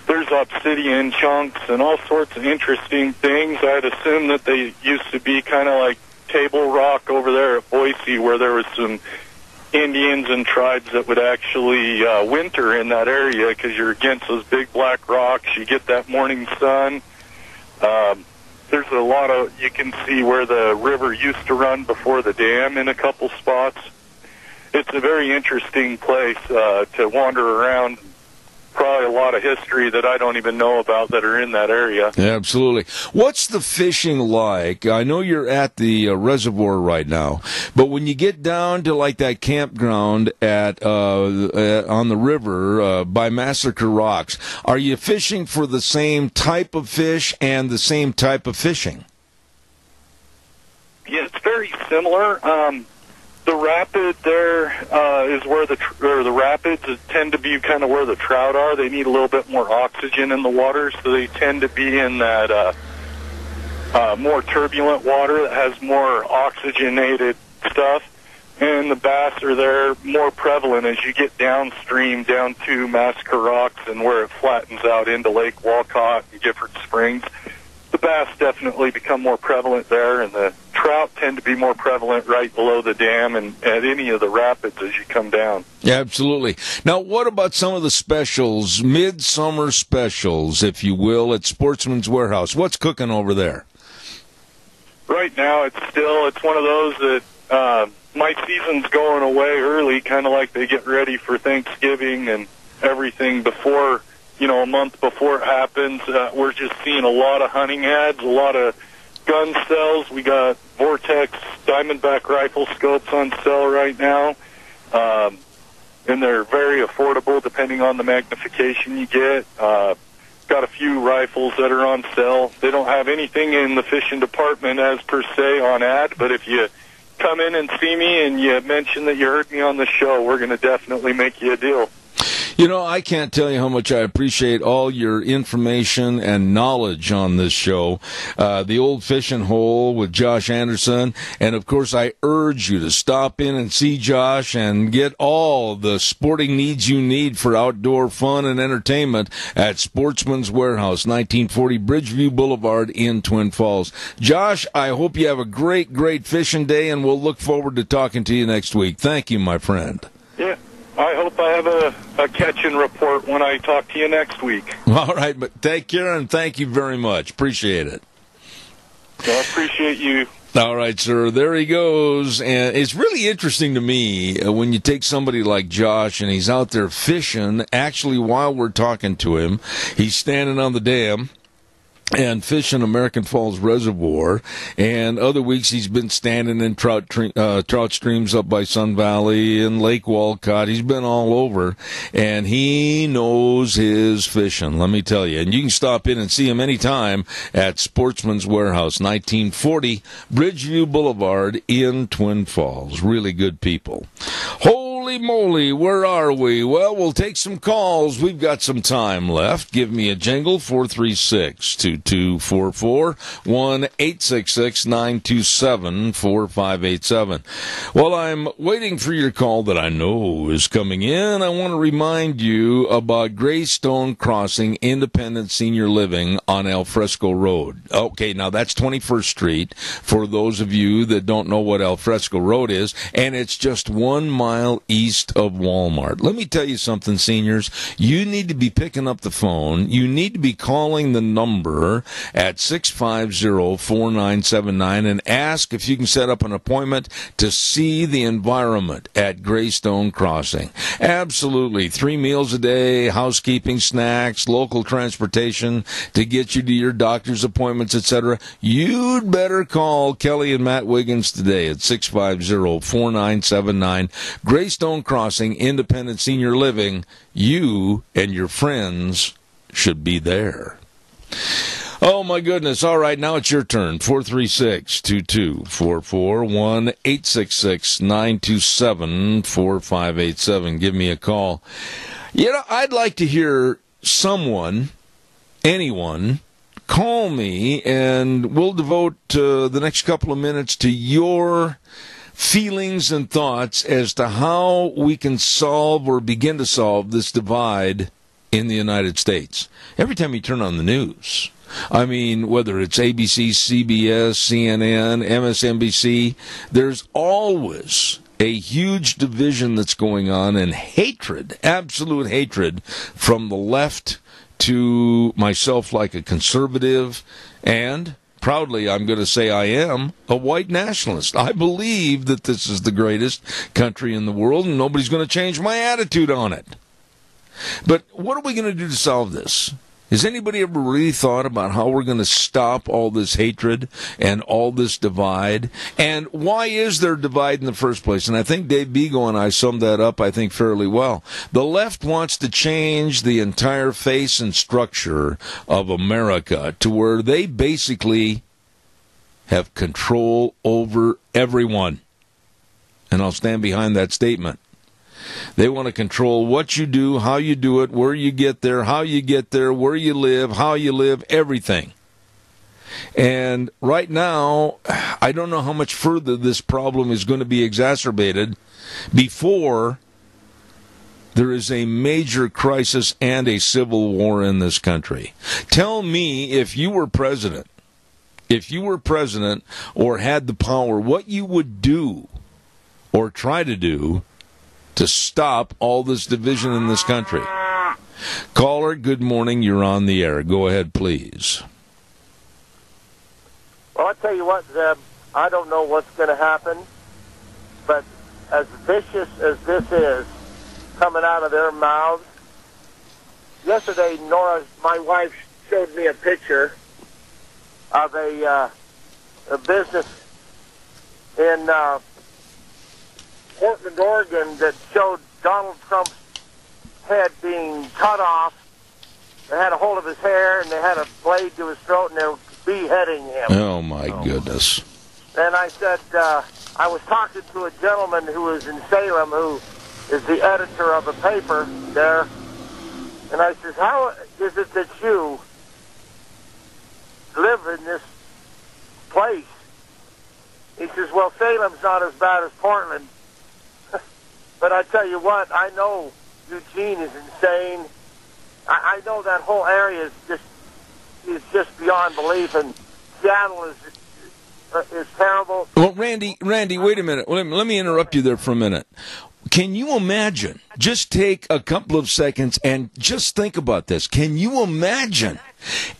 there's obsidian chunks and all sorts of interesting things. I'd assume that they used to be kind of like Table Rock over there at Boise, where there was some Indians and tribes that would actually winter in that area because you're against those big black rocks. You get that morning sun. There's a lot of, you can see where the river used to run before the dam in a couple spots. It's a very interesting place to wander around. Probably a lot of history that I don't even know about that are in that area. Yeah, absolutely. What's the fishing like? I know you're at the reservoir right now, but when you get down to like that campground on the river by Massacre Rocks, are you fishing for the same type of fish and the same type of fishing? Yeah, it's very similar. The rapid there is where the rapids tend to be kind of where the trout are. They need a little bit more oxygen in the water, so they tend to be in that more turbulent water that has more oxygenated stuff. And the bass are there more prevalent as you get downstream down to Massacre Rocks and where it flattens out into Lake Walcott and Gifford Springs. The bass definitely become more prevalent there, and the trout tend to be more prevalent right below the dam and at any of the rapids as you come down. Yeah, absolutely. Now, what about some of the specials, midsummer specials, if you will, at Sportsman's Warehouse? What's cooking over there? Right now, it's one of those that my season's going away early, kind of like they get ready for Thanksgiving and everything before, a month before it happens. We're just seeing a lot of hunting ads, a lot of gun sales. We got Vortex Diamondback rifle scopes on sale right now, and they're very affordable depending on the magnification you get. got a few rifles that are on sale. They don't have anything in the fishing department as per se on ad, but if you come in and see me and you mention that you heard me on the show, we're going to definitely make you a deal. You know, I can't tell you how much I appreciate all your information and knowledge on this show. The Old Fishing Hole with Josh Anderson. And, of course, I urge you to stop in and see Josh and get all the sporting needs you need for outdoor fun and entertainment at Sportsman's Warehouse, 1940 Bridgeview Boulevard in Twin Falls. Josh, I hope you have a great, great fishing day, and we'll look forward to talking to you next week. Thank you, my friend. Yeah. I hope I have a catch-in report when I talk to you next week. All right, but take care and thank you very much. Appreciate it. I appreciate you. All right, sir. There he goes. And it's really interesting to me when you take somebody like Josh and he's out there fishing. Actually, while we're talking to him, he's standing on the dam and fishing American Falls Reservoir, and other weeks he's been standing in trout streams up by Sun Valley and Lake Walcott. He's been all over, and he knows his fishing, let me tell you. And you can stop in and see him anytime at Sportsman's Warehouse, 1940 Bridgeview Boulevard in Twin Falls. Really good people. Holy moly, where are we? Well, we'll take some calls. We've got some time left. Give me a jingle, 436-2244, 1-866-927-4587. While I'm waiting for your call that I know is coming in, I want to remind you about Greystone Crossing Independent Senior Living on El Fresco Road. Okay, now that's 21st Street for those of you that don't know what El Fresco Road is, and it's just 1 mile east of Walmart. Let me tell you something, seniors. You need to be picking up the phone. You need to be calling the number at 650-4979 and ask if you can set up an appointment to see the environment at Greystone Crossing. Absolutely. 3 meals a day, housekeeping, snacks, local transportation to get you to your doctor's appointments, etc. You'd better call Kelly and Matt Wiggins today at 650-4979. Greystone Crossing Independent Senior Living. You and your friends should be there. Oh, my goodness. All right, now it's your turn. 436-2244, 1-866-927-4587. Give me a call. You know, I'd like to hear someone, anyone, call me, and we'll devote the next couple of minutes to your feelings and thoughts as to how we can solve or begin to solve this divide in the United States. Every time you turn on the news, I mean, whether it's ABC, CBS, CNN, MSNBC, there's always a huge division that's going on, and hatred, absolute hatred, from the left to myself like a conservative, and proudly, I'm going to say I am a white nationalist. I believe that this is the greatest country in the world, and nobody's going to change my attitude on it. But what are we going to do to solve this? Has anybody ever really thought about how we're going to stop all this hatred and all this divide? And why is there divide in the first place? And I think Dave Beagle and I summed that up, I think, fairly well. The left wants to change the entire face and structure of America to where they basically have control over everyone. And I'll stand behind that statement. They want to control what you do, how you do it, where you get there, how you get there, where you live, how you live, everything. And right now, I don't know how much further this problem is going to be exacerbated before there is a major crisis and a civil war in this country. Tell me, if you were president or had the power, what you would do or try to do to stop all this division in this country. Caller, good morning. You're on the air. Go ahead, please. Well, I'll tell you what, Zeb, I don't know what's going to happen, but as vicious as this is coming out of their mouths, yesterday, Nora, my wife, showed me a picture of a business in Portland, Oregon, that showed Donald Trump's head being cut off They had a hold of his hair, and they had a blade to his throat, and they were beheading him. Oh, my goodness. And I said, I was talking to a gentleman who was in Salem, who is the editor of a paper there, and I says, how is it that you live in this place? He says, well, Salem's not as bad as Portland. But I tell you what, I know Eugene is insane. I know that whole area is just beyond belief, and Seattle is terrible. Well, Randy, wait a minute. Let me interrupt you there for a minute. Can you imagine? Just take a couple of seconds and just think about this. Can you imagine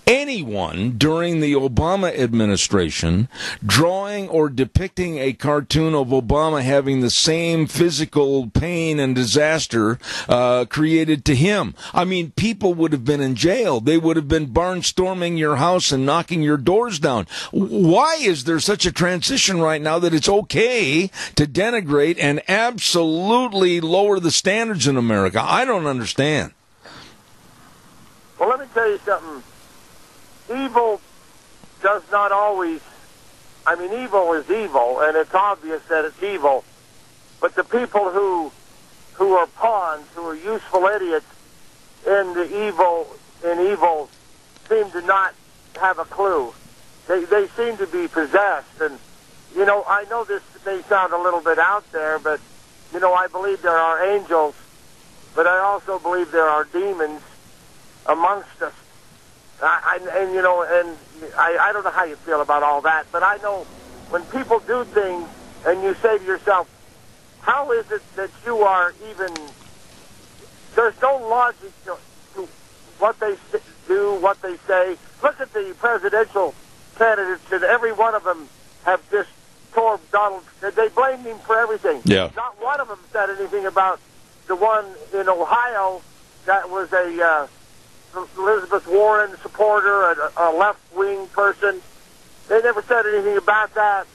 anyone during the Obama administration drawing or depicting a cartoon of Obama having the same physical pain and disaster created to him? I mean, people would have been in jail. They would have been barnstorming your house and knocking your doors down. Why is there such a transition right now that it's okay to denigrate and absolutely lower the standards in America? I don't understand. Well, let me tell you something. Evil does not always, I mean, evil is evil, and it's obvious that it's evil. But the people who are pawns, who are useful idiots in evil, seem to not have a clue. They seem to be possessed. And, you know, I know this may sound a little bit out there, but, you know, I believe there are angels, but I also believe there are demons amongst us. I don't know how you feel about all that, but I know when people do things and you say to yourself, how is it that you are even, there's no logic to what they do, what they say. Look at the presidential candidates, and every one of them have just tore Donald, they blamed him for everything. Yeah. Not one of them said anything about the one in Ohio that was a Elizabeth Warren supporter, a left-wing person. They never said anything about that.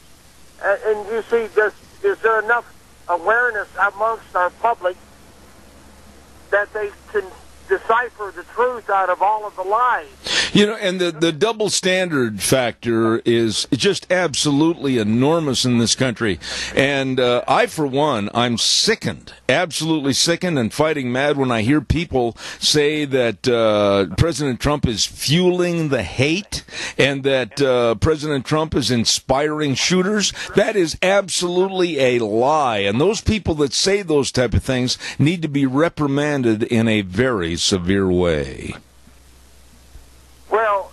And you see, is there enough awareness amongst our public that they can decipher the truth out of all of the lies? You know, and the double standard factor is just absolutely enormous in this country. And I, for one, I'm sickened, absolutely sickened and fighting mad when I hear people say that President Trump is fueling the hate and that President Trump is inspiring shooters. That is absolutely a lie. And those people that say those type of things need to be reprimanded in a very severe way. Well,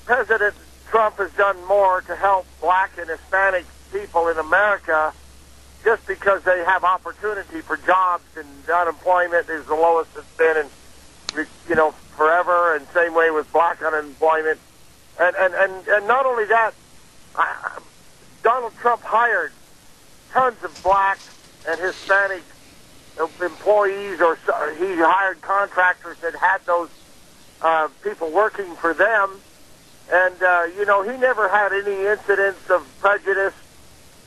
President Trump has done more to help black and Hispanic people in America just because they have opportunity for jobs, and unemployment is the lowest it's been in, you know, forever, and same way with black unemployment. And not only that, Donald Trump hired tons of black and Hispanic employees, or he hired contractors that had those people working for them, and you know, he never had any incidents of prejudice.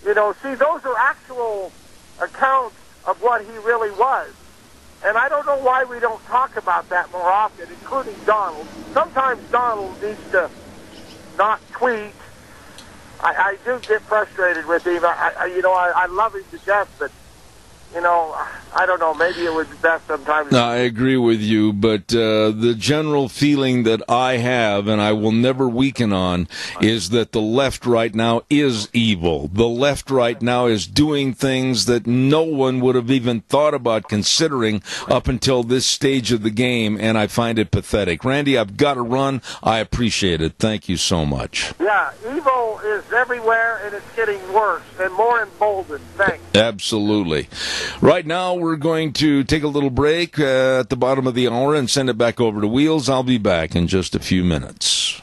You know, see, those are actual accounts of what he really was, and I don't know why we don't talk about that more often, including Donald. Sometimes Donald needs to not tweet. I do get frustrated with him. I love him to death, but you know, I don't know. Maybe it would be best sometimes. No, I agree with you, but the general feeling that I have, and I will never weaken on, is that the left right now is evil. The left right now is doing things that no one would have even thought about considering up until this stage of the game, and I find it pathetic. Randy, I've got to run. I appreciate it. Thank you so much. Yeah, evil is everywhere, and it's getting worse and more emboldened. Thanks. Absolutely. Right now, we're going to take a little break at the bottom of the hour and send it back over to Wheels. I'll be back in just a few minutes.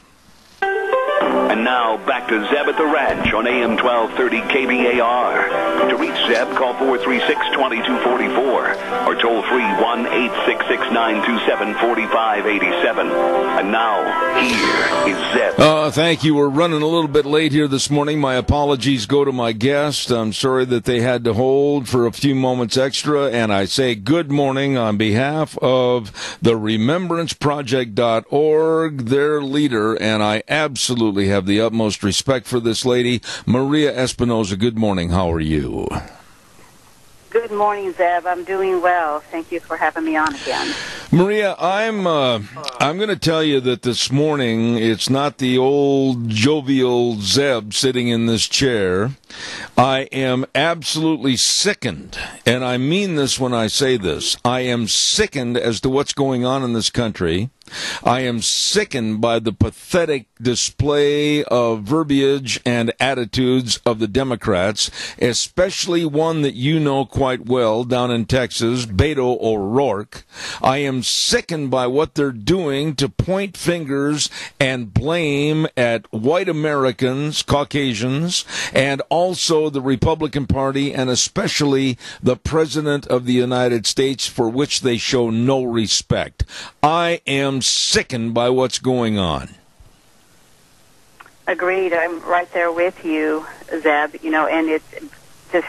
And And now, back to Zeb at the Ranch on AM 1230 KBAR. To reach Zeb, call 436-2244 or toll free 1-866-927-4587. And now, here is Zeb. Thank you. We're running a little bit late here this morning. My apologies go to my guest. I'm sorry that they had to hold for a few moments extra, and I say good morning on behalf of the RemembranceProject.org, their leader, and I absolutely have the utmost respect for this lady, Maria Espinoza. Good morning. How are you? Good morning, Zeb. I'm doing well. Thank you for having me on again. Maria, I'm going to tell you that this morning it's not the old jovial Zeb sitting in this chair. I am absolutely sickened, and I mean this when I say this. I am sickened as to what's going on in this country. I am sickened by the pathetic display of verbiage and attitudes of the Democrats, especially one that you know quite well down in Texas, Beto O'Rourke. I am sickened by what they're doing to point fingers and blame at white Americans, Caucasians, and also the Republican Party, and especially the President of the United States, for which they show no respect. I am sickened by what's going on. Agreed. I'm right there with you, Zeb. You know, and it's just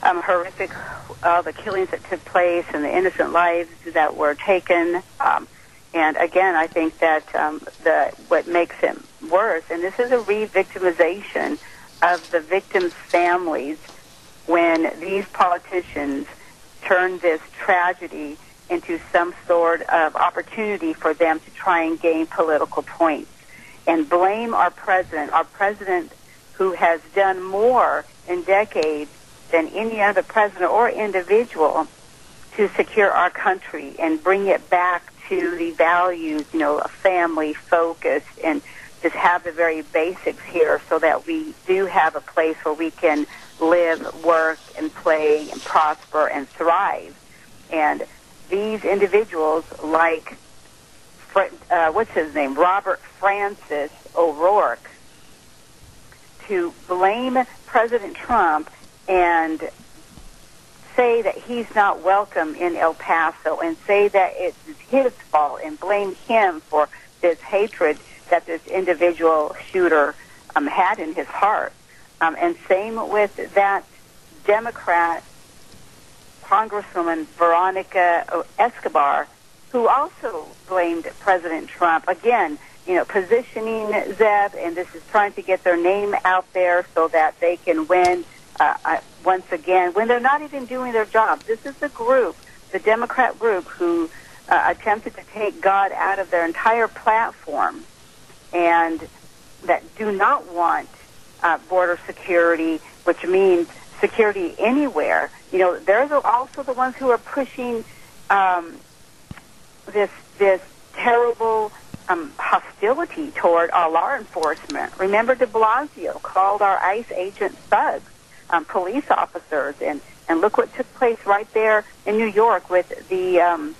horrific, all the killings that took place and the innocent lives that were taken. And again, I think that what makes it worse, and this is a re-victimization of the victims' families when these politicians turn this tragedy into some sort of opportunity for them to try and gain political points and blame our president who has done more in decades than any other president or individual to secure our country and bring it back to the values, you know, family focused, and just have the very basics here so that we do have a place where we can live, work, and play, and prosper, and thrive. And these individuals, like, what's his name, Robert Francis O'Rourke, to blame President Trump and say that he's not welcome in El Paso and say that it's his fault and blame him for this hatred that this individual shooter had in his heart. And same with that Democrat Congresswoman Veronica Escobar, who also blamed President Trump. Again, you know, positioning Zeb, and this is trying to get their name out there so that they can win once again, when they're not even doing their job. This is the group, the Democrat group, who attempted to take God out of their entire platform and that do not want border security, which means security anywhere. You know, they're also the ones who are pushing this terrible hostility toward our law enforcement. Remember, de Blasio called our ICE agents thugs, police officers, and look what took place right there in New York with the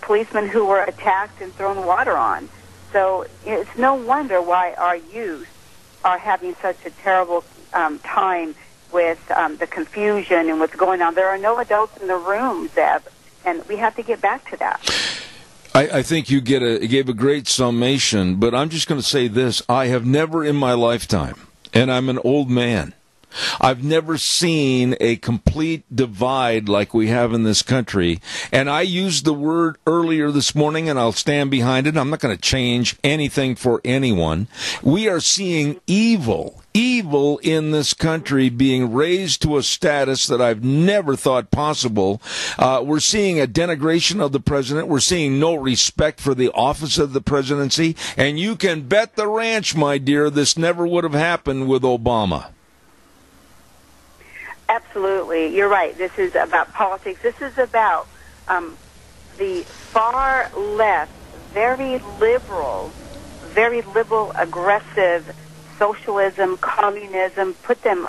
policemen who were attacked and thrown water on. So it's no wonder why our youth are having such a terrible time with the confusion and what's going on. There are no adults in the room, Zeb, and we have to get back to that. I think you gave a great summation, but I'm just going to say this. I have never in my lifetime, and I'm an old man, I've never seen a complete divide like we have in this country. And I used the word earlier this morning, and I'll stand behind it. I'm not going to change anything for anyone. We are seeing evil in this country being raised to a status that I've never thought possible. We're seeing a denigration of the president. We're seeing no respect for the office of the presidency. And you can bet the ranch, my dear, this never would have happened with Obama. Absolutely. You're right. This is about politics. This is about the far left, very liberal, aggressive socialism, communism, put them,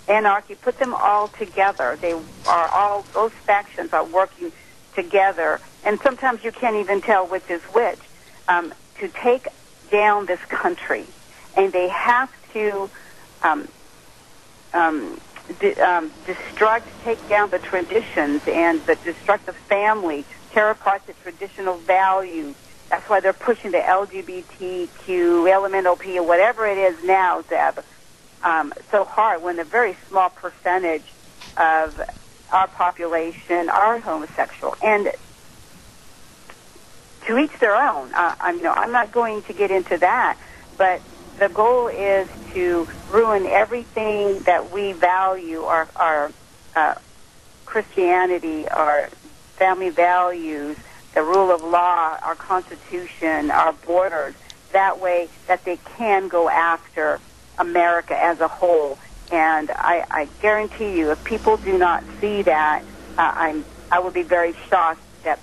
anarchy, put them all together. They are all, those factions are working together, and sometimes you can't even tell which is which, to take down this country. and they have to take down the traditions and destruct the family, tear apart the traditional values. That's why they're pushing the LGBTQ, LMNOP, or whatever it is now, Zeb, so hard when a very small percentage of our population are homosexual. And to each their own. I'm not going to get into that, but the goal is to ruin everything that we value, our Christianity, our family values, the rule of law, our Constitution, our borders, that way that they can go after America as a whole. And I guarantee you, if people do not see that, I would be very shocked that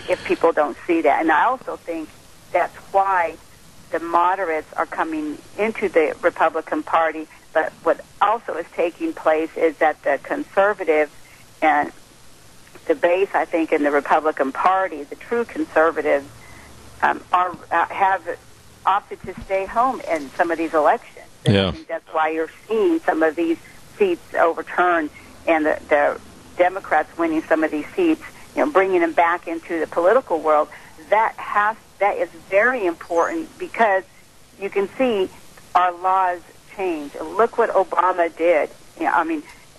if people don't see that. And I also think that's why the moderates are coming into the Republican Party. But what also is taking place is that the conservatives and the base, I think, in the Republican Party, the true conservatives, have opted to stay home in some of these elections. And I think that's why you're seeing some of these seats overturned and the Democrats winning some of these seats, bringing them back into the political world. That is very important because you can see our laws change. Look what Obama did.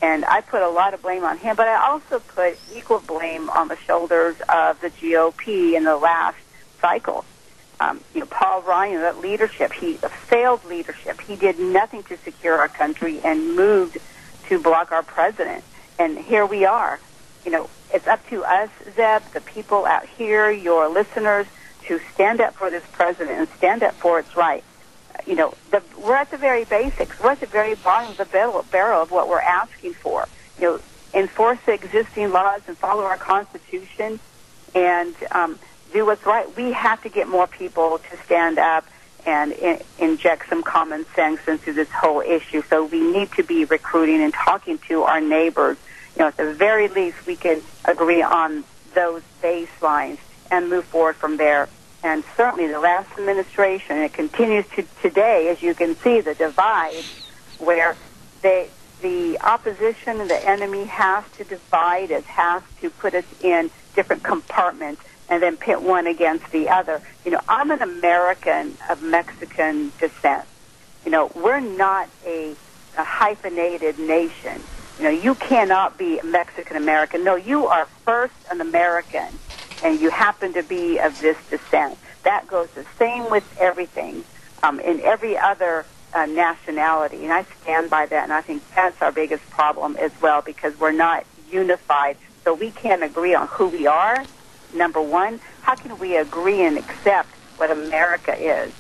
And I put a lot of blame on him, but I also put equal blame on the shoulders of the GOP in the last cycle. Paul Ryan, that leadership, he failed leadership. He did nothing to secure our country and moved to block our president. And here we are. It's up to us, Zeb, the people out here, your listeners, to stand up for this president and stand up for its right. We're at the very basics. We're at the very bottom of the barrel of what we're asking for. Enforce the existing laws and follow our Constitution and do what's right. We have to get more people to stand up and inject some common sense into this whole issue. So we need to be recruiting and talking to our neighbors. At the very least, we can agree on those baselines and move forward from there. And certainly the last administration, it continues to today, as you can see, the divide where the opposition and the enemy has to divide us, has to put us in different compartments and then pit one against the other. I'm an American of Mexican descent. We're not a hyphenated nation. You cannot be Mexican-American. No, you are first an American, and you happen to be of this descent. That goes the same with everything, in every other nationality, and I stand by that, and I think that's our biggest problem as well, because we're not unified, so we can't agree on who we are, number one. How can we agree and accept what America is?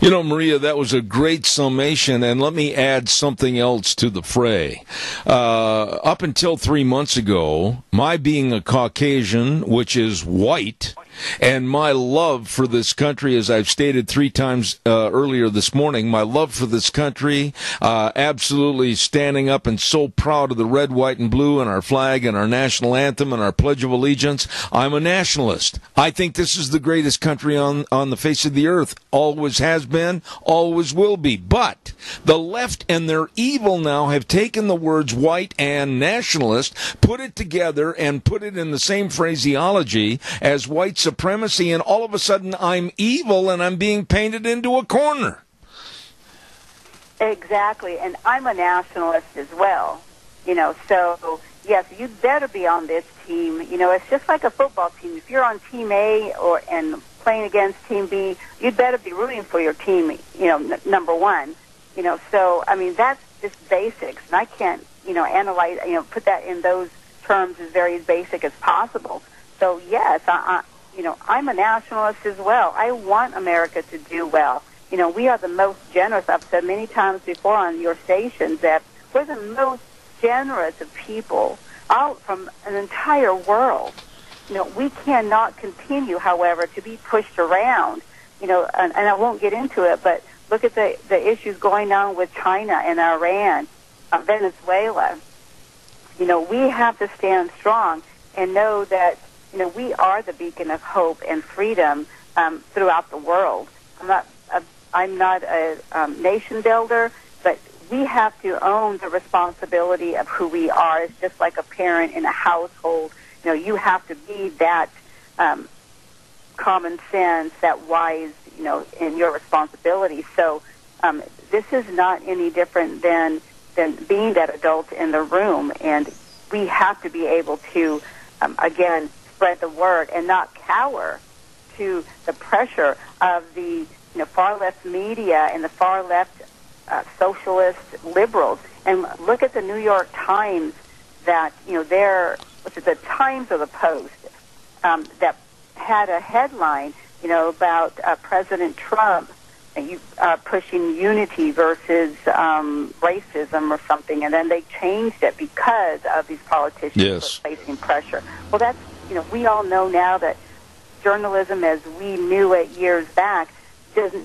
Maria, that was a great summation, and let me add something else to the fray. Up until 3 months ago, my being a Caucasian, which is white, and my love for this country, as I've stated 3 times earlier this morning, my love for this country, absolutely standing up and so proud of the red, white, and blue and our flag and our national anthem and our Pledge of Allegiance. I'm a nationalist. I think this is the greatest country on the face of the earth. Always has been, always will be. But the left and their evil now have taken the words white and nationalist, put it together, and put it in the same phraseology as white supremacy, and all of a sudden I'm evil and I'm being painted into a corner. Exactly, and I'm a nationalist as well. So yes, you'd better be on this team. It's just like a football team. If you're on Team A and playing against Team B, you'd better be rooting for your team, number one. So, that's just basics. And I can't, analyze, put that in those terms as very basic as possible. So, yes, I'm a nationalist as well. I want America to do well. We are the most generous. I've said many times before on your stations that we're the most generous of people out from an entire world. We cannot continue, however, to be pushed around, and I won't get into it, but look at the issues going on with China and Iran, Venezuela. We have to stand strong and know that, we are the beacon of hope and freedom throughout the world. I'm not I'm not a nation builder, but we have to own the responsibility of who we are. It's just like a parent in a household. You know, you have to be that common sense, that wise, you know, in your responsibility. So this is not any different than being that adult in the room, and we have to be able to, again, spread the word and not cower to the pressure of the far left media and the far left socialist liberals. And look at the New York Times, that the Times or the Post that had a headline about President Trump pushing unity versus racism or something, and then they changed it because of these politicians facing pressure. Well, that's we all know now that journalism as we knew it years back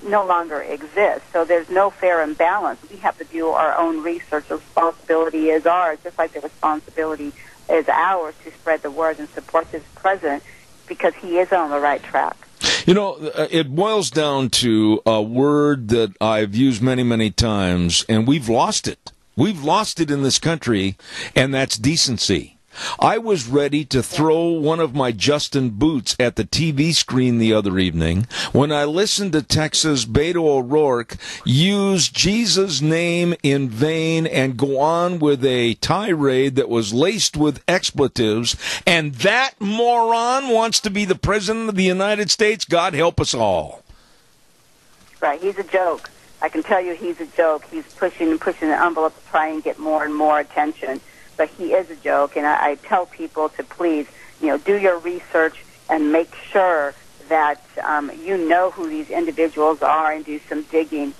no longer exists. So there's no fair and balance. We have to do our own research. The responsibility is ours, just like the responsibility is ours to spread the word and support this president, because he is on the right track. It boils down to a word that I've used many, many times, and we've lost it. We've lost it in this country, and that's decency. I was ready to throw one of my Justin boots at the TV screen the other evening when I listened to Texas Beto O'Rourke use Jesus' name in vain and go on with a tirade that was laced with expletives, and that moron wants to be the President of the United States. God help us all. Right, he's a joke. I can tell you he's a joke. He's pushing the envelope to try and get more and more attention. But he is a joke, and I tell people to please, do your research and make sure that you know who these individuals are and do some digging,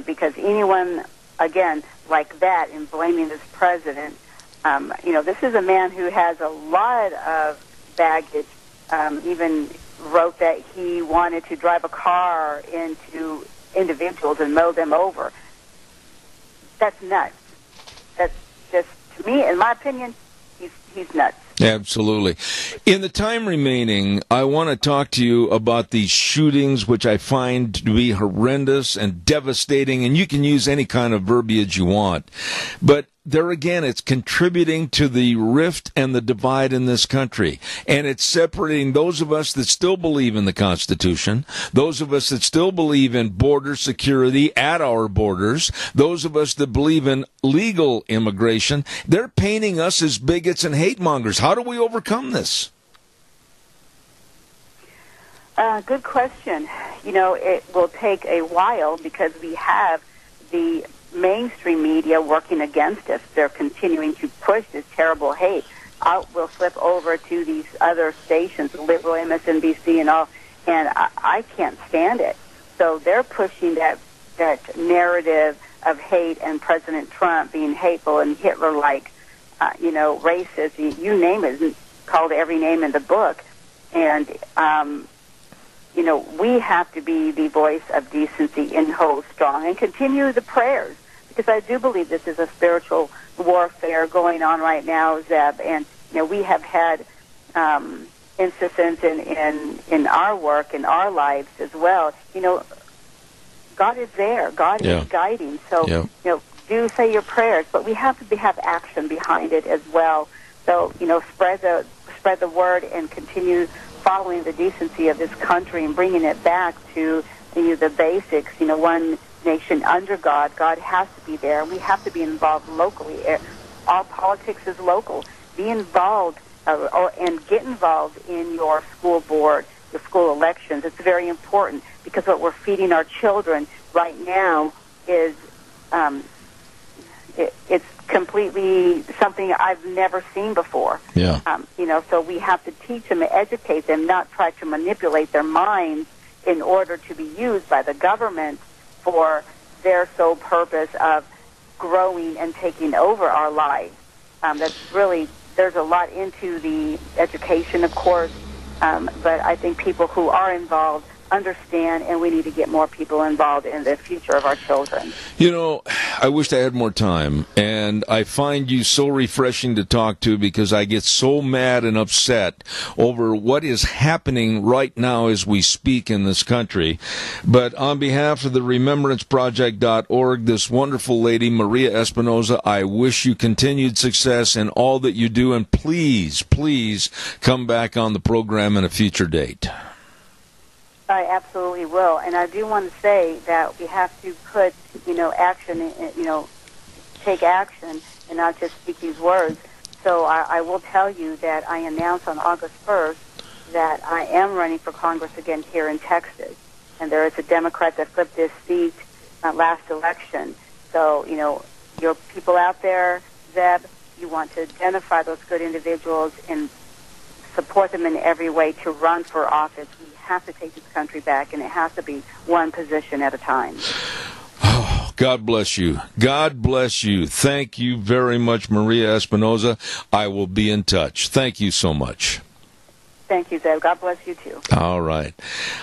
because anyone, again, like that, in blaming this president, this is a man who has a lot of baggage, even wrote that he wanted to drive a car into individuals and mow them over. That's nuts. That's just, to me, in my opinion, he's nuts. Absolutely. In the time remaining, I want to talk to you about these shootings, which I find to be horrendous and devastating, and you can use any kind of verbiage you want. But there again, it's contributing to the rift and the divide in this country. And it's separating those of us that still believe in the Constitution, those of us that still believe in border security at our borders, those of us that believe in legal immigration. They're painting us as bigots and hate mongers. How do we overcome this? Good question. It will take a while because we have the mainstream media working against us. They're continuing to push this terrible hate. We'll flip over to these other stations, liberal MSNBC and all, and I can't stand it. So they're pushing that narrative of hate and President Trump being hateful and Hitler-like, racist, you name it, called every name in the book. And, we have to be the voice of decency in Hold Strong and continue the prayers, because I do believe this is a spiritual warfare going on right now, Zeb. And, we have had instances in our work, in our lives as well. God is there. God is guiding. So, do say your prayers, but we have to have action behind it as well. So, spread the word and continue following the decency of this country and bringing it back to the basics. One nation under God. God has to be there. We have to be involved locally. All politics is local. Be involved and get involved in your school board, your school elections. It's very important, because what we're feeding our children right now is it's completely something I've never seen before. Yeah. So we have to teach them and educate them, not try to manipulate their minds in order to be used by the government for their sole purpose of growing and taking over our lives. That's really, there's a lot into the education, of course, but I think people who are involved understand, and we need to get more people involved in the future of our children. You know, I wish I had more time, and I find you so refreshing to talk to because I get so mad and upset over what is happening right now as we speak in this country. But on behalf of the RemembranceProject.org, this wonderful lady, Maria Espinoza, I wish you continued success in all that you do, and please, please come back on the program in a future date. I absolutely will. And I do want to say that we have to put, action, take action and not just speak these words. So I will tell you that I announced on August 1st that I am running for Congress again here in Texas. And there is a Democrat that flipped his seat last election. So, your people out there, Zeb, you want to identify those good individuals and support them in every way to run for office. We have to take this country back, and it has to be one position at a time. Oh, God bless you. God bless you. Thank you very much, Maria Espinoza. I will be in touch. Thank you so much. Thank you, Zeb. God bless you, too. All right.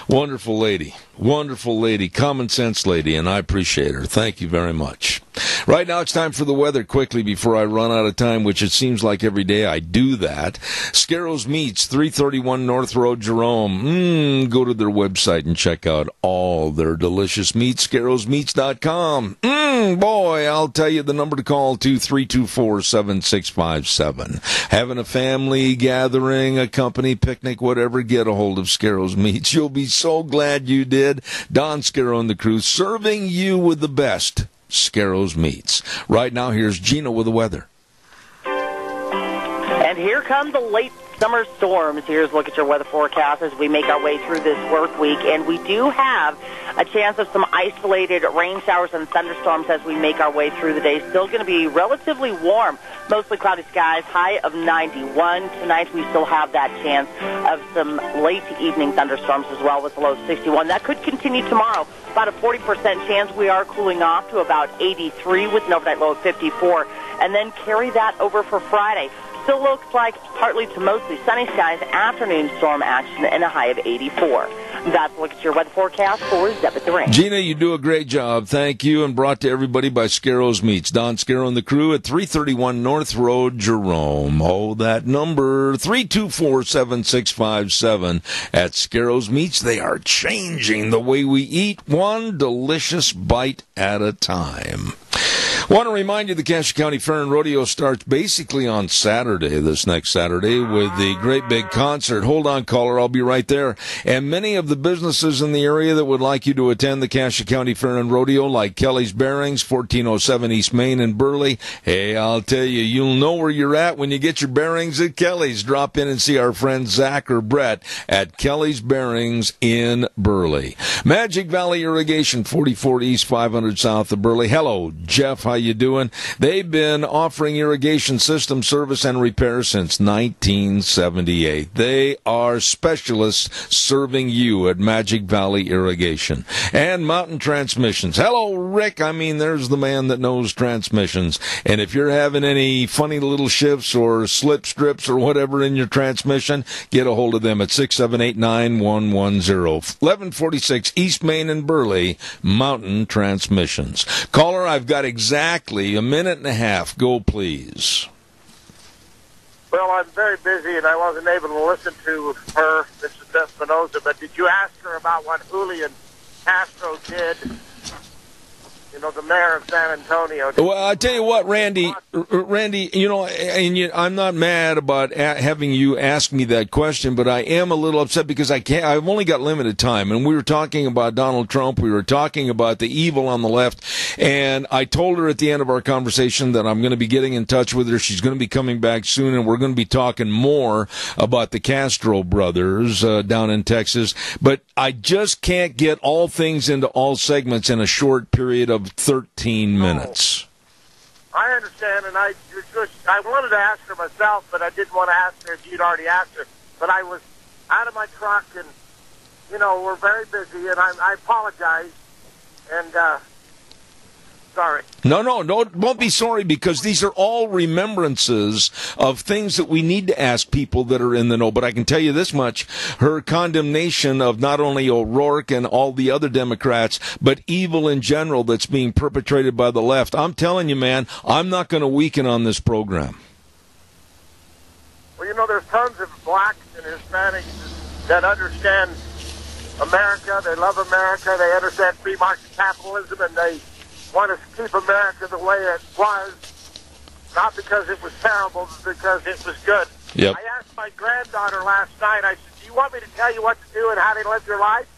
Wonderful lady. Wonderful lady. Common sense lady, and I appreciate her. Thank you very much. Right now, it's time for the weather quickly before I run out of time, which it seems like every day I do that. Scarrows Meats, 331 North Road, Jerome. Go to their website and check out all their delicious meats, scarrowsmeats.com. Boy, I'll tell you the number to call, 2-324-7657. Having a family gathering, a company picnic, whatever, get a hold of Scarrows Meats. You'll be so glad you did. Don Scarrow and the crew serving you with the best. Scarrows Meats. Right now, here's Gina with the weather. And here come the late summer storms. Here's a look at your weather forecast as we make our way through this work week. And we do have a chance of some isolated rain showers and thunderstorms as we make our way through the day. Still going to be relatively warm. Mostly cloudy skies, high of 91. Tonight we still have that chance of some late evening thunderstorms as well with a low of 61. That could continue tomorrow. About a 40% chance. We are cooling off to about 83 with an overnight low of 54. And then carry that over for Friday. Still looks like partly to mostly sunny skies, afternoon storm action, and a high of 84. That's a look at your weather forecast for Zeb at the Range. Gina, you do a great job. Thank you, and brought to everybody by Scarrows Meats. Don Scarrow and the crew at 331 North Road, Jerome. Oh, that number, 324-7657 at Scarrows Meats. They are changing the way we eat, one delicious bite at a time. Want to remind you the Cache County Fair and Rodeo starts basically on Saturday, this next Saturday, with the great big concert. Hold on, caller, I'll be right there. And many of the businesses in the area that would like you to attend the Cache County Fair and Rodeo, like Kelly's Bearings, 1407 East Main in Burley. Hey, I'll tell you, you'll know where you're at when you get your bearings at Kelly's. Drop in and see our friend Zach or Brett at Kelly's Bearings in Burley. Magic Valley Irrigation, 44 East, 500 South of Burley. Hello, Jeff. How you doing? They've been offering irrigation system service and repair since 1978. They are specialists serving you at Magic Valley Irrigation. And Mountain Transmissions. Hello, Rick. I mean, there's the man that knows transmissions. And if you're having any funny little shifts or slip strips or whatever in your transmission, get a hold of them at 678-9110. 1146 East Main in Burley, Mountain Transmissions. Caller, I've got exactly a minute and a half. Go, please. Well, I'm very busy, and I wasn't able to listen to her, Mrs. Espinoza, but did you ask her about what Julian Castro did? You know, the mayor of San Antonio. Well, I tell you what, Randy, you know, I'm not mad about having you ask me that question, but I am a little upset because I've only got limited time, and we were talking about Donald Trump, we were talking about the evil on the left, and I told her at the end of our conversation that I'm going to be getting in touch with her. She's going to be coming back soon, and we're going to be talking more about the Castro brothers down in Texas, but I just can't get all things into all segments in a short period of 13 minutes. I understand, and I wanted to ask her myself, but I didn't want to ask her if you'd already asked her. But I was out of my truck, and, you know, we're very busy, and I apologize. And sorry. No, don't be sorry, because these are all remembrances of things that we need to ask people that are in the know. But I can tell you this much, her condemnation of not only O'Rourke and all the other Democrats, but evil in general that's being perpetrated by the left. I'm telling you, man, I'm not going to weaken on this program. Well, there's tons of blacks and Hispanics that understand America. They love America. They understand free market capitalism, and they want to keep America the way it was, not because it was terrible, but because it was good. Yep. I asked my granddaughter last night, I said, do you want me to tell you what to do and how to live your life?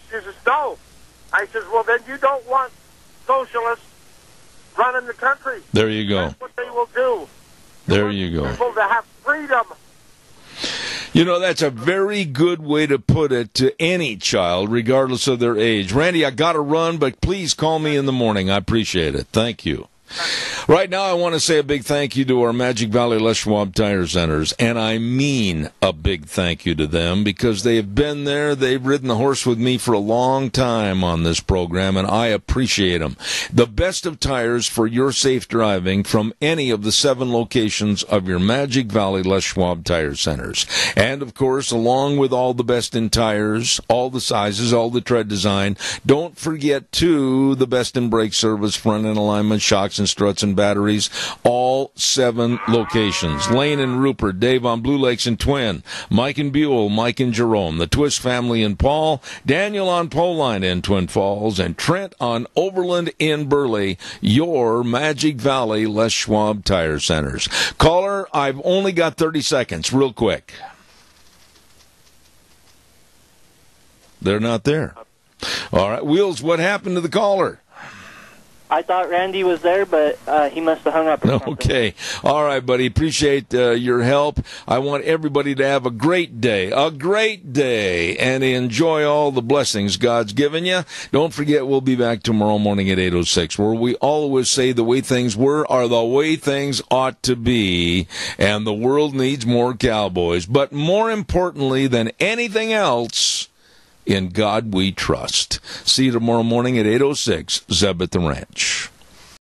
She says, no. I says, well, then you don't want socialists running the country. There you go. That's what they will do. There you go. People to have freedom. That's a very good way to put it to any child, regardless of their age. Randy, I got to run, but please call me in the morning. I appreciate it. Thank you. Right now, I want to say a big thank you to our Magic Valley Les Schwab Tire Centers, and I mean a big thank you to them, because they have been there. They've ridden the horse with me for a long time on this program, and I appreciate them. The best of tires for your safe driving from any of the 7 locations of your Magic Valley Les Schwab Tire Centers. And, of course, along with all the best in tires, all the sizes, all the tread design, don't forget, too, the best in brake service, front end alignment, shocks and struts and batteries, all 7 locations. Lane and Rupert, Dave on Blue Lakes and Twin, Mike and Buell, Mike and Jerome, the Twist family in Paul, Daniel on Poline in Twin Falls, and Trent on Overland in Burley, your Magic Valley Les Schwab Tire Centers. Caller, I've only got 30 seconds, real quick. They're not there. All right, Wheels, what happened to the caller? I thought Randy was there, but he must have hung up. Okay. All right, buddy. Appreciate your help. I want everybody to have a great day, and enjoy all the blessings God's given you. Don't forget, we'll be back tomorrow morning at 8:06, where we always say the way things were are the way things ought to be, and the world needs more cowboys. But more importantly than anything else, in God we trust. See you tomorrow morning at 8:06, Zeb at the Ranch.